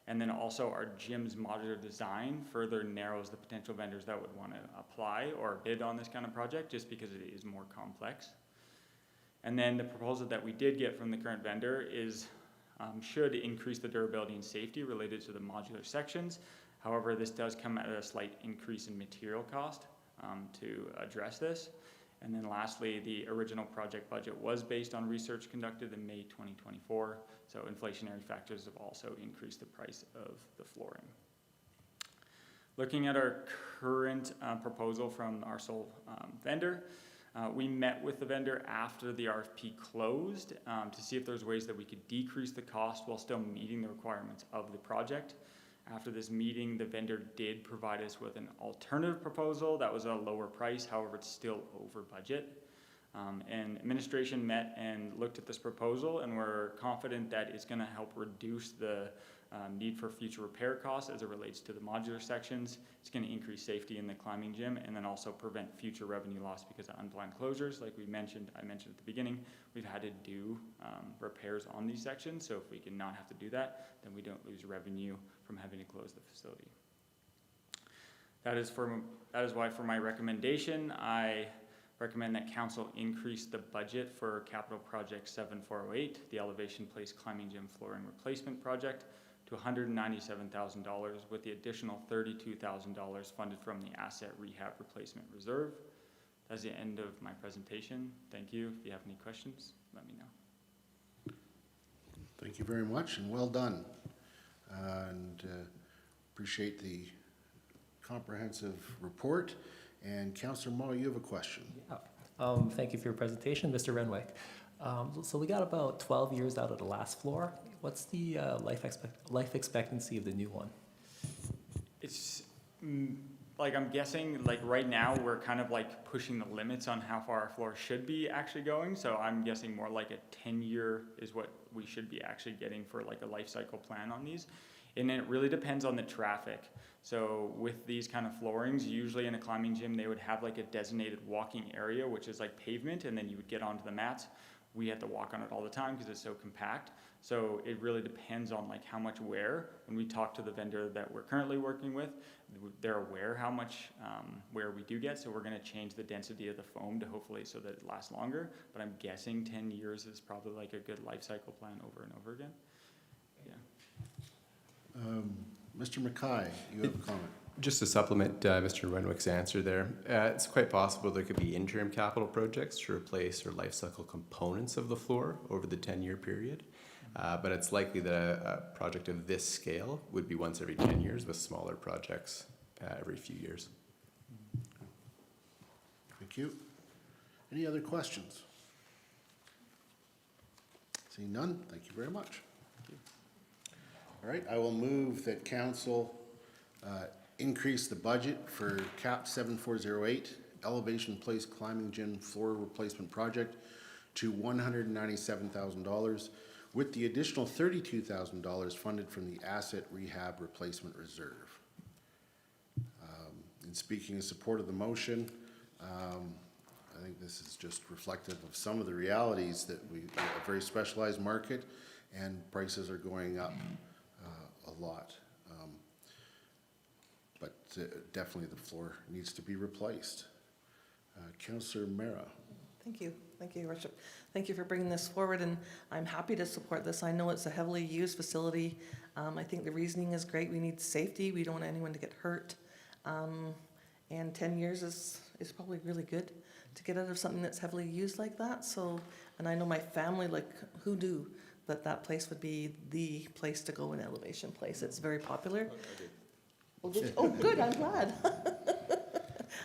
And then also our gym's modular design further narrows the potential vendors that would want to apply or bid on this kind of project just because it is more complex. And then the proposal that we did get from the current vendor should increase the durability and safety related to the modular sections. However, this does come at a slight increase in material cost to address this. And then lastly, the original project budget was based on research conducted in May 2024, so inflationary factors have also increased the price of the flooring. Looking at our current proposal from our sole vendor, we met with the vendor after the RFP closed to see if there's ways that we could decrease the cost while still meeting the requirements of the project. After this meeting, the vendor did provide us with an alternative proposal that was a lower price, however, it's still over budget. And administration met and looked at this proposal, and we're confident that it's going to help reduce the need for future repair costs as it relates to the modular sections. It's going to increase safety in the climbing gym and then also prevent future revenue loss because of unplanned closures. Like I mentioned at the beginning, we've had to do repairs on these sections. So if we can not have to do that, then we don't lose revenue from having to close the facility. That is why for my recommendation, I recommend that council increase the budget for capital project 7408, the elevation place climbing gym flooring replacement project, to $197,000 with the additional $32,000 funded from the asset rehab replacement reserve. That's the end of my presentation. Thank you. If you have any questions, let me know. Thank you very much, and well done. And appreciate the comprehensive report. And Councillor Moore, you have a question. Yeah. Thank you for your presentation, Mr. Renwick. So we got about 12 years out of the last floor. What's the life expectancy of the new one? It's like I'm guessing like right now we're kind of like pushing the limits on how far our floor should be actually going. So I'm guessing more like a 10-year is what we should be actually getting for like a life cycle plan on these. And it really depends on the traffic. So with these kind of floorings, usually in a climbing gym, they would have like a designated walking area, which is like pavement, and then you would get onto the mats. We have to walk on it all the time because it's so compact. So it really depends on like how much wear. When we talk to the vendor that we're currently working with, they're aware how much wear we do get. So we're going to change the density of the foam to hopefully so that it lasts longer. But I'm guessing 10 years is probably like a good life cycle plan over and over again. Yeah. Mr. Mackay, you have a comment. Just to supplement Mr. Renwick's answer there, it's quite possible there could be interim capital projects to replace or life cycle components of the floor over the 10-year period. But it's likely that a project of this scale would be once every 10 years with smaller projects every few years. Thank you. Any other questions? Seeing none, thank you very much. All right, I will move that council increase the budget for CAP 7408, Elevation Place Climbing Gym Floor Replacement Project to $197,000, with the additional $32,000 funded from the Asset Rehab Replacement Reserve. In speaking in support of the motion, I think this is just reflective of some of the realities that we have a very specialized market and prices are going up a lot. But definitely the floor needs to be replaced. Councillor Mera. Thank you, Your Worship. Thank you for bringing this forward, and I'm happy to support this. I know it's a heavily used facility. I think the reasoning is great. We need safety. We don't want anyone to get hurt. And 10 years is probably really good to get out of something that's heavily used like that. So, and I know my family, like, who knew that place would be the place to go, an Elevation Place. It's very popular. Oh, did you? Oh, good, I'm glad.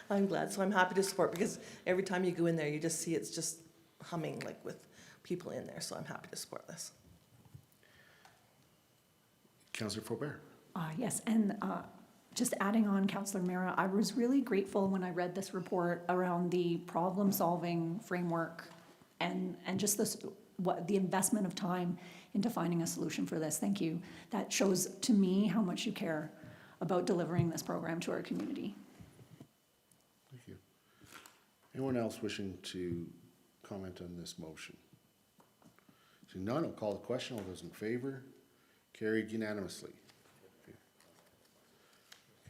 I'm glad. So I'm happy to support, because every time you go in there, you just see it's just humming, like, with people in there. So I'm happy to support this. Councillor Faubert. Yes, and just adding on Councillor Mera, I was really grateful when I read this report around the problem-solving framework and just the investment of time into finding a solution for this. Thank you. That shows to me how much you care about delivering this program to our community. Thank you. Anyone else wishing to comment on this motion? Seeing none, I'll call the question. All those in favor? Carried unanimously.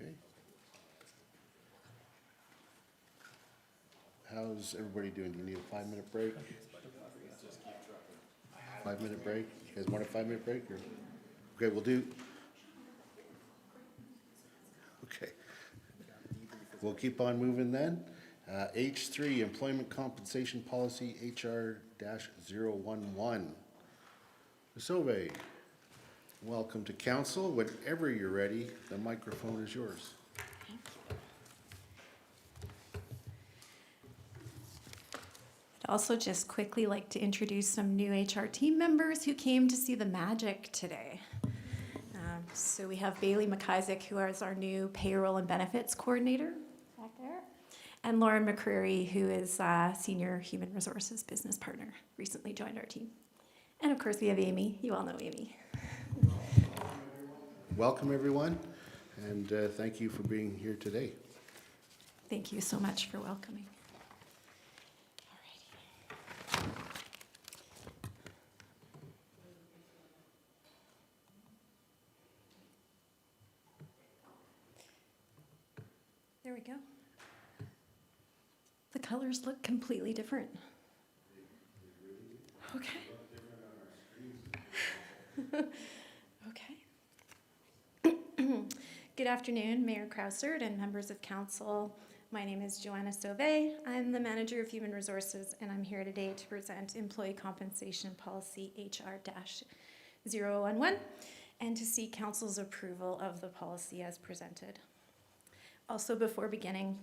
Okay. How's everybody doing? Do you need a 5-minute break? 5-minute break? You guys want a 5-minute break? Or? Okay, we'll do. Okay. We'll keep on moving then. H3, Employment Compensation Policy HR-011. Sauve, welcome to council. Whenever you're ready, the microphone is yours. I'd also just quickly like to introduce some new HR team members who came to see the magic today. So we have Bailey McIsaac, who is our new payroll and benefits coordinator back there, and Lauren McCreary, who is senior human resources business partner, recently joined our team. And of course we have Amy. You all know Amy. Welcome everyone, and thank you for being here today. Thank you so much for welcoming. There we go. The colors look completely different. Okay. Okay. Good afternoon, Mayor Krausert and members of council. My name is Joanna Sauve. I'm the Manager of Human Resources, and I'm here today to present Employee Compensation Policy HR-011 and to seek council's approval of the policy as presented. Also, before beginning,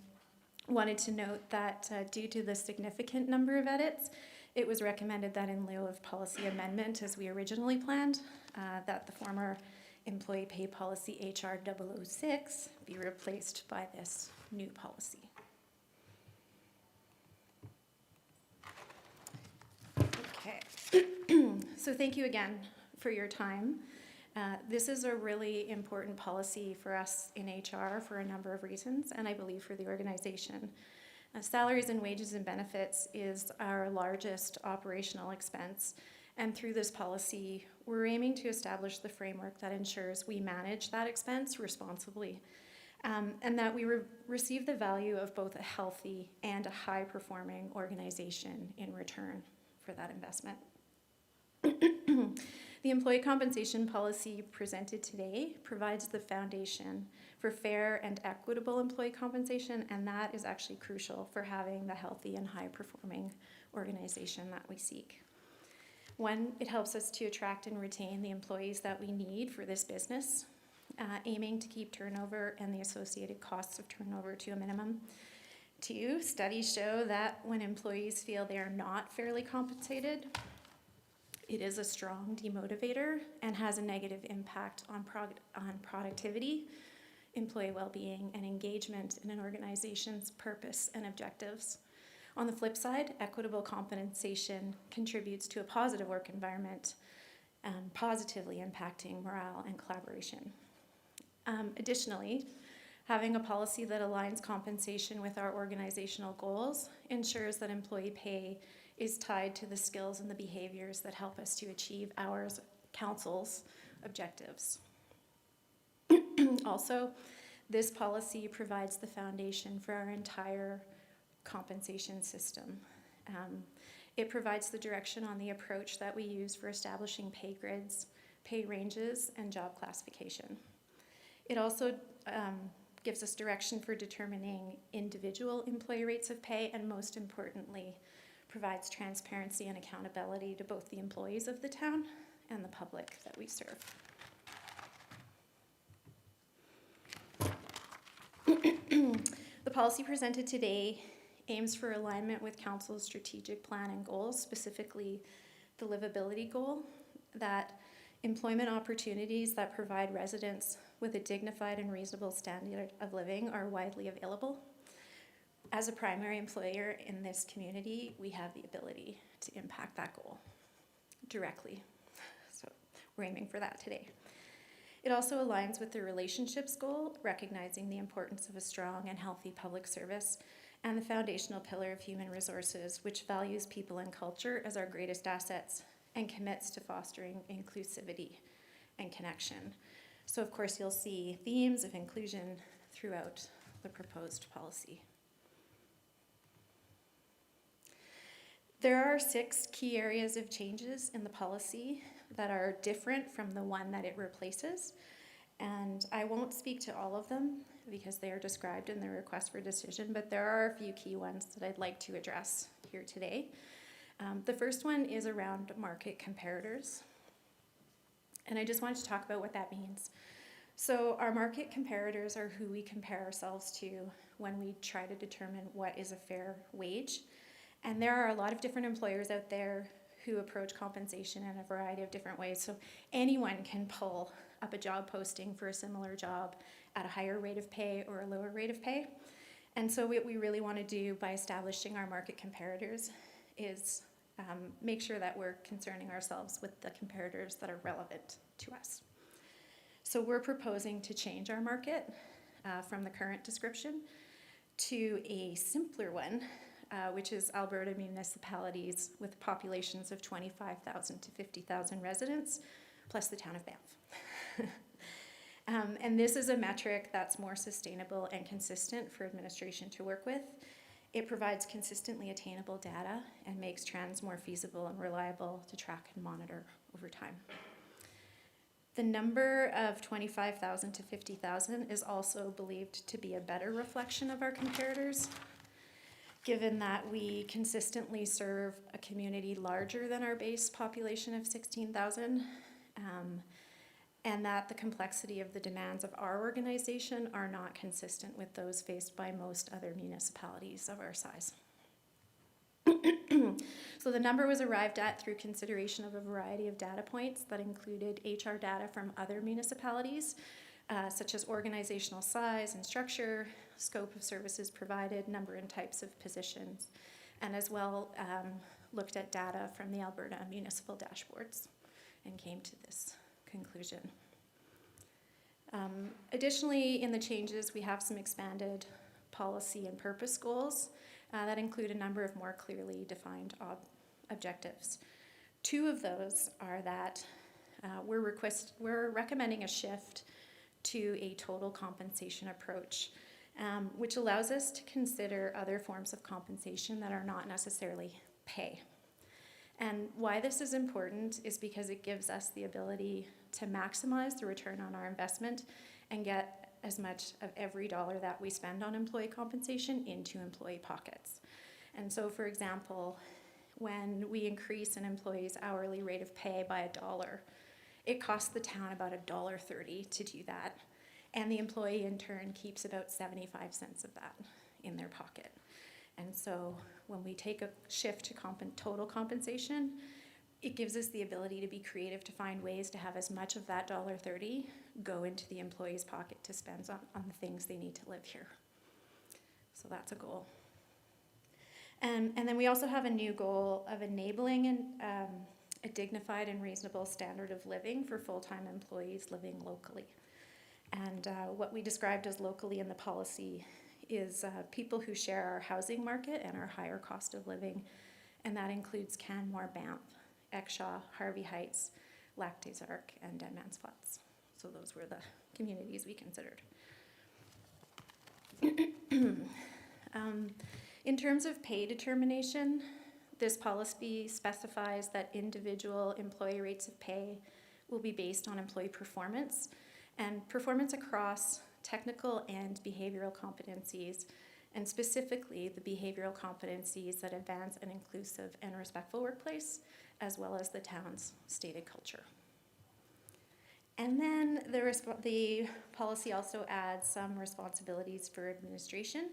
wanted to note that due to the significant number of edits, it was recommended that in lieu of policy amendment as we originally planned, that the former Employee Pay Policy HR-006 be replaced by this new policy. Okay, so thank you again for your time. This is a really important policy for us in HR for a number of reasons, and I believe for the organization. Salaries and wages and benefits is our largest operational expense, and through this policy, we're aiming to establish the framework that ensures we manage that expense responsibly, and that we receive the value of both a healthy and a high-performing organization in return for that investment. The employee compensation policy presented today provides the foundation for fair and equitable employee compensation, and that is actually crucial for having the healthy and high-performing organization that we seek. One, it helps us to attract and retain the employees that we need for this business, aiming to keep turnover and the associated costs of turnover to a minimum. Two, studies show that when employees feel they are not fairly compensated, it is a strong demotivator and has a negative impact on productivity, employee well-being, and engagement in an organization's purpose and objectives. On the flip side, equitable compensation contributes to a positive work environment, positively impacting morale and collaboration. Additionally, having a policy that aligns compensation with our organizational goals ensures that employee pay is tied to the skills and the behaviors that help us to achieve our council's objectives. Also, this policy provides the foundation for our entire compensation system. It provides the direction on the approach that we use for establishing pay grids, pay ranges, and job classification. It also gives us direction for determining individual employee rates of pay, and most importantly, provides transparency and accountability to both the employees of the town and the public that we serve. The policy presented today aims for alignment with Council's strategic plan and goals, specifically the livability goal, that employment opportunities that provide residents with a dignified and reasonable standard of living are widely available. As a primary employer in this community, we have the ability to impact that goal directly. So we're aiming for that today. It also aligns with the relationships goal, recognizing the importance of a strong and healthy public service, and the foundational pillar of human resources, which values people and culture as our greatest assets and commits to fostering inclusivity and connection. So of course you'll see themes of inclusion throughout the proposed policy. There are 6 key areas of changes in the policy that are different from the one that it replaces, and I won't speak to all of them because they are described in the request for decision, but there are a few key ones that I'd like to address here today. The first one is around market comparators, and I just wanted to talk about what that means. So our market comparators are who we compare ourselves to when we try to determine what is a fair wage. And there are a lot of different employers out there who approach compensation in a variety of different ways. So anyone can pull up a job posting for a similar job at a higher rate of pay or a lower rate of pay. And so what we really want to do by establishing our market comparators is make sure that we're concerning ourselves with the comparators that are relevant to us. So we're proposing to change our market from the current description to a simpler one, which is Alberta municipalities with populations of 25,000 to 50,000 residents, plus the town of Banff. And this is a metric that's more sustainable and consistent for administration to work with. It provides consistently attainable data and makes trends more feasible and reliable to track and monitor over time. The number of 25,000 to 50,000 is also believed to be a better reflection of our comparators, given that we consistently serve a community larger than our base population of 16,000, and that the complexity of the demands of our organization are not consistent with those faced by most other municipalities of our size. So the number was arrived at through consideration of a variety of data points that included HR data from other municipalities, such as organizational size and structure, scope of services provided, number and types of positions, and as well looked at data from the Alberta municipal dashboards and came to this conclusion. Additionally, in the changes, we have some expanded policy and purpose goals that include a number of more clearly defined objectives. 2 of those are that we're recommending a shift to a total compensation approach, which allows us to consider other forms of compensation that are not necessarily pay. And why this is important is because it gives us the ability to maximize the return on our investment and get as much of every dollar that we spend on employee compensation into employee pockets. And so, for example, when we increase an employee's hourly rate of pay by $1, it costs the town about $1.30 to do that. And the employee in turn keeps about 75 cents of that in their pocket. And so when we take a shift to total compensation, it gives us the ability to be creative to find ways to have as much of that $1.30 go into the employee's pocket to spend on the things they need to live here. So that's a goal. And then we also have a new goal of enabling a dignified and reasonable standard of living for full-time employees living locally. And what we described as locally in the policy is people who share our housing market and our higher cost of living, and that includes Canmore, Banff, Exshaw, Harvey Heights, Lac des Arcs, and Deadman's Flats. So those were the communities we considered. In terms of pay determination, this policy specifies that individual employee rates of pay will be based on employee performance, and performance across technical and behavioral competencies, and specifically the behavioral competencies that advance an inclusive and respectful workplace, as well as the town's stated culture. And then the policy also adds some responsibilities for administration,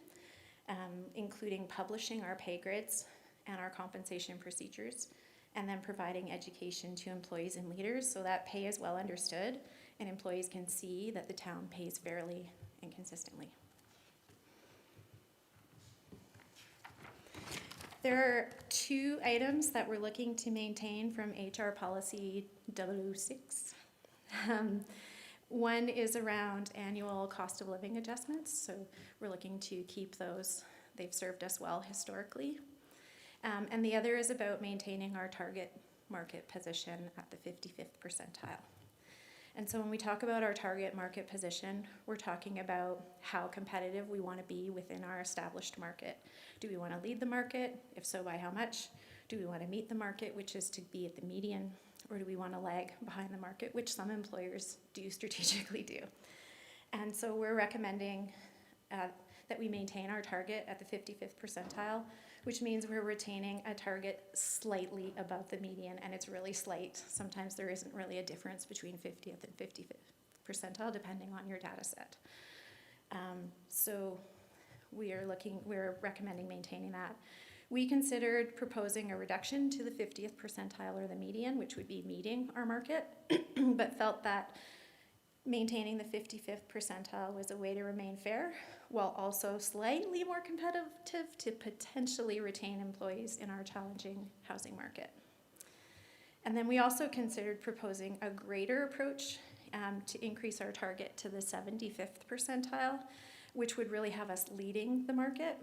including publishing our pay grids and our compensation procedures, and then providing education to employees and leaders so that pay is well understood and employees can see that the town pays fairly and consistently. There are 2 items that we're looking to maintain from HR Policy 006. One is around annual cost of living adjustments, so we're looking to keep those. They've served us well historically. And the other is about maintaining our target market position at the 55th percentile. And so when we talk about our target market position, we're talking about how competitive we want to be within our established market. Do we want to lead the market? If so, by how much? Do we want to meet the market, which is to be at the median? Or do we want to lag behind the market, which some employers do strategically do? And so we're recommending that we maintain our target at the 55th percentile, which means we're retaining a target slightly above the median, and it's really slight. Sometimes there isn't really a difference between 50th and 55th percentile, depending on your data set. So we're recommending maintaining that. We considered proposing a reduction to the 50th percentile or the median, which would be meeting our market, but felt that maintaining the 55th percentile was a way to remain fair, while also slightly more competitive to potentially retain employees in our challenging housing market. And then we also considered proposing a greater approach to increase our target to the 75th percentile, which would really have us leading the market,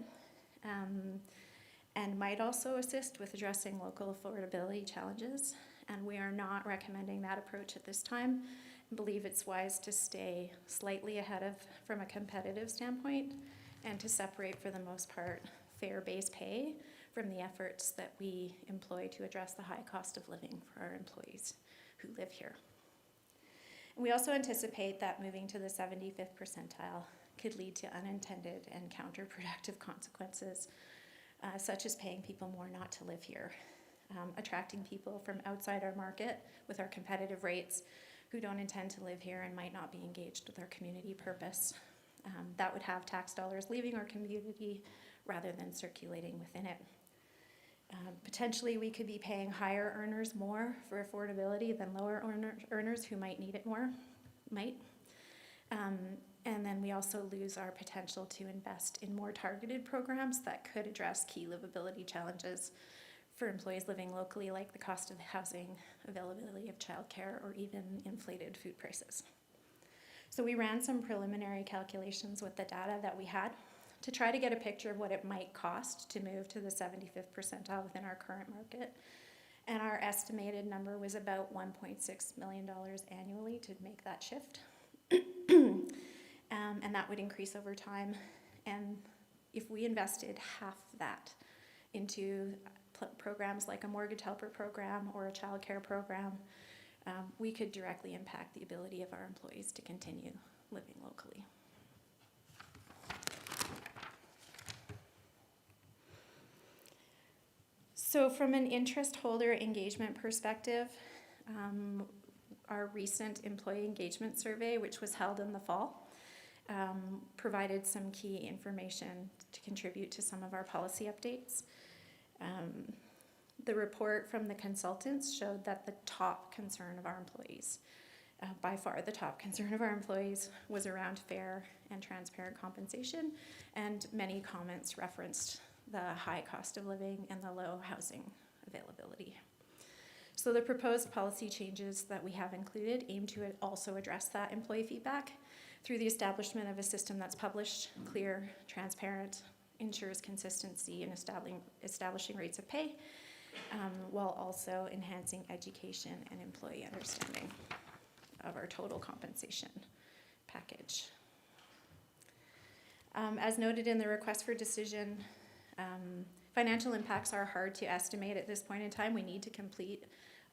and might also assist with addressing local affordability challenges. And we are not recommending that approach at this time. I believe it's wise to stay slightly ahead from a competitive standpoint, and to separate, for the most part, fair base pay from the efforts that we employ to address the high cost of living for our employees who live here. And we also anticipate that moving to the 75th percentile could lead to unintended and counterproductive consequences, such as paying people more not to live here, attracting people from outside our market with our competitive rates who don't intend to live here and might not be engaged with our community purpose. That would have tax dollars leaving our community rather than circulating within it. Potentially, we could be paying higher earners more for affordability than lower earners who might need it more, and then we also lose our potential to invest in more targeted programs that could address key livability challenges for employees living locally, like the cost of housing, availability of childcare, or even inflated food prices. So we ran some preliminary calculations with the data that we had to try to get a picture of what it might cost to move to the 75th percentile within our current market. And our estimated number was about $1.6 million annually to make that shift. And that would increase over time. And if we invested half that into programs like a mortgage helper program or a child care program, we could directly impact the ability of our employees to continue living locally. So from an interest holder engagement perspective, our recent employee engagement survey, which was held in the fall, provided some key information to contribute to some of our policy updates. The report from the consultants showed that the top concern of our employees By far, the top concern of our employees was around fair and transparent compensation, and many comments referenced the high cost of living and the low housing availability. So the proposed policy changes that we have included aim to also address that employee feedback through the establishment of a system that's published, clear, transparent, ensures consistency in establishing rates of pay, while also enhancing education and employee understanding of our total compensation package. As noted in the request for decision, financial impacts are hard to estimate at this point in time. We need to complete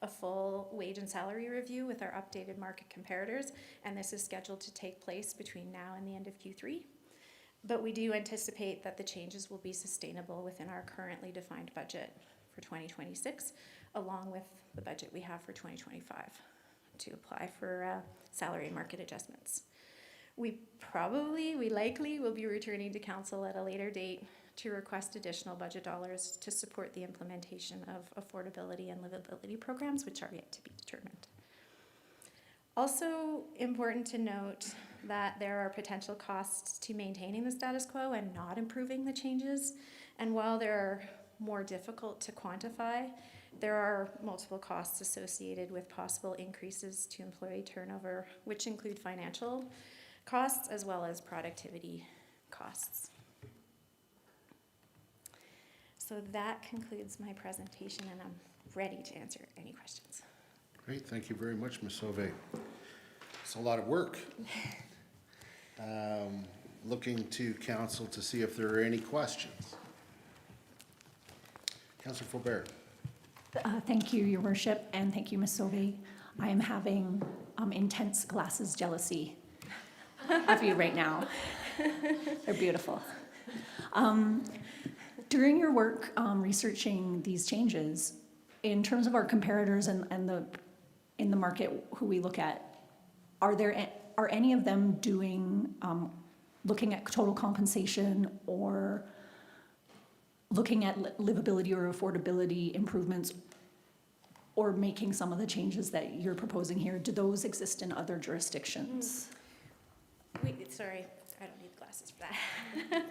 a full wage and salary review with our updated market comparators, and this is scheduled to take place between now and the end of Q3. But we do anticipate that the changes will be sustainable within our currently defined budget for 2026, along with the budget we have for 2025 to apply for salary and market adjustments. We likely will be returning to council at a later date to request additional budget dollars to support the implementation of affordability and livability programs, which are yet to be determined. Also important to note that there are potential costs to maintaining the status quo and not improving the changes. And while they're more difficult to quantify, there are multiple costs associated with possible increases to employee turnover, which include financial costs as well as productivity costs. So that concludes my presentation, and I'm ready to answer any questions. Great, thank you very much, Ms. Sauvé. It's a lot of work. Looking to council to see if there are any questions. Councillor Faubert. Thank you, Your Worship, and thank you, Ms. Sauvé. I am having intense glasses jealousy of you right now. They're beautiful. During your work researching these changes, in terms of our comparators and in the market who we look at, are any of them doing looking at total compensation or looking at livability or affordability improvements, or making some of the changes that you're proposing here? Do those exist in other jurisdictions? Sorry, I don't need glasses for that.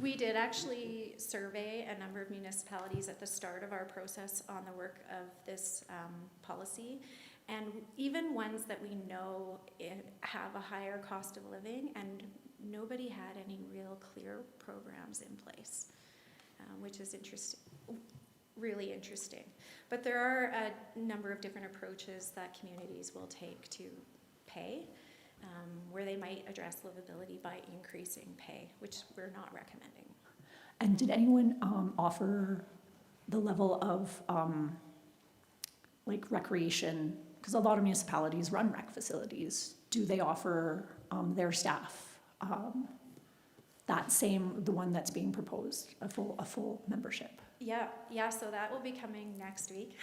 We did actually survey a number of municipalities at the start of our process on the work of this policy, and even ones that we know have a higher cost of living, and nobody had any real clear programs in place, which is interesting, really interesting. But there are a number of different approaches that communities will take to pay, where they might address livability by increasing pay, which we're not recommending. And did anyone offer the level of like recreation? Because a lot of municipalities run rec facilities. Do they offer their staff the one that's being proposed, a full membership? Yeah, so that will be coming next week.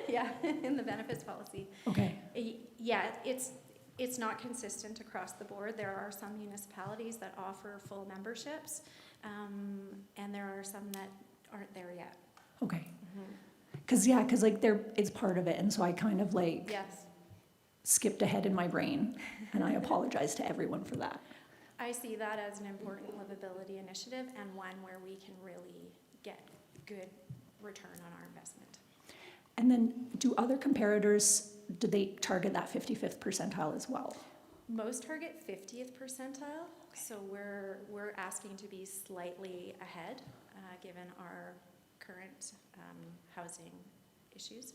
Yeah, in the benefits policy. Okay. Yeah, it's not consistent across the board. There are some municipalities that offer full memberships, and there are some that aren't there yet. Okay. Because like it's part of it, and so I kind of like yes. skipped ahead in my brain, and I apologize to everyone for that. I see that as an important livability initiative, and one where we can really get good return on our investment. And then do other comparators, do they target that 55th percentile as well? Most target 50th percentile, so we're asking to be slightly ahead, given our current housing issues.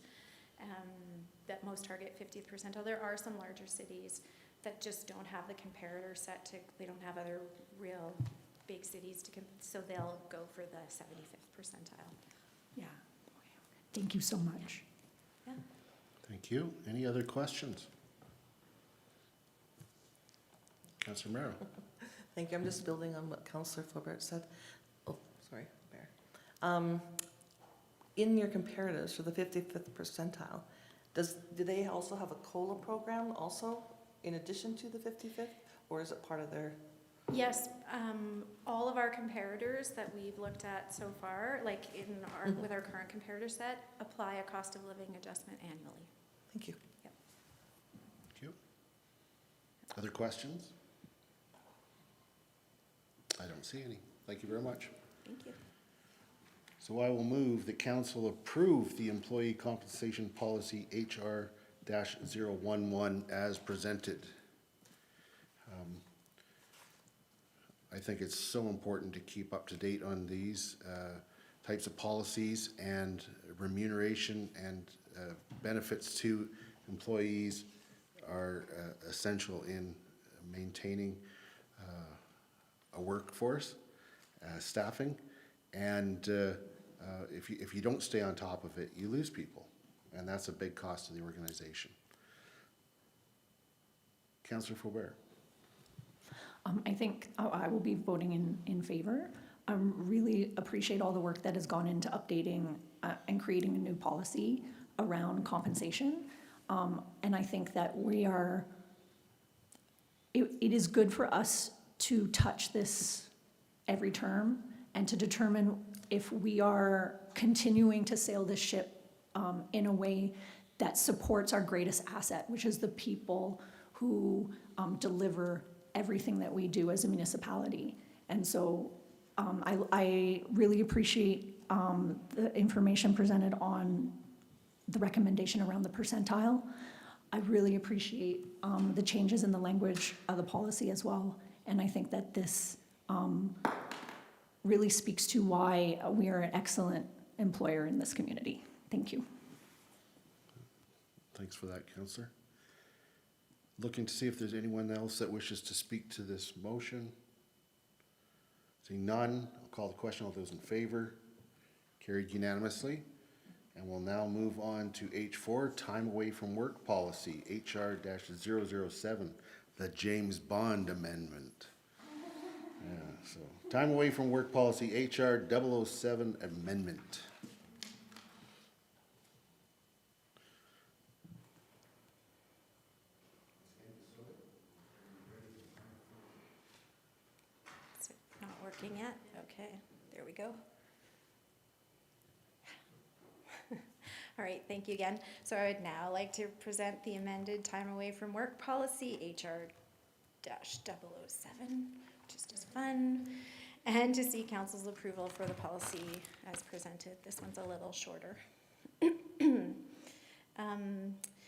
That most target 50th percentile. There are some larger cities that just don't have the comparator set to, they don't have other real big cities to, so they'll go for the 75th percentile. Yeah. Thank you so much. Yeah. Thank you. Any other questions? Councillor Merrill. Thank you. I'm just building on what Councillor Faubert said. Oh, sorry, Mayor. In your comparatives for the 55th percentile, do they also have a COLA program also in addition to the 55th, or is it part of their? Yes, all of our comparators that we've looked at so far, like in our with our current comparator set, apply a cost of living adjustment annually. Thank you. Yep. Other questions? I don't see any. Thank you very much. Thank you. So I will move that council approve the employee compensation policy HR-011 as presented. I think it's so important to keep up to date on these types of policies, and remuneration and benefits to employees are essential in maintaining a workforce, staffing, and if you don't stay on top of it, you lose people, and that's a big cost to the organization. Councillor Faubert. I think I will be voting in favor. I really appreciate all the work that has gone into updating and creating a new policy around compensation. And I think that it is good for us to touch this every term and to determine if we are continuing to sail this ship in a way that supports our greatest asset, which is the people who deliver everything that we do as a municipality. And so I really appreciate the information presented on the recommendation around the percentile. I really appreciate the changes in the language of the policy as well. And I think that this really speaks to why we are an excellent employer in this community. Thank you. Thanks for that, Councillor. Looking to see if there's anyone else that wishes to speak to this motion. Seeing none, I'll call the question. All those in favor? Carried unanimously. And we'll now move on to H4, time away from work policy, HR-007, the James Bond Amendment. Yeah, so time away from work policy, HR-007 Amendment. Is it not working yet? Okay, there we go. All right, thank you again. So I would now like to present the amended time away from work policy, HR-007, which is just fun, and to seek council's approval for the policy as presented. This one's a little shorter.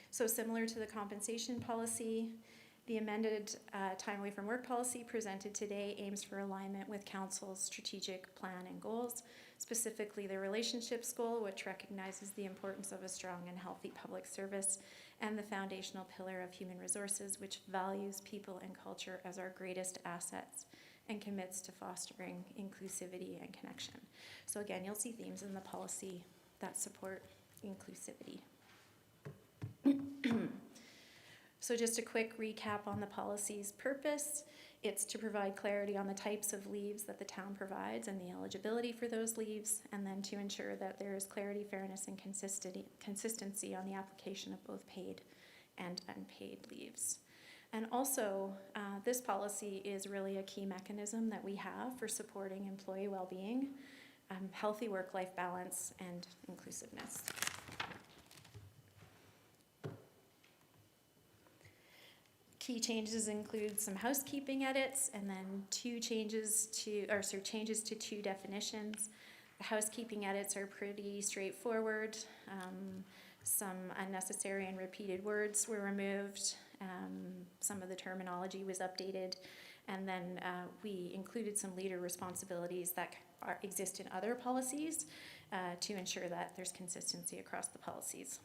So similar to the compensation policy, the amended time away from work policy presented today aims for alignment with council's strategic plan and goals, specifically the relationships goal, which recognizes the importance of a strong and healthy public service, and the foundational pillar of human resources, which values people and culture as our greatest assets and commits to fostering inclusivity and connection. So again, you'll see themes in the policy that support inclusivity. So just a quick recap on the policy's purpose. It's to provide clarity on the types of leaves that the town provides and the eligibility for those leaves, and then to ensure that there is clarity, fairness, and consistency on the application of both paid and unpaid leaves. And also, this policy is really a key mechanism that we have for supporting employee well-being, healthy work-life balance, and inclusiveness. Key changes include some housekeeping edits and then changes to two definitions. The housekeeping edits are pretty straightforward. Some unnecessary and repeated words were removed. Some of the terminology was updated. And then we included some leader responsibilities that exist in other policies to ensure that there's consistency across the policies.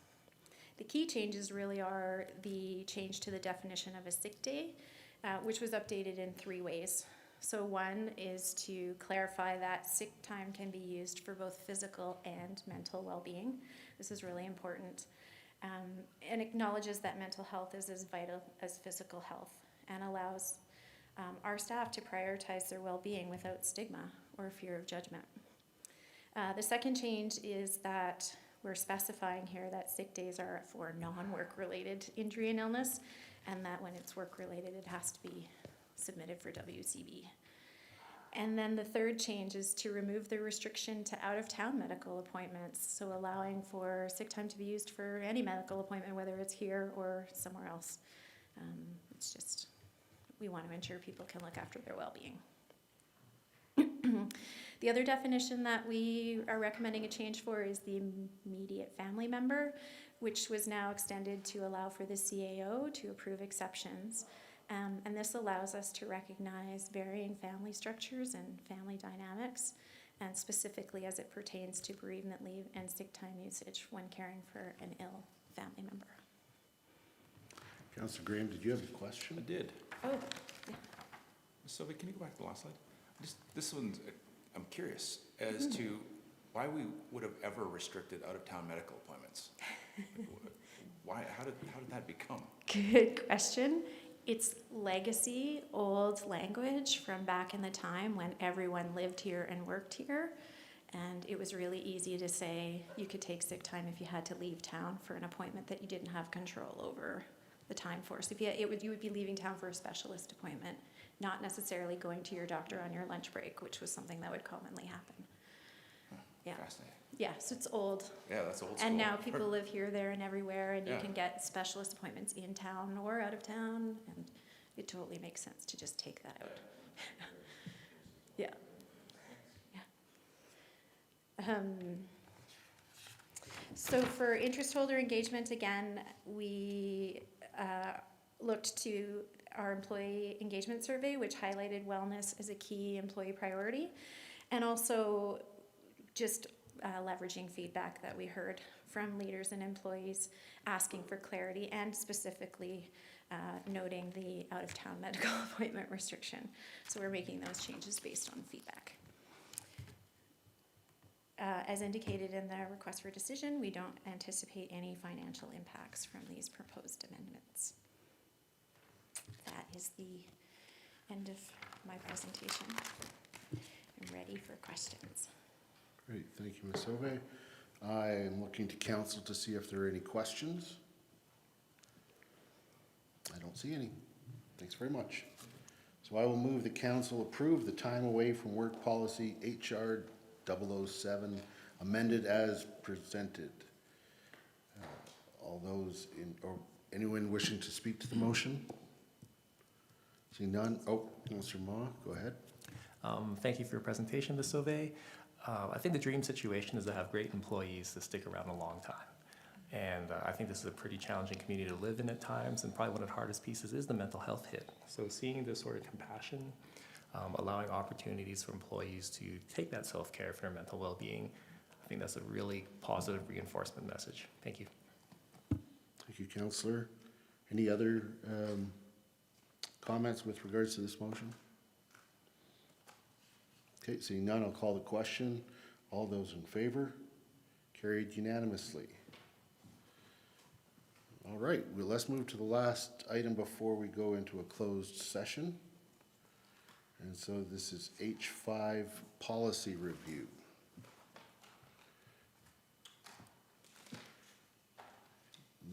The key changes really are the change to the definition of a sick day, which was updated in 3 ways. So one is to clarify that sick time can be used for both physical and mental well-being. This is really important. And acknowledges that mental health is as vital as physical health and allows our staff to prioritize their well-being without stigma or fear of judgment. The second change is that we're specifying here that sick days are for non-work related injury and illness, and that when it's work related, it has to be submitted for WCB. And then the third change is to remove the restriction to out-of-town medical appointments, so allowing for sick time to be used for any medical appointment, whether it's here or somewhere else. It's just we want to ensure people can look after their well-being. The other definition that we are recommending a change for is the immediate family member, which was now extended to allow for the CAO to approve exceptions. And this allows us to recognize varying family structures and family dynamics, and specifically as it pertains to bereavement leave and sick time usage when caring for an ill family member. Councillor Graham, did you have a question? I did. Oh, yeah. Sylvie, can you go back to the last slide? This one's, I'm curious as to why we would have ever restricted out-of-town medical appointments. Why? How did that become? Good question. It's legacy, old language from back in the time when everyone lived here and worked here. And it was really easy to say you could take sick time if you had to leave town for an appointment that you didn't have control over the time for. So you would be leaving town for a specialist appointment, not necessarily going to your doctor on your lunch break, which was something that would commonly happen. Yeah. Fascinating. Yeah, so it's old. Yeah, that's old school. And now people live here, there, and everywhere, and you Yeah. can get specialist appointments in town or out of town, and it totally makes sense to just take that out. Yeah. Yeah. So for interest holder engagement, again, we looked to our employee engagement survey, which highlighted wellness as a key employee priority, and also just leveraging feedback that we heard from leaders and employees asking for clarity and specifically noting the out-of-town medical appointment restriction. So we're making those changes based on feedback. As indicated in the request for decision, we don't anticipate any financial impacts from these proposed amendments. That is the end of my presentation. I'm ready for questions. Great, thank you, Ms. Ove. I am looking to council to see if there are any questions. I don't see any. Thanks very much. So I will move the council approve the time away from work policy HR 007 amended as presented. All those in, or anyone wishing to speak to the motion? See none. Oh, Councillor Ma, go ahead. Thank you for your presentation, Ms. Sauvé. I think the dream situation is to have great employees that stick around a long time. And I think this is a pretty challenging community to live in at times, and probably one of the hardest pieces is the mental health hit. So seeing this sort of compassion, allowing opportunities for employees to take that self-care for their mental well-being, I think that's a really positive reinforcement message. Thank you. Thank you, Councillor. Any other comments with regards to this motion? Okay, seeing none, I'll call the question. All those in favor? Carried unanimously. All right, well, let's move to the last item before we go into a closed session. And so this is H5 policy review.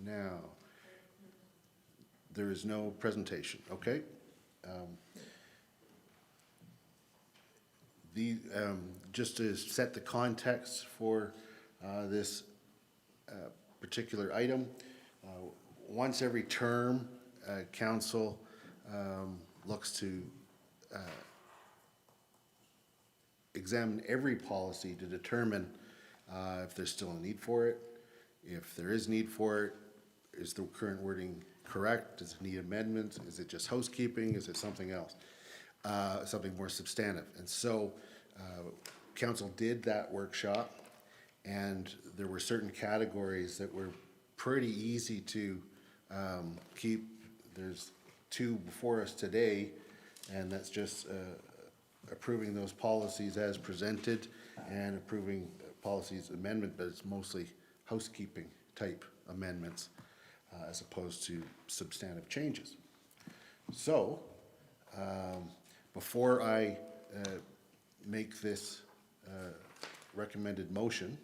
Now, there is no presentation, okay? Just to set the context for this particular item, once every term, council looks to examine every policy to determine if there's still a need for it. If there is need for it, is the current wording correct? Does it need amendments? Is it just housekeeping? Is it something else? Something more substantive. And so council did that workshop, and there were certain categories that were pretty easy to keep. There's two before us today, and that's just approving those policies as presented and approving policies amendment, but it's mostly housekeeping type amendments as opposed to substantive changes. So before I make this recommended motion,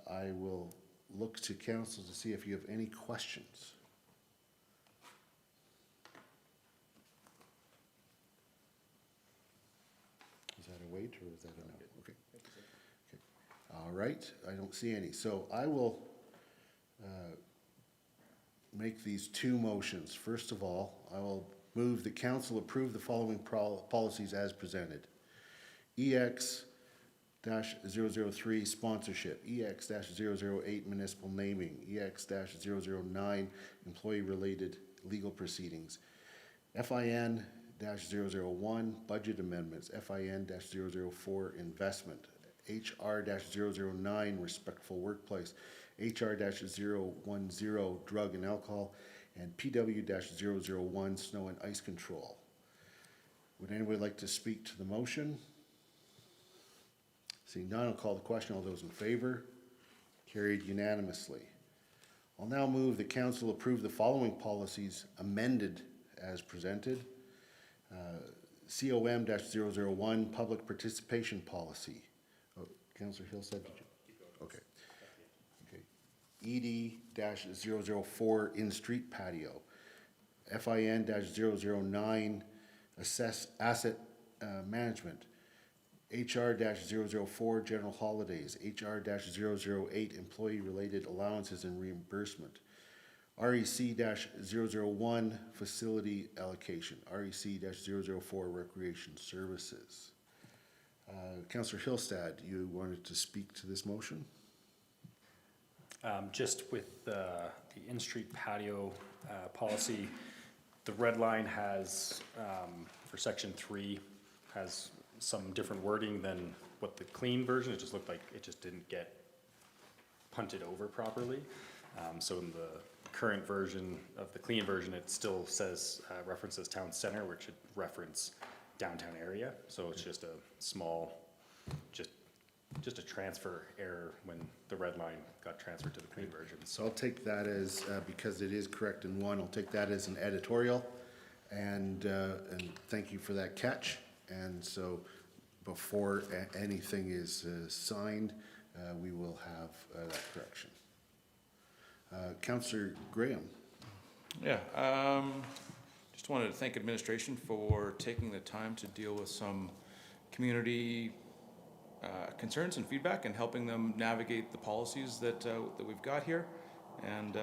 I will look to council to see if you have any questions. Is that a wait or is that a no? Okay. Okay. All right, I don't see any. So I will make these two motions. First of all, I will move that council approve the following policies as presented. EX-003 sponsorship, EX-008 municipal naming, EX-009 employee-related legal proceedings, FIN-001 budget amendments, FIN-004 investment, HR-009 respectful workplace, HR-010 drug and alcohol, and PW-001 snow and ice control. Would anybody like to speak to the motion? Seeing none, I'll call the question. All those in favor? Carried unanimously. I'll now move the council approve the following policies amended as presented. COM-001 public participation policy. Oh, Councillor Hill said, did you? Okay. ED-004 in-street patio. FIN-009 asset management. HR-004 general holidays. HR-008 employee-related allowances and reimbursement. REC-001 facility allocation. REC-004 recreation services. Councillor Hillstad, you wanted to speak to this motion? Just with the in-street patio policy, the red line has, for section 3, has some different wording than what the clean version. It just looked like it just didn't get punted over properly. So in the current version of the clean version, it still says references town center, which should reference downtown area. So it's just a small, just a transfer error when the red line got transferred to the clean version. So I'll take that as, because it is correct in one, I'll take that as an editorial, and thank you for that catch. And so before anything is signed, we will have that correction. Councillor Graham. Yeah, just wanted to thank administration for taking the time to deal with some community concerns and feedback and helping them navigate the policies that we've got here. And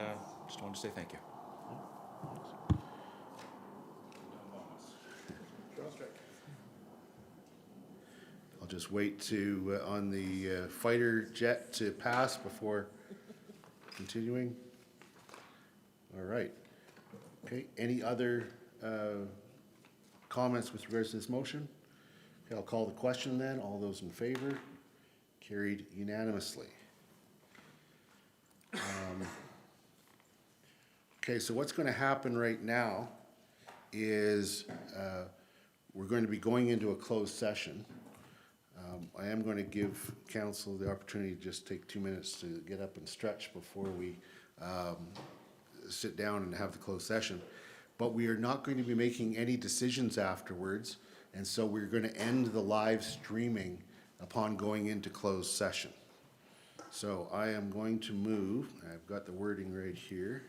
just wanted to say thank you. I'll just wait to on the fighter jet to pass before continuing. All right. Okay, any other comments with regards to this motion? Okay, I'll call the question then. All those in favor? Carried unanimously. Okay, so what's going to happen right now is we're going to be going into a closed session. I am going to give council the opportunity to just take 2 minutes to get up and stretch before we sit down and have the closed session. But we are not going to be making any decisions afterwards, and so we're going to end the live streaming upon going into closed session. So I am going to move, I've got the wording right here.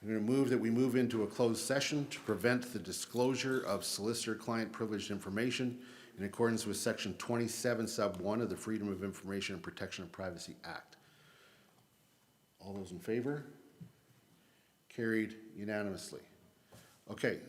I'm going to move that we move into a closed session to prevent the disclosure of solicitor-client privileged information in accordance with Section 27, Sub 1 of the Freedom of Information and Protection of Privacy Act. All those in favor? Carried unanimously. Okay,